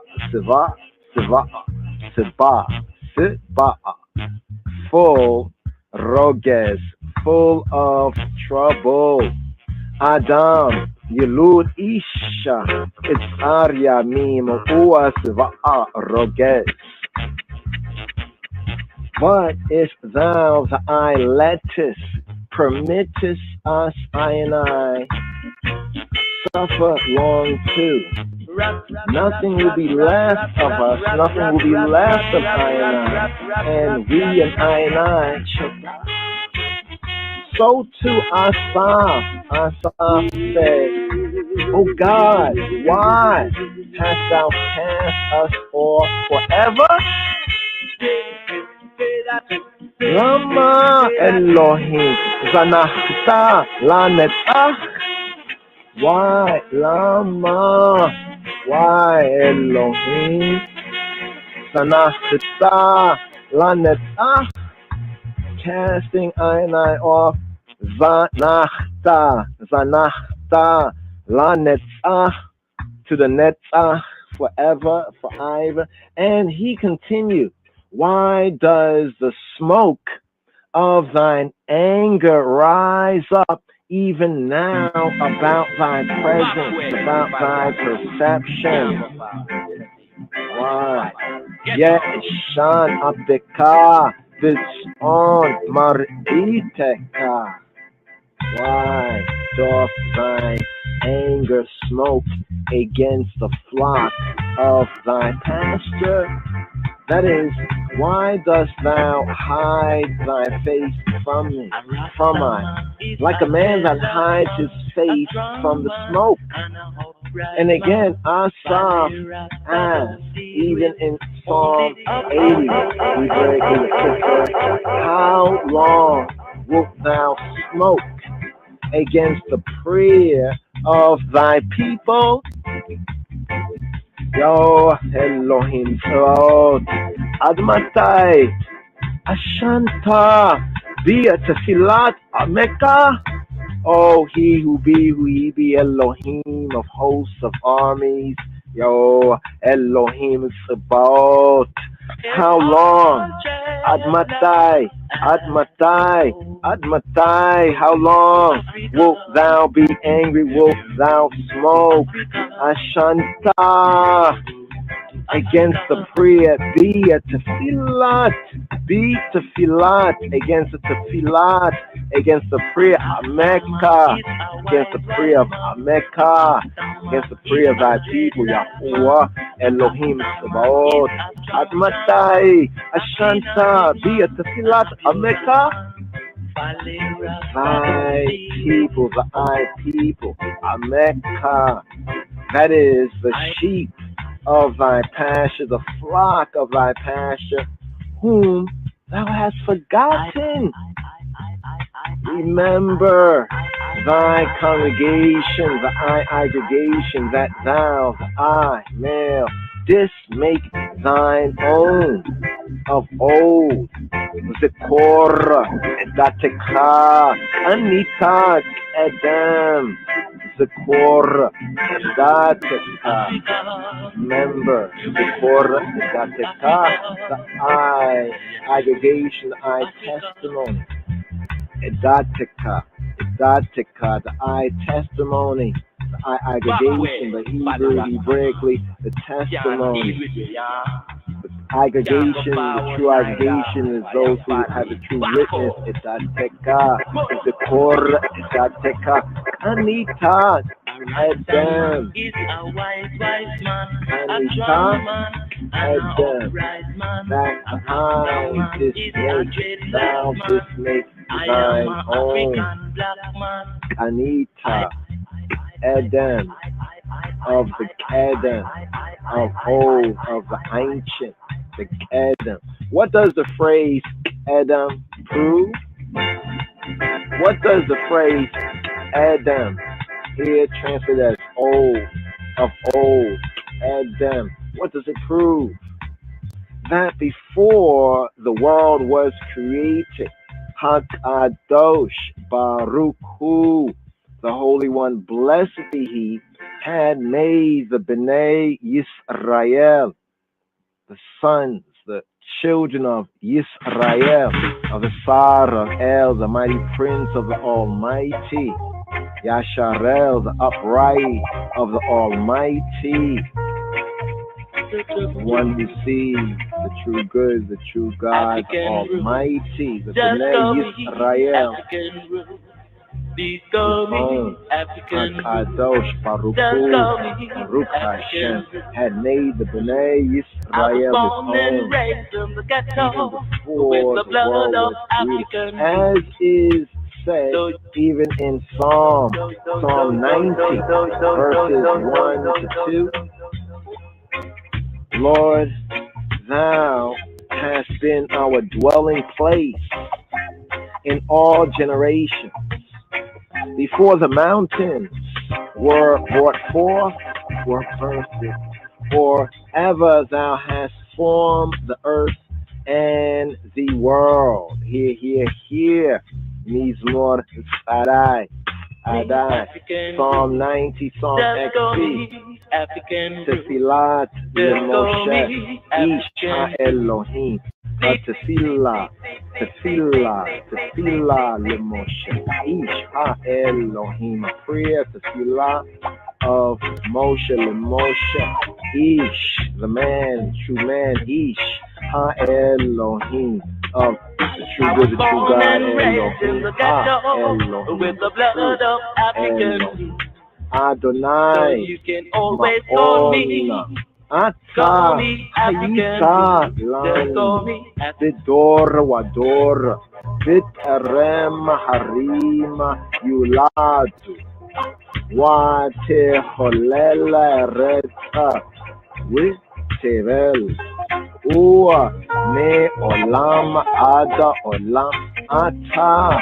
Full. Roges. Full of trouble. Adam Yelud Isha, it's Arya Mim Uas Va'a Roges. But if thou, the I, lettest, permittest us, I and I, suffer long too, nothing will be left of us, nothing will be left of I and we and I shall die. So too Asaph said, O God, why hast thou cast us off forever? Lama Elohim Zanachta Lanetzach. Why, Lama? Why, Elohim Zanachta Lanetzach? Casting I and I off, Zanachta, La Netzach, to the Netzach, forever, forever. And he continued, why does the smoke of thine anger rise up even now about thy presence, about thy perception? Why? Yet Shan Abdeka. This on Mariteka. Why doth thy anger smoke against the flock of thy pasture? That is, why dost thou hide thy face from me, from I, like a man that hides his face from the smoke? And again, Asaph asked, even in Psalm 80, we break in the scripture, how long wilt thou smoke against the prayer of thy people? Yo Elohim Tzvaot, Ad Matai Ashanta Bia Tefilat Ameka. Oh, he who be Elohim of hosts of armies. Yo, Elohim Sabaoth. How long? Admatai, how long wilt thou be angry? Wilt thou smoke? Ashanta against the prayer, be a tefilat, against the tefilat, against the prayer of Mecca, against the prayer of Mecca, against the prayer of thy people, Yahuwah, Elohim Sabaoth, Admatai, Ashanta, be a tefilat of Mecca. Thy people, Mecca, that is the sheep of thy pasture, the flock of thy pasture, whom thou hast forgotten. Remember thy congregation, thy aggregation, that thou, male, didst make thine own of old. Zikor, Dateka, Anitak, Edem, Zikor, Dateka. Remember, Zikor, Dateka, the aggregation, testimony. Dateka, the testimony. The aggregation, the Hebraically, the testimony. Aggregation, the true aggregation is those who have the true witness. Idateka, the core, Idateka, Anita, Adam, Anita, Adam, that thou didst make thine own. Anita, Adam, of the Adam, of old, of the ancient, the Adam. What does the phrase Adam prove? What does the phrase Adam, here translated as old, of old, Adam, what does it prove? That before the world was created, Hakadosh Baruch Hu, the Holy One, blessed be He, had made the B'nai Yisrael, the sons, the children of Yisrael, of the Sar of El, the mighty Prince of the Almighty, Yasharel, the upright of the Almighty, the one who sees the true good, the true God, the Almighty, the B'nai Yisrael. Kadosh Baruch Hashem had made the B'nai Yisrael his own even before the world was created, as is said even in Psalm 90, verses 1 to 2. Lord, thou hast been our dwelling place in all generations. Before the mountains were brought forth, were birthed, forever thou hast formed the earth and the world. Hear, Mizmor Adai, Psalm 90, Psalm XC, Tefilat Lemoshe, Ish HaElohim, Tefillah Lemoshe, Ish HaElohim, a prayer, Tefillah of Moshe Lemoshe, Ish, the man, true man, Ish HaElohim, of the true good, the true God, Elohim, HaElohim, with the blood of African Adonai, so you can always call me. Call me African, just call me Bidor Wador, Bitarem Harim Yuladu, Wate Holela Reta, Witevel, Ua Me Olam Ada Olam Ata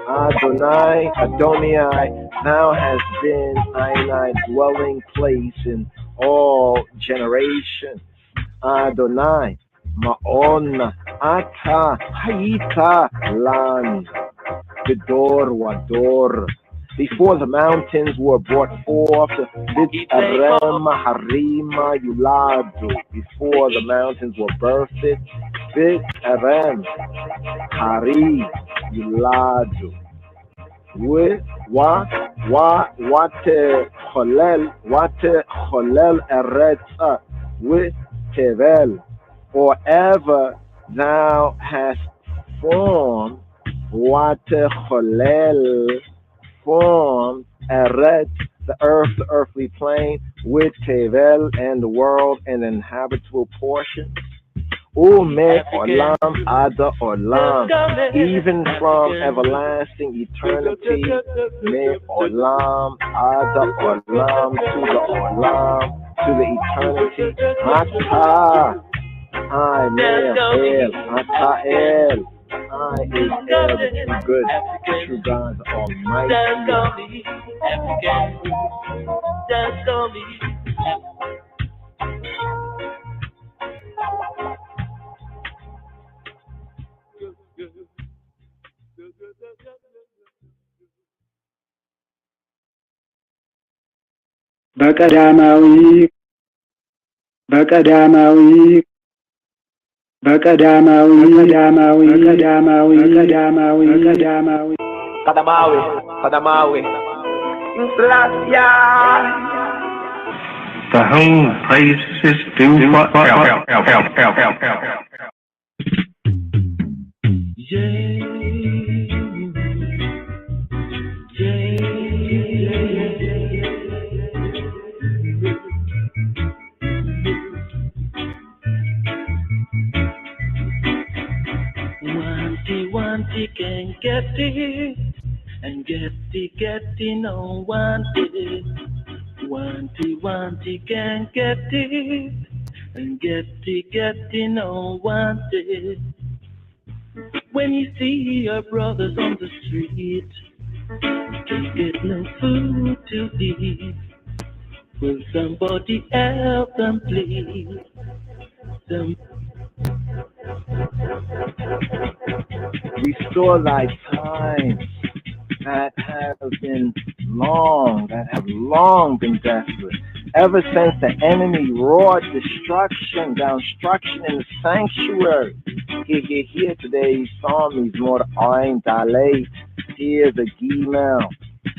Adonai, thou hast been thy dwelling place in all generations. Adonai, Ma'on Ata Haita Lan Vidor Wador. Before the mountains were brought forth, Vitarem Harima Yuladu. Before the mountains were birthed, Vitarem Hari Yuladu. Wate Cholel Eretza with Tevel, or ever thou hast formed, Wate Cholel formed Eret, the earth, the earthly plane, with Tevel and the world and inhabitable portion. Ume Olam Ada Olam, even from everlasting eternity, Me Olam Ada Olam to the eternity. Ata I El Ata El, I is El, the true good, the true God, the Almighty. በቀዳማዊ The whole place is due for Wanty can get it, and getty no wanted. Wanty can get it, and getty no wanted. When you see your brothers on the street, can't get no food to eat, will somebody help them please? Restore thy time that have long been desolate. Ever since the enemy roared destruction in the sanctuary. Here today's psalm is more Ain Dalet. Here's the Gimel,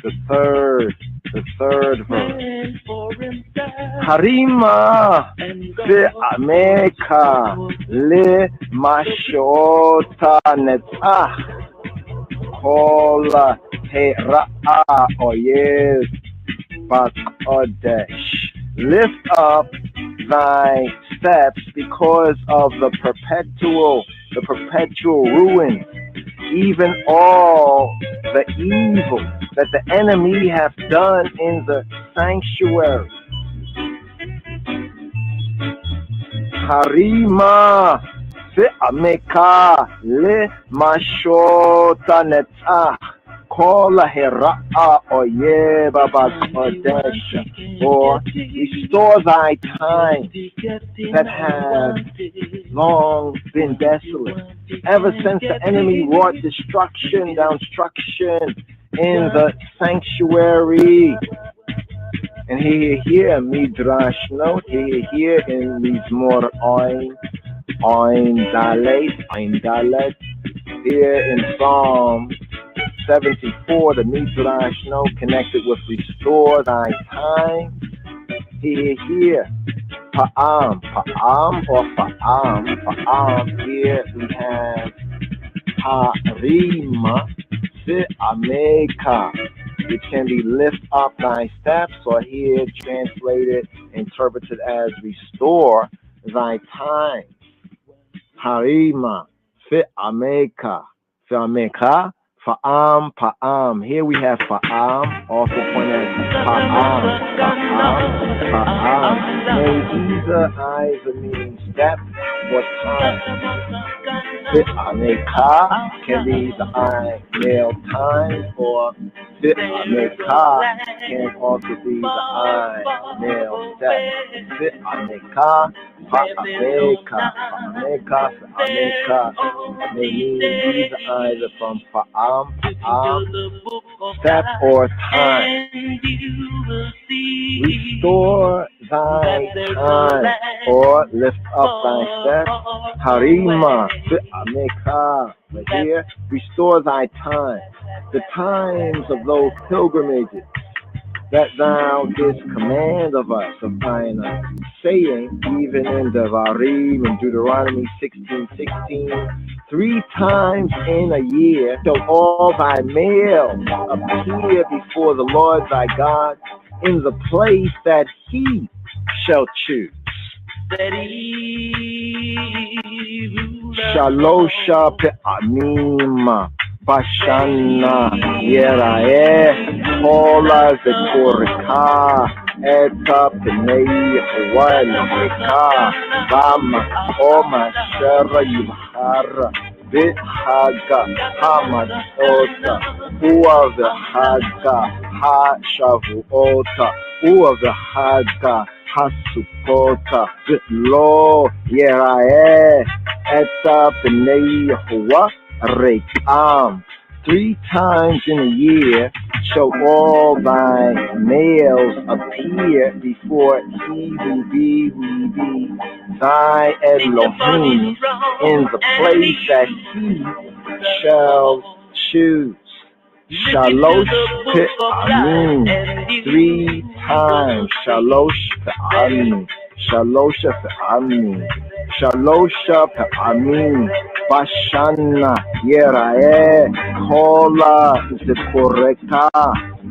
the third verse. Harima ve'ameka le mashota netzach kol hera'a oyev bakodesh. Lift up thy steps because of the perpetual ruin, even all the evil that the enemy hath done in the sanctuary. Harima ve'ameka le mashota netzach kol hera'a oyeva bakodesh. Or restore thy time that has long been desolate, ever since the enemy wrought destruction in the sanctuary. And here Midrash note, here in Mizmor Ain Dalet, here in Psalm 74, the Midrash note connected with restore thy time. Here, Pa'am, or Fa'am. Here we have Harima ve'ameka, which can be lift up thy steps, or here translated, interpreted as restore thy time. Harima ve'ameka, Fa'am. Here we have Fa'am, also pointed as Fa'am. May either either mean step or time. Fi'ameka can be the male time, or Fi'ameka can also be the male step. Fi'ameka, These eyes are from Fa'am, step or time. Restore thy time, or lift up thy step. Harima, Fi'ameka. But here, restore thy time, the times of those pilgrimages that thou didst command of us, of thine saying, even in Devarim and Deuteronomy 16:16, 3 times in a year shall all thy males appear before the Lord thy God in the place that he shall choose. Shalosha pe'amim Bashana Yerae Hola Zekorika Eta Penei Walika Bama Oma Shara Yibhara Bithaga Hamadota Ua Vihaga Ha Shavuota Ua Vihaga Hasukota Lo Yerae Eta Penei Hua Rekam. 3 times in a year shall all thy males appear before he who be, thy Elohim, in the place that he shall choose. Shalosh pe'amim, 3 times. Shalosh pe'amim. Shalosha pe'amim. Shalosha pe'amim. Bashana Yerae Kola Zekoreka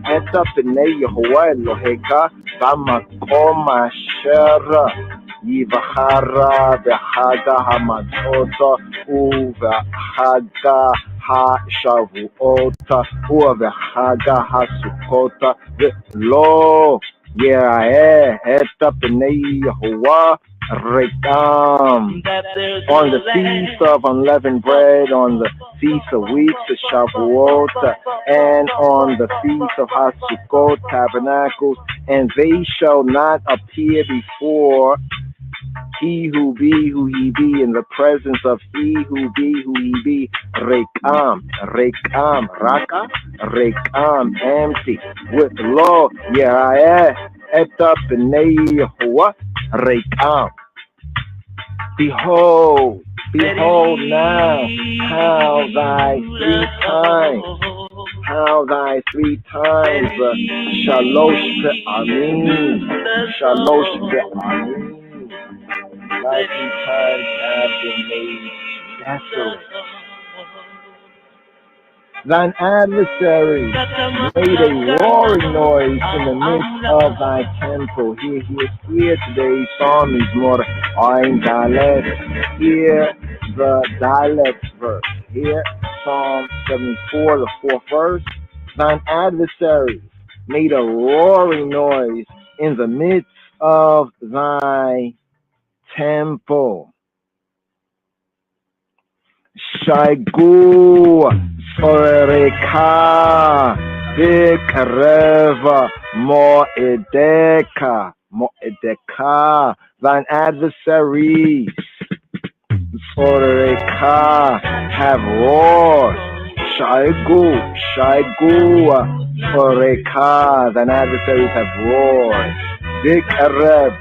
Eta Pene Yehovah Eloheka Bamakoma Shera Yivahara Behaga Hamatota Uvahaga Ha Shavuota Uvahaga Hasukota Lo Yerae Eta Pene Yehovah Rekam. On the Feast of Unleavened Bread, on the Feast of Weeks, the Shavuot, and on the Feast of Hasukot, Tabernacles, and they shall not appear before he who he be, in the presence of he who he be, Rekam, Raka, Rekam, empty, with law, Yeraeh, Eta B'nai Yehovah, Rekam. Behold now, how thy 3 times, Shalosh Pe'amim, thy 3 times have been made desolate. Thine adversary made a roaring noise in the midst of thy temple. Hear today's psalm is more Ein Dalet. Hear the dialect verse. Hear Psalm 74, the 4th verse. Thine adversary made a roaring noise in the midst of thy temple. Shaigu Soreka Bikareva Moedeka, thine adversaries Soreka have roared. Shaigu Soreka, thine adversaries have roared. Bikarev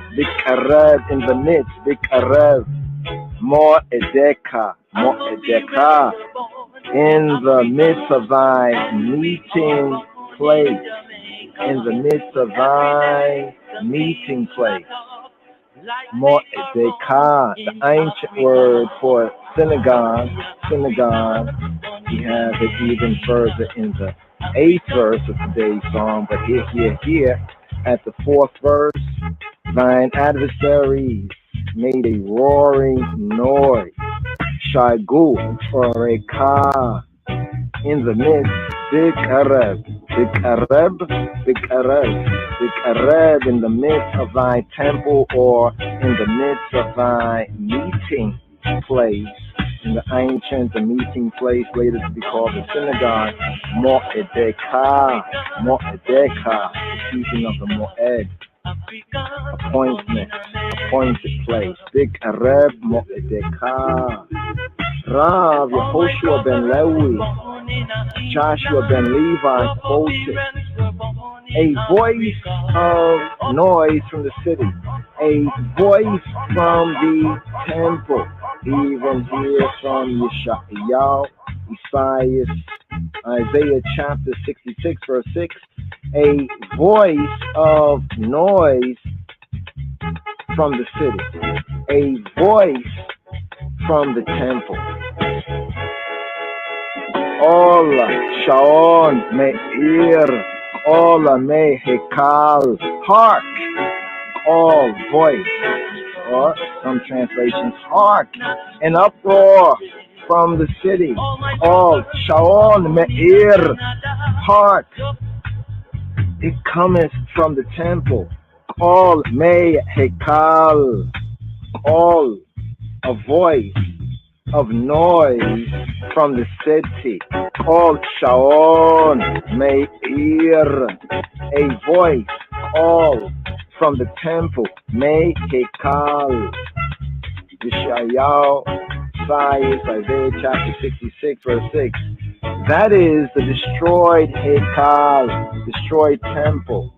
in the midst, Bikarev Moedeka, in the midst of thy meeting place, in the midst of thy meeting place. Moedeka, the ancient word for synagogue. We have it even further in the 8th verse of today's psalm, but here, at the 4th verse, thine adversaries made a roaring noise. Shaigu Soreka, in the midst, Bikarev, in the midst of thy temple, or in the midst of thy meeting place. In the ancient, the meeting place, later to be called the synagogue, Moedeka, the keeping of the Moed. appointment, appointed place. Big Arab Mo'edeka, Rav Yehoshua ben Lewi, Joshua ben Levi quoted, a voice of noise from the city, a voice from the temple, even here from Yeshayahu, Isaiah chapter 66 verse 6, a voice of noise from the city, a voice from the temple. Ola Shaon Me'ir, Ola Mehekal, hark, all voice, or some translations, hark, an uproar from the city, all Shaon Me'ir, hark, it cometh from the temple, all Mehekal, all a voice of noise from the city, all Shaon Me'ir, a voice, all from the temple, Mehekal, Yeshayahu, Isaiah chapter 66 verse 6, that is the destroyed Hekal, destroyed temple,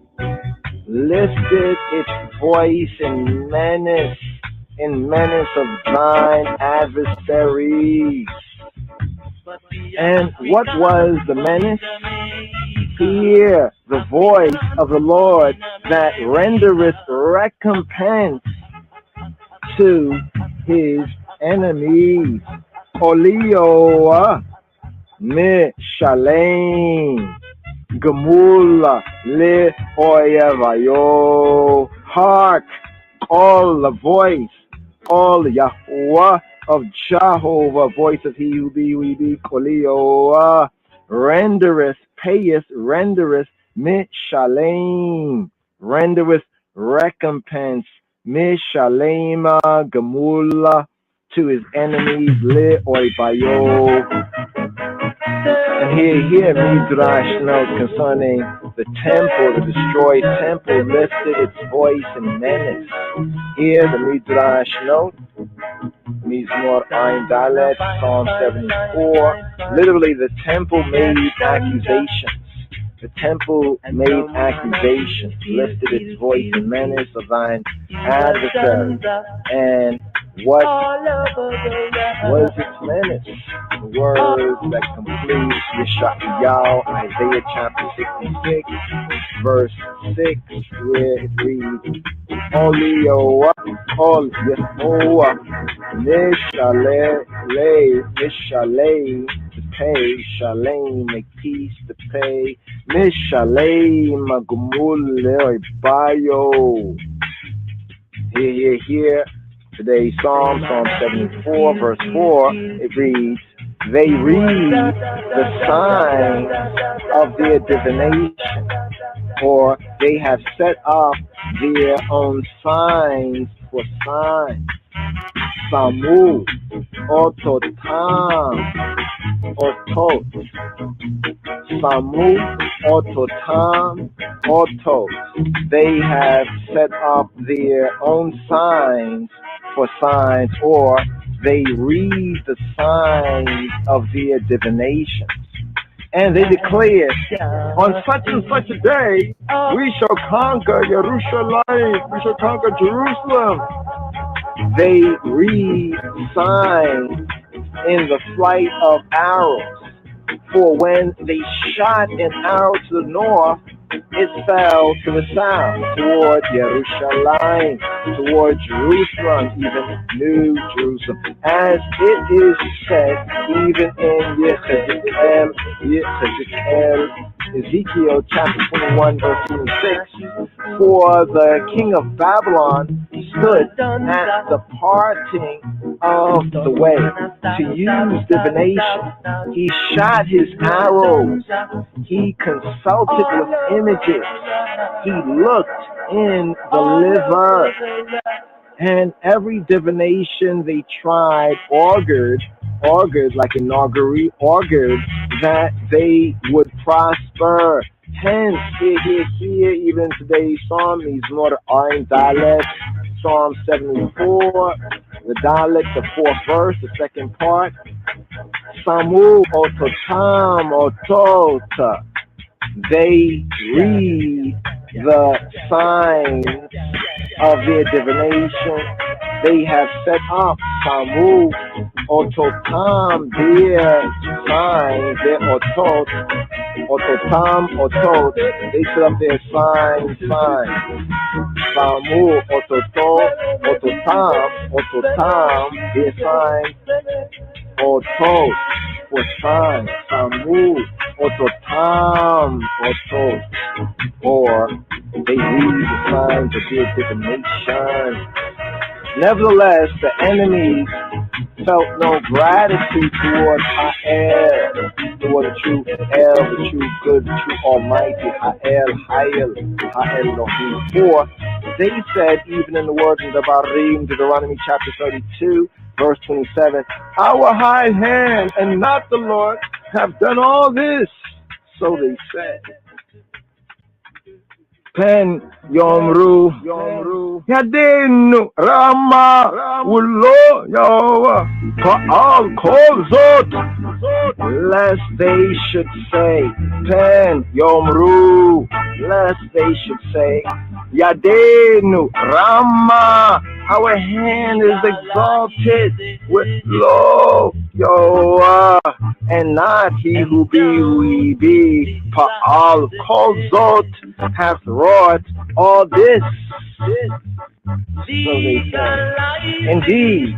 lifted its voice in menace of thine adversaries. And what was the menace? Hear the voice of the Lord that rendereth recompense to his enemies. Olio me shalem gemula le oyevayo. Hark, all the voice, all Yahuwah of Jehovah, voice of he who be, we be, Kolio, rendereth, payeth, rendereth, mishalem, rendereth recompense, mishalema, gemula, to his enemies, le oibayo. And here, Midrash note concerning the temple, the destroyed temple, lifted its voice in menace. Here, the Midrash note, Mizmor Ein Dalet, Psalm 74. Literally, the temple made accusations. The temple made accusations, lifted its voice in menace of thine adversary. And what was its menace? The words that complete Yeshayahu, Isaiah chapter 66, verse 6, where it reads, Olio, Ol Yehoah, Mishalei, to pay, Shalem, make peace, to pay, Mishalei, Magumul, Bayo. Here. Today's Psalm 74, verse 4, it reads, they read the sign of their divination, or they have set up their own signs for signs. Samu, Ototam, Otot. Samu, Ototam, Otot. They have set up their own signs for signs, or they read the signs of their divinations. And they declare, on such and such a day, we shall conquer Jerusalem, we shall conquer Jerusalem. They read signs in the flight of arrows. For when they shot an arrow to the north, it fell to the south, toward Jerusalem, toward Jerusalem, even New Jerusalem, as it is said even in Ezekiel chapter 21, verse 2 and 6, for the king of Babylon stood at the parting of the way to use divination. He shot his arrows. He consulted with images. He looked in the liver. And every divination they tried augured like an augury, augured that they would prosper, Hence, here, even in today's psalm, these more Ayin dialects, Psalm 74, the dialect, the fourth verse, the second part, Samu Ototam Otota. They read the signs of their divination. They have set up Samu Ototam, their signs, their Otot, Ototam Otot. They set up their signs. Samu Ototam, their signs. Otot for signs. Samu Ototam Otot. Or they read the signs of their divination. Nevertheless, the enemies felt no gratitude towards Ha'el, toward the true El, the true good, the true almighty, Ha'el Elohim. For they said, even in the words of the Barim, Deuteronomy chapter 32, verse 27, our high hand and not the Lord have done all this. So they said. Pen Yomru Yadenu Rama Ulo Yawa Pa'al Kozot, lest they should say, Pen Yomru, lest they should say, Yadenu Rama, our hand is exalted with lo Yawa, and not he who be who he be. Pa'al Kozot hath wrought all this. So they say. Indeed,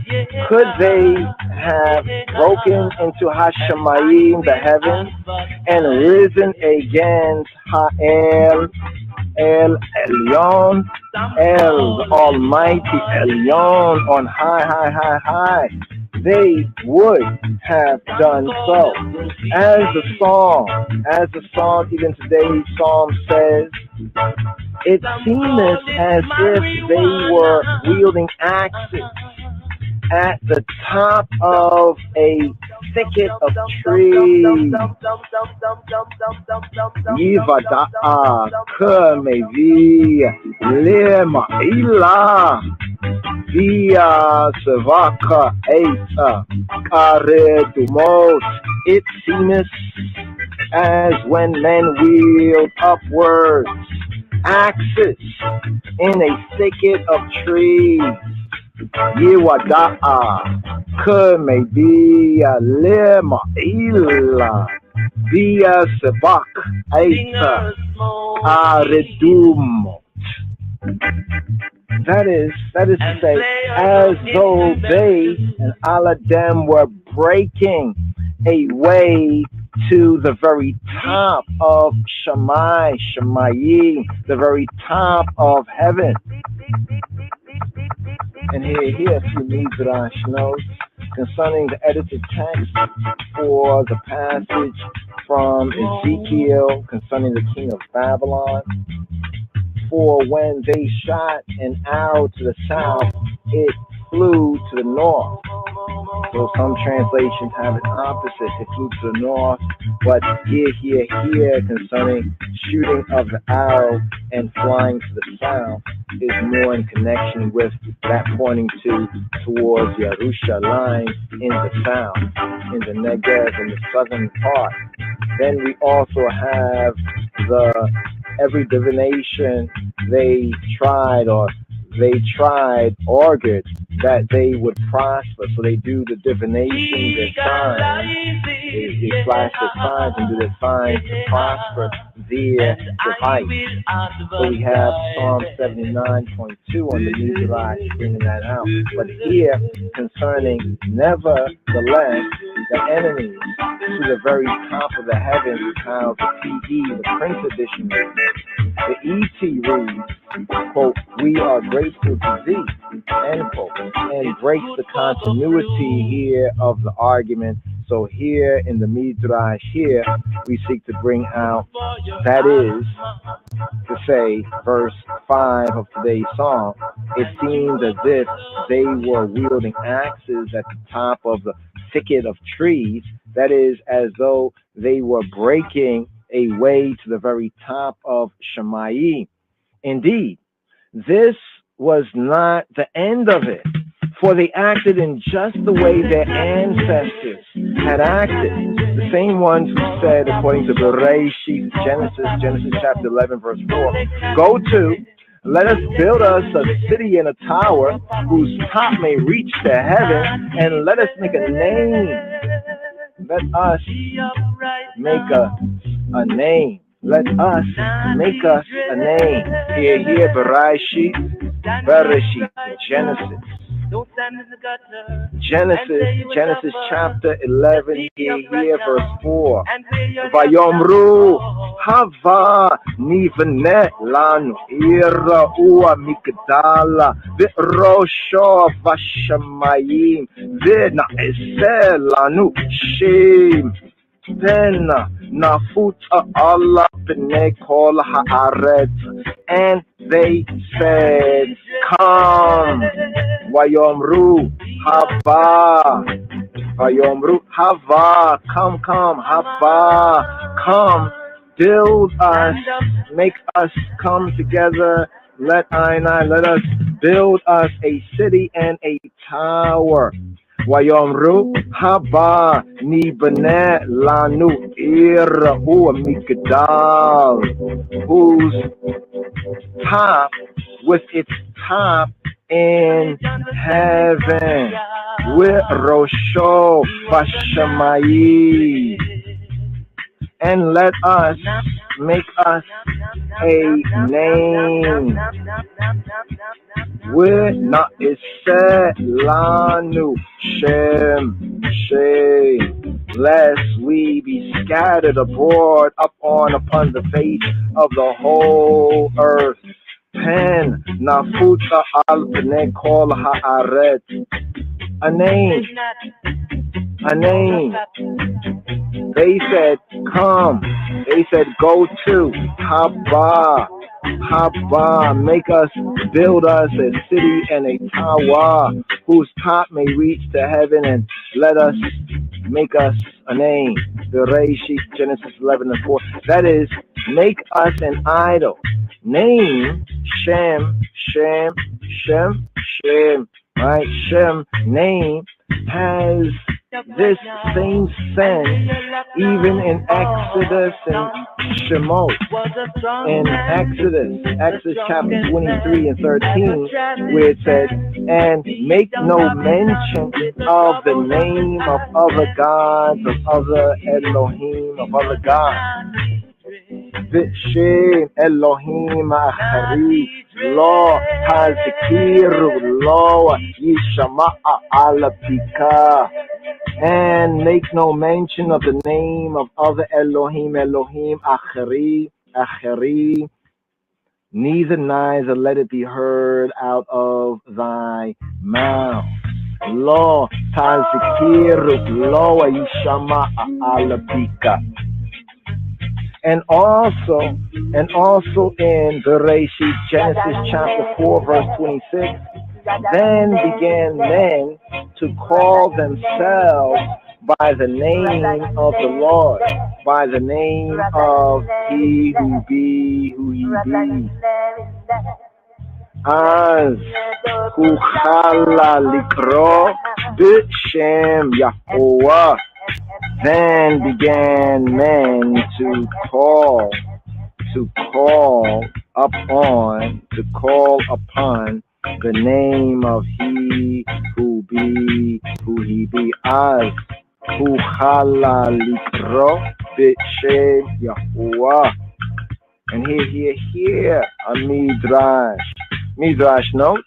could they have broken into Hashemayim, the heavens, and risen against Ha'el, El Elyon, El the Almighty Elyon on high, they would have done so. As the song, even today's psalm says, it seemed as if they were wielding axes at the top of a thicket of trees. Yivada'a kemevi lema ila via sevaka eita karedumot. It seemeth as when men wield upwards axes in a thicket of trees. Yiwada'a kemevi lema ila via sevak eita karedumot. That is to say, as though they and all of them were breaking a way to the very top of Shemayim, the very top of heaven. And here a few Midrash notes concerning the edited text for the passage from Ezekiel concerning the king of Babylon. For when they shot an arrow to the south, it flew to the north. So some translations have it opposite. It flew to the north, but here concerning shooting of the arrow and flying to the south is more in connection with that pointing towards Yerushalayim in the south, in the Negev, in the southern part. Then we also have every divination they argued that they would prosper. So they do the divination, their signs. They flash their signs and do their signs to prosper their device. So we have Psalm 79.2 on the Midrash bringing that out. But here, concerning nevertheless, the enemies to the very top of the heavens, how the T.B.A, the print edition reads. The E.T. reads, quote, we are grateful to thee, end quote, and breaks the continuity here of the argument. So here in the Midrash here, we seek to bring out, that is to say, verse 5 of today's psalm, it seemed as if they were wielding axes at the top of the thicket of trees. That is, as though they were breaking a way to the very top of Shammai. Indeed, this was not the end of it, for they acted in just the way their ancestors had acted. The same ones who said, according to Bereshit, Genesis chapter 11, verse 4, go to, let us build us a city and a tower whose top may reach to heaven, and let us make a name. Let us make a name. Let us make us a name. Here, Bereshit, Genesis chapter 11, here, verse 4. Vayomru hava nivne lanu ira ua mikdala v'rosho vashamayim v'na esel lanu shem Then nafuta Allah b'nei kol haaretz, and they said, come. Vayomru hava, come, hava, come, build us, make us come together. Let us build us a city and a tower. Vayomru haba nibne lanu ira ua mikdal, whose top, with its top in heaven, with Rosho Vashamayim, and let us make us a name. With not Iseh Lanu Shem, lest we be scattered abroad upon the face of the whole earth. Pen Nafuta al Bnei Kol Haaret, a name. They said, come. They said, go to. Haba, make us, build us a city and a tower whose top may reach to heaven, and let us make us a name. Bereshit, Genesis 11 and 4. That is, make us an idol. Name, Shem, right? Shem, name, has this same sense even in Exodus and Shemot. In Exodus chapter 23 and 13, where it said, and make no mention of the name of other gods, of other Elohim, of other gods. V'shem Elohim achari lo hazikiru lo yishama'a ala pika, and make no mention of the name of other Elohim achari, neither let it be heard out of thy mouth. Lo hazikiru lo yishama'a ala pika. And also in Bereshit, Genesis chapter 4, verse 26, then began men to call themselves by the name of the Lord, by the name of He who be, Az Kuchala Likro B'Shem Yahuwah. Then began men to call upon the name of He who be, Az hu chala likro b'shem Yahuwah. And here a midrash note.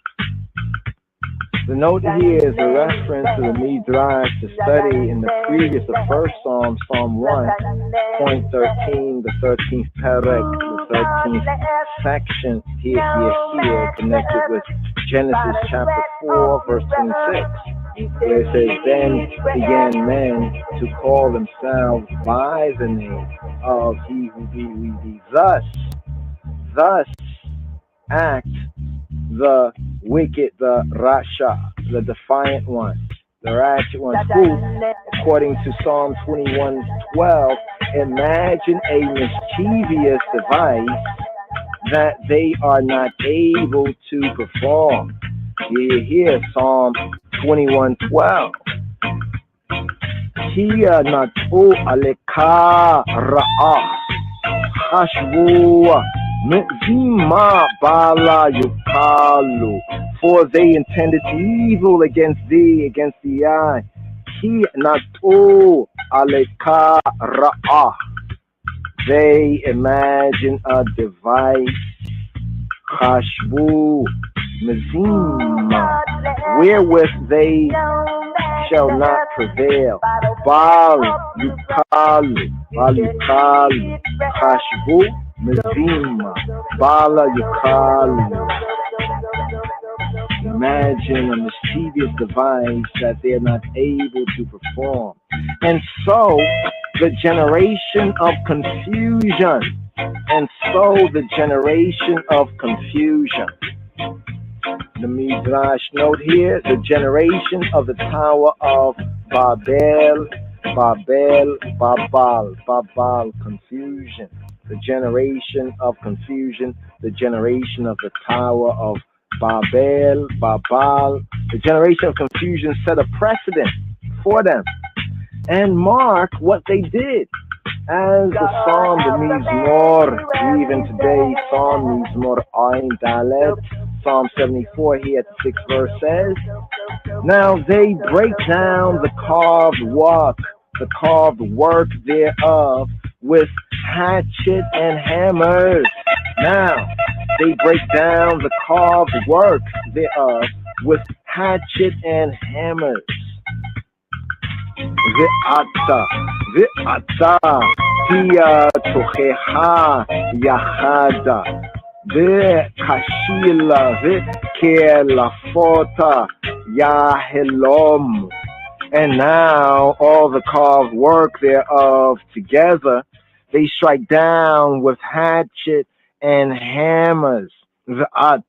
The note here is a reference to the Midrash to study in the previous, the first Psalm, Psalm 1.13, the 13th Perek, the 13th section, here, connected with Genesis chapter 4, verse 26, where it says, then began men to call themselves by the name of He who be. Thus act the wicked, the Rasha, the defiant one, the ratchet one, who, according to Psalm 21:12, imagine a mischievous device that they are not able to perform. Here, Psalm 21:12. Here natu aleka ra'ah hashvu mizima bala yukalu, for they intended evil against thee, against the eye. Here natu aleka ra'ah. They imagine a device, Chashvu Mizima, wherewith they shall not prevail. Bal Yukalu, Chashvu Mizima, Bala Yukalu. Imagine a mischievous device that they're not able to perform. And so, the generation of confusion. And so, the generation of confusion. The Midrash note here, the generation of the Tower of Babel, confusion. The generation of confusion, the generation of the Tower of Babel, the generation of confusion set a precedent for them and mark what they did. As the Psalm, the Mizmor, even today, Psalm Mizmor Ayin Dalet, Psalm 74 here at the 6th verse says, now they break down the carved work thereof with hatchet and hammers. Now they break down the carved work thereof with hatchet and hammers. Ve'ata, hiya tocheha yachada, ve'kashila, ve'kelafota yahelom. And now all the carved work thereof together, they strike down with hatchet and hammers. Ve'at,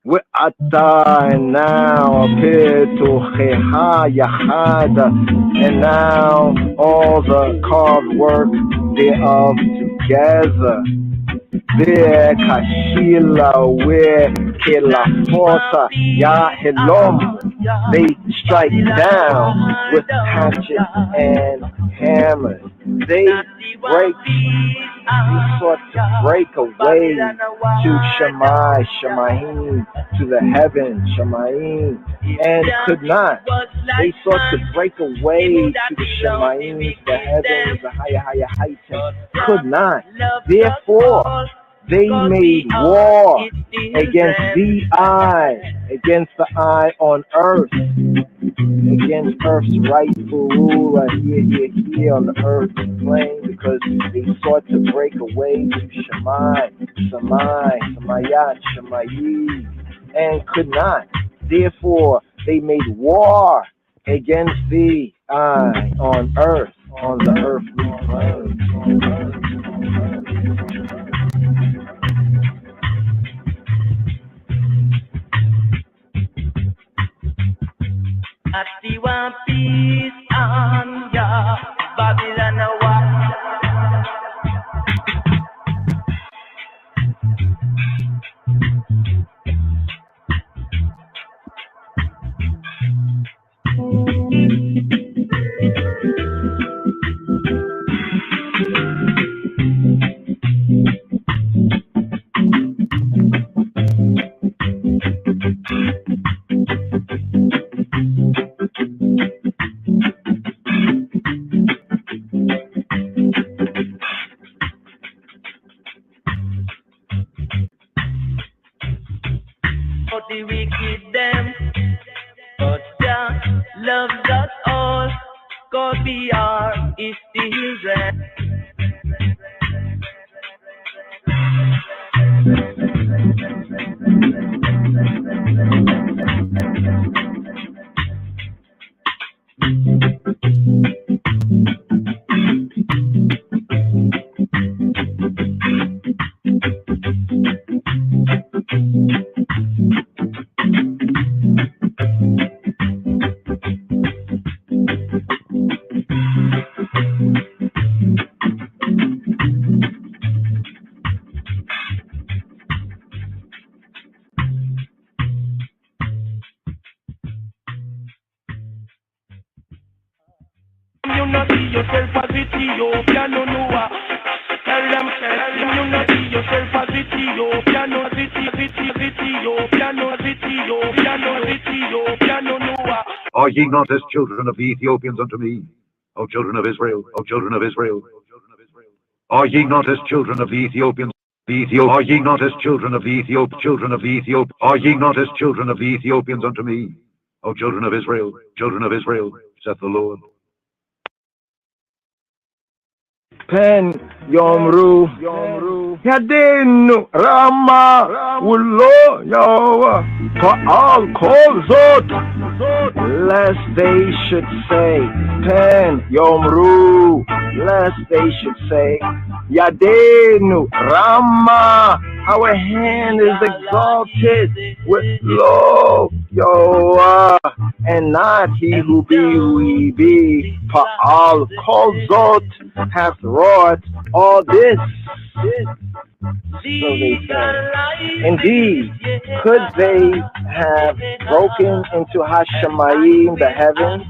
and now and now all the carved work thereof together. There kashila where kelafota yahelom, they strike down with hatchet and hammers. They sought to break away to Shemaim, to the heavens, Shemaim, and could not. They sought to break away to the Shemaim, the heavens, the higher heights, could not. Therefore, they made war against the eye, against the eye on earth, against earth's rightful ruler here on the earth's plane, because they sought to break away to Shemayat, Shemayi, and could not. Therefore, they made war against the eye on earth, on the earthly plane. Atiwa peace and ya Babylon watch. For the wicked them, but Jah loves us all. God be our is still there. not see yourself as Ethiopia, no Noah. Tell them, you not see yourself as Ethiopia, no Ethiopia, no Noah. Are ye not as children of the Ethiopians unto me, O children of Israel, O children of Israel? Are ye not as children of the Ethiopians? Are ye not as children of the children of the Ethiopians? Are ye not as children of the Ethiopians unto me, O children of Israel, saith the Lord? Pen Yomru Yadenu Rama Ulo Yawa Pa'al Kozot, lest they should say, Pen Yomru, lest they should say, Yadenu Rama, our hand is exalted with lo Yoa, and not he who be who he be. Pa'al Kozot hath wrought all this. So they say. Indeed, could they have broken into Hashemayim, the heavens,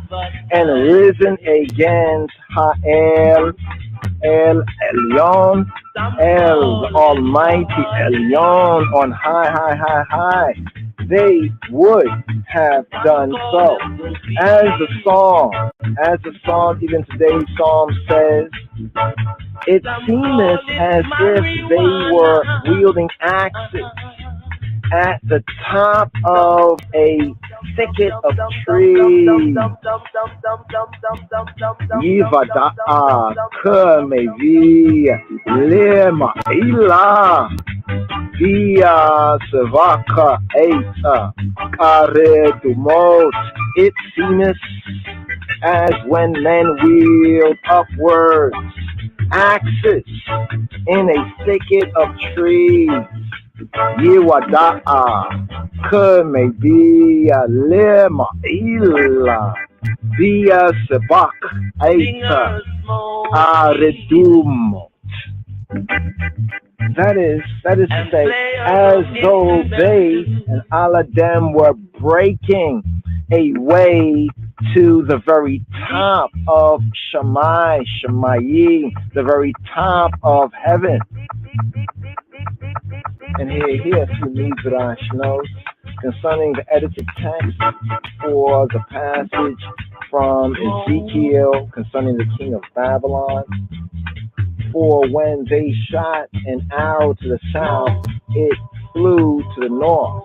and risen against Ha'el, El Elyon, El Almighty Elyon, on high, they would have done so. As the song, even today's psalm says, it seemeth as if they were wielding axes at the top of a thicket of trees. Yivada'a kamevi lema ila via sevaka eta karedumot. It seemeth as when men wield upwards axes in a thicket of trees. Yiwada'a kamevi lema ila via sebak eta karedumot. That is to say, as though they and all of them were breaking a way to the very top of Shemayim, the very top of heaven. And here a few Midrash notes concerning the edited text for the passage from Ezekiel concerning the king of Babylon. For when they shot an arrow to the south, it flew to the north.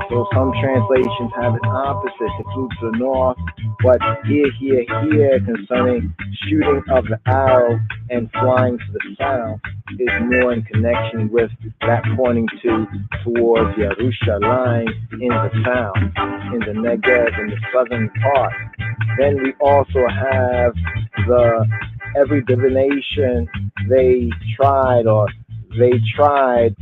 So some translations have it opposite, it flew to the north. But here, concerning shooting of the arrow and flying to the south is more in connection with that pointing towards Yerushalayim in the south, in the Negev, in the southern part. Then we also have every divination they tried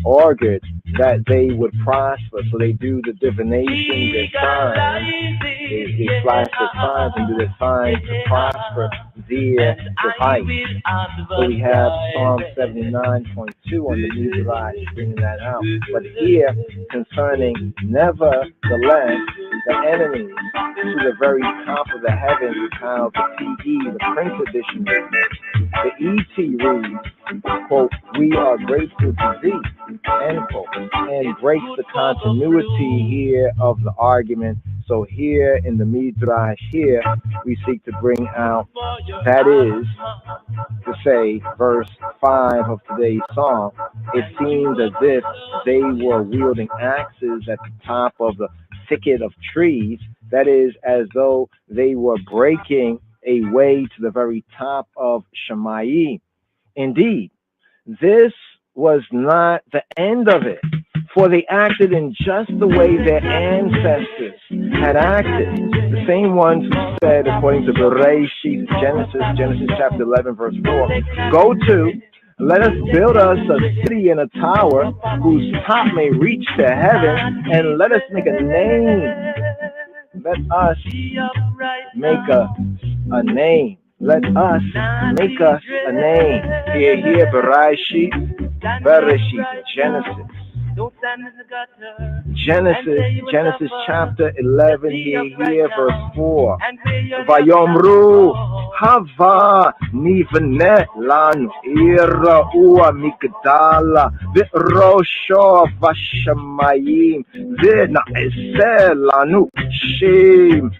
augured that they would prosper. So they do the divination, their signs, they flash their signs and do their signs to prosper their device. So we have Psalm 79.2 on the Midrash bringing that out. But here, concerning nevertheless, the enemies to the very top of the heavens is how the T.B.A, the print edition reads. The E.T. reads, quote, we are grateful to thee, end quote, and breaks the continuity here of the argument. So here in the Midrash here, we seek to bring out, that is to say, verse 5 of today's psalm, it seems as if they were wielding axes at the top of the thicket of trees. That is, as though they were breaking a way to the very top of Shemayim. Indeed, this was not the end of it, for they acted in just the way their ancestors had acted. The same ones who said, according to Bereshit, Genesis chapter 11, verse 4, go to, let us build us a city and a tower whose top may reach to heaven, and let us make a name. Let us make a name. Let us make us a name. Here, Bereshit, Genesis chapter 11, here, verse 4. Vayomru Hava Nivanet Lan Ira Ua Mikdala Virosho Vashamayim Vina Eselanu Shim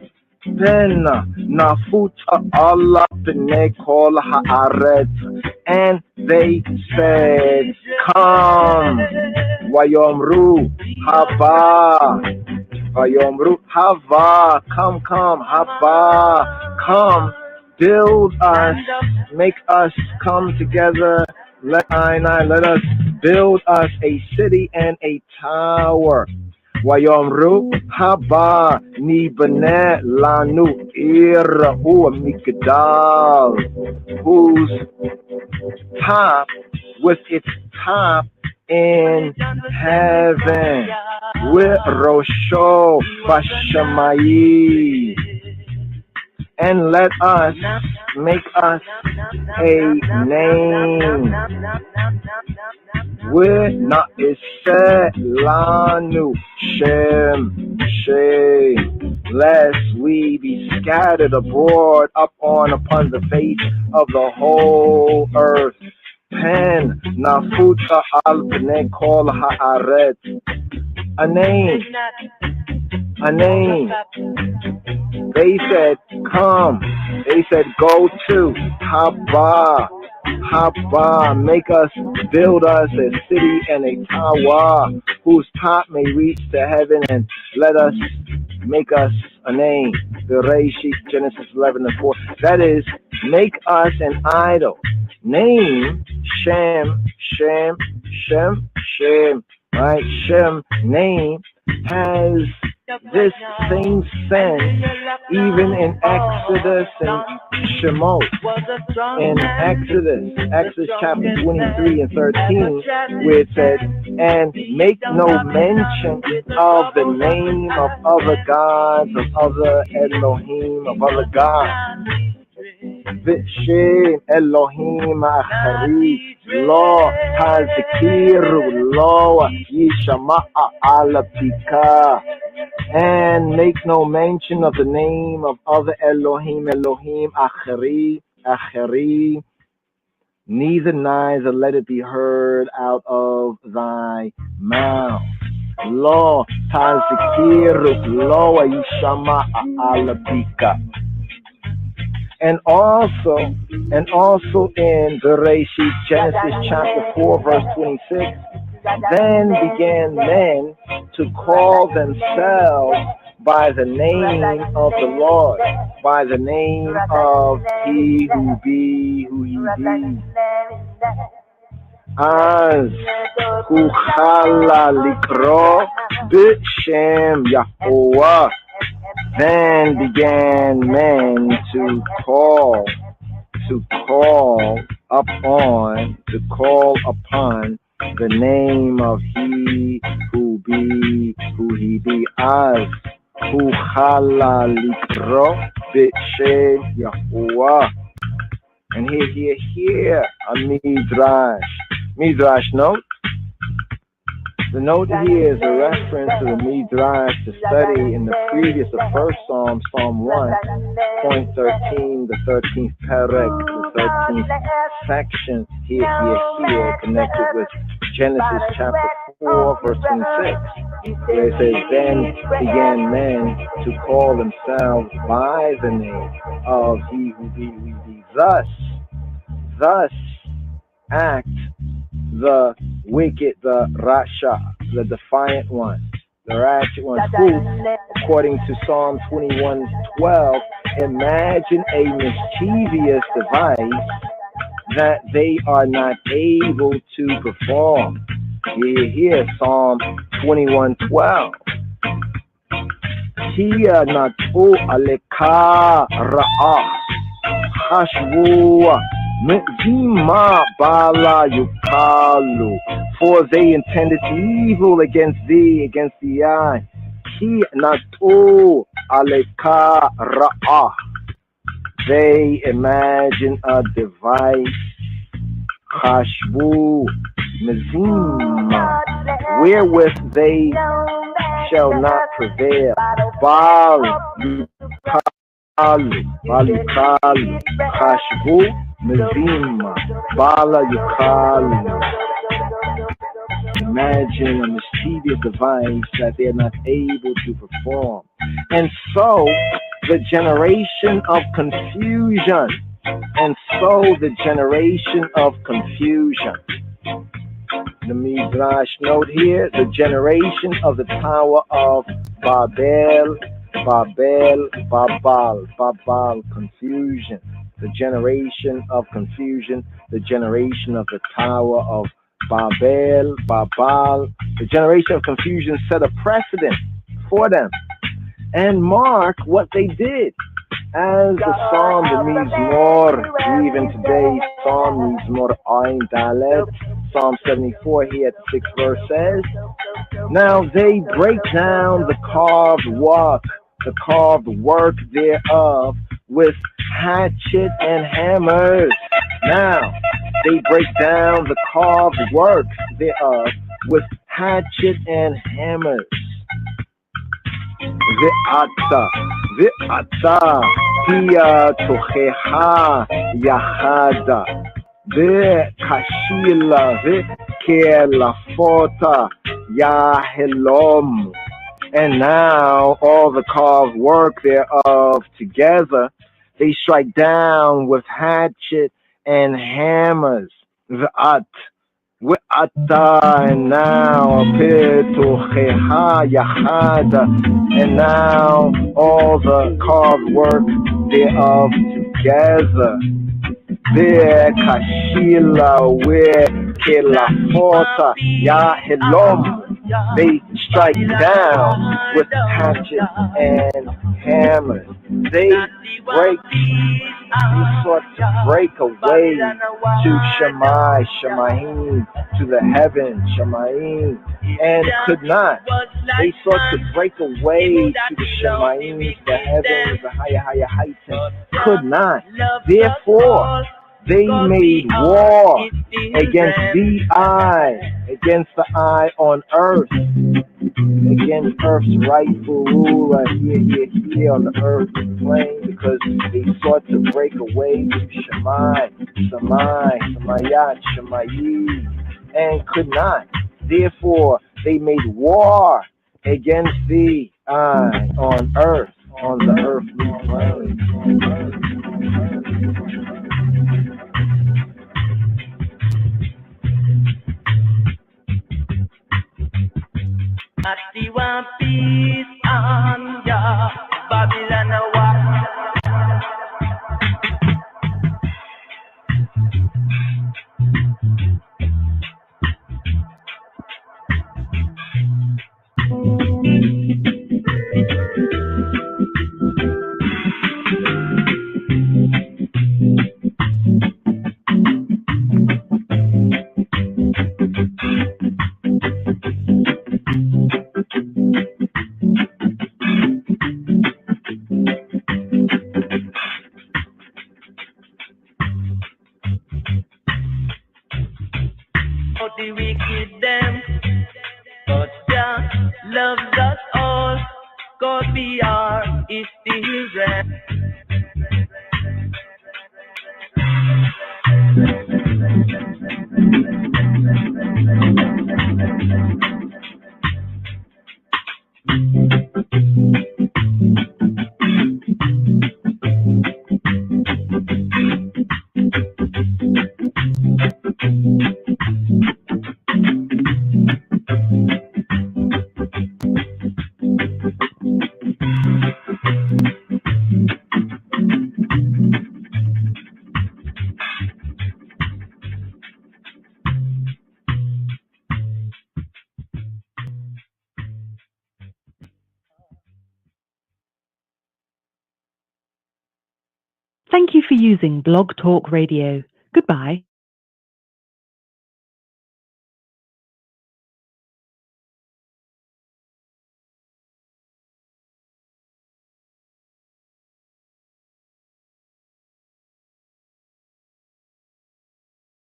Pena Nafuta Allah Benekol Haaret, and they said, come. Wayomru Haba Wayomru Hava, come, Haba, come, build us, make us come together. Let us build us a city and a tower. Wayomru Haba Nibane Lanu Ira Ua Mikdal, whose top, with its top in heaven, with Rosho Bashamayim, and let us make us a name. With Na'iseh Lanu Shem, lest we be scattered abroad upon the face of the whole earth. Pen Nafuta al Bnei Kol Haaret, a name. They said, come. They said, go to Haba, make us, build us a city and a tower whose top may reach to heaven, and let us make us a name. The Reshit, Genesis 11:4. That is, make us an idol. Name Shem, right? Shem, name, has this same sense even in Exodus and Shemot. In Exodus chapter 23 and 13, where it said, and make no mention of the name of other gods, of other Elohim, of other gods. Vishem Elohim Achari Lo Hazikiru Lo Yishama'a Alapika, and make no mention of the name of other Elohim Achari, neither let it be heard out of thy mouth. Lo Hazikiru Lo Yishama'a Alapika. And also in Bereshit, Genesis chapter 4, verse 26, then began men to call themselves by the name of the Lord, by the name of He who be, who He be. Az Kuchala Likro B'Shem Yahuwah. Then began men to call upon the name of He who be, who He be. As who chala likro b'shem Yahuwah. And here a midrash note. The note here is a reference to the Midrash to study in the previous, the first Psalm, Psalm 1.13, the 13th parek, the 13th section, here, connected with Genesis chapter 4, verse 26, where it says, then began men to call themselves by the name of He who be. Thus act the wicked, the Rasha, the defiant one, the ratchet one, who, according to Psalm 21:12, imagine a mischievous device that they are not able to perform. Here, Psalm 21:12. Here, natu aleka ra'ah hashvu Mizima bala yukalu, for they intended evil against thee, against the eye. Ki natu aleka ra'ah, they imagine a device. Chashvu mizima, wherewith they shall not prevail. Bal yukalu, Balukalu, Kashvu, Mizima, Bala Yukalu. Imagine a mischievous device that they're not able to perform. And so, the generation of confusion. And so, the generation of confusion. The Midrash note here, the generation of the Tower of Babel, confusion. The generation of confusion, the generation of the Tower of Babel. The generation of confusion set a precedent for them and mark what they did. As the Psalm, the Mizmor, even today, Psalm Mizmor Ayin Dalet, Psalm 74 here at the 6th verse says, now they break down the carved work thereof with hatchet and hammers. Now they break down the carved work thereof with hatchet and hammers. Ve'ata hiya tocheha yachada ve'kashila ve'kelafota yahelom. And now all the carved work thereof together they strike down with hatchet and hammers. Ve'at and now and now all the carved work thereof together. There kashila where kelafota yahelom. They strike down with hatchet and hammers. They sought to break away to Shamayim, to the heavens, Shamayim, and could not. They sought to break away to the Shamayim, the heavens, the higher heights, and could not. Therefore, they made war against the eye on earth, against earth's rightful ruler here on the earth plane, because they sought to break away to Samayat, Shemayi, and could not. Therefore, they made war against the eye on earth, on the earthly plane. Atiwa peace on ya, Babylon wa. The wicked them, but Jah loves us all. God we are is still rest. Thank you for using Blog Talk Radio. Goodbye.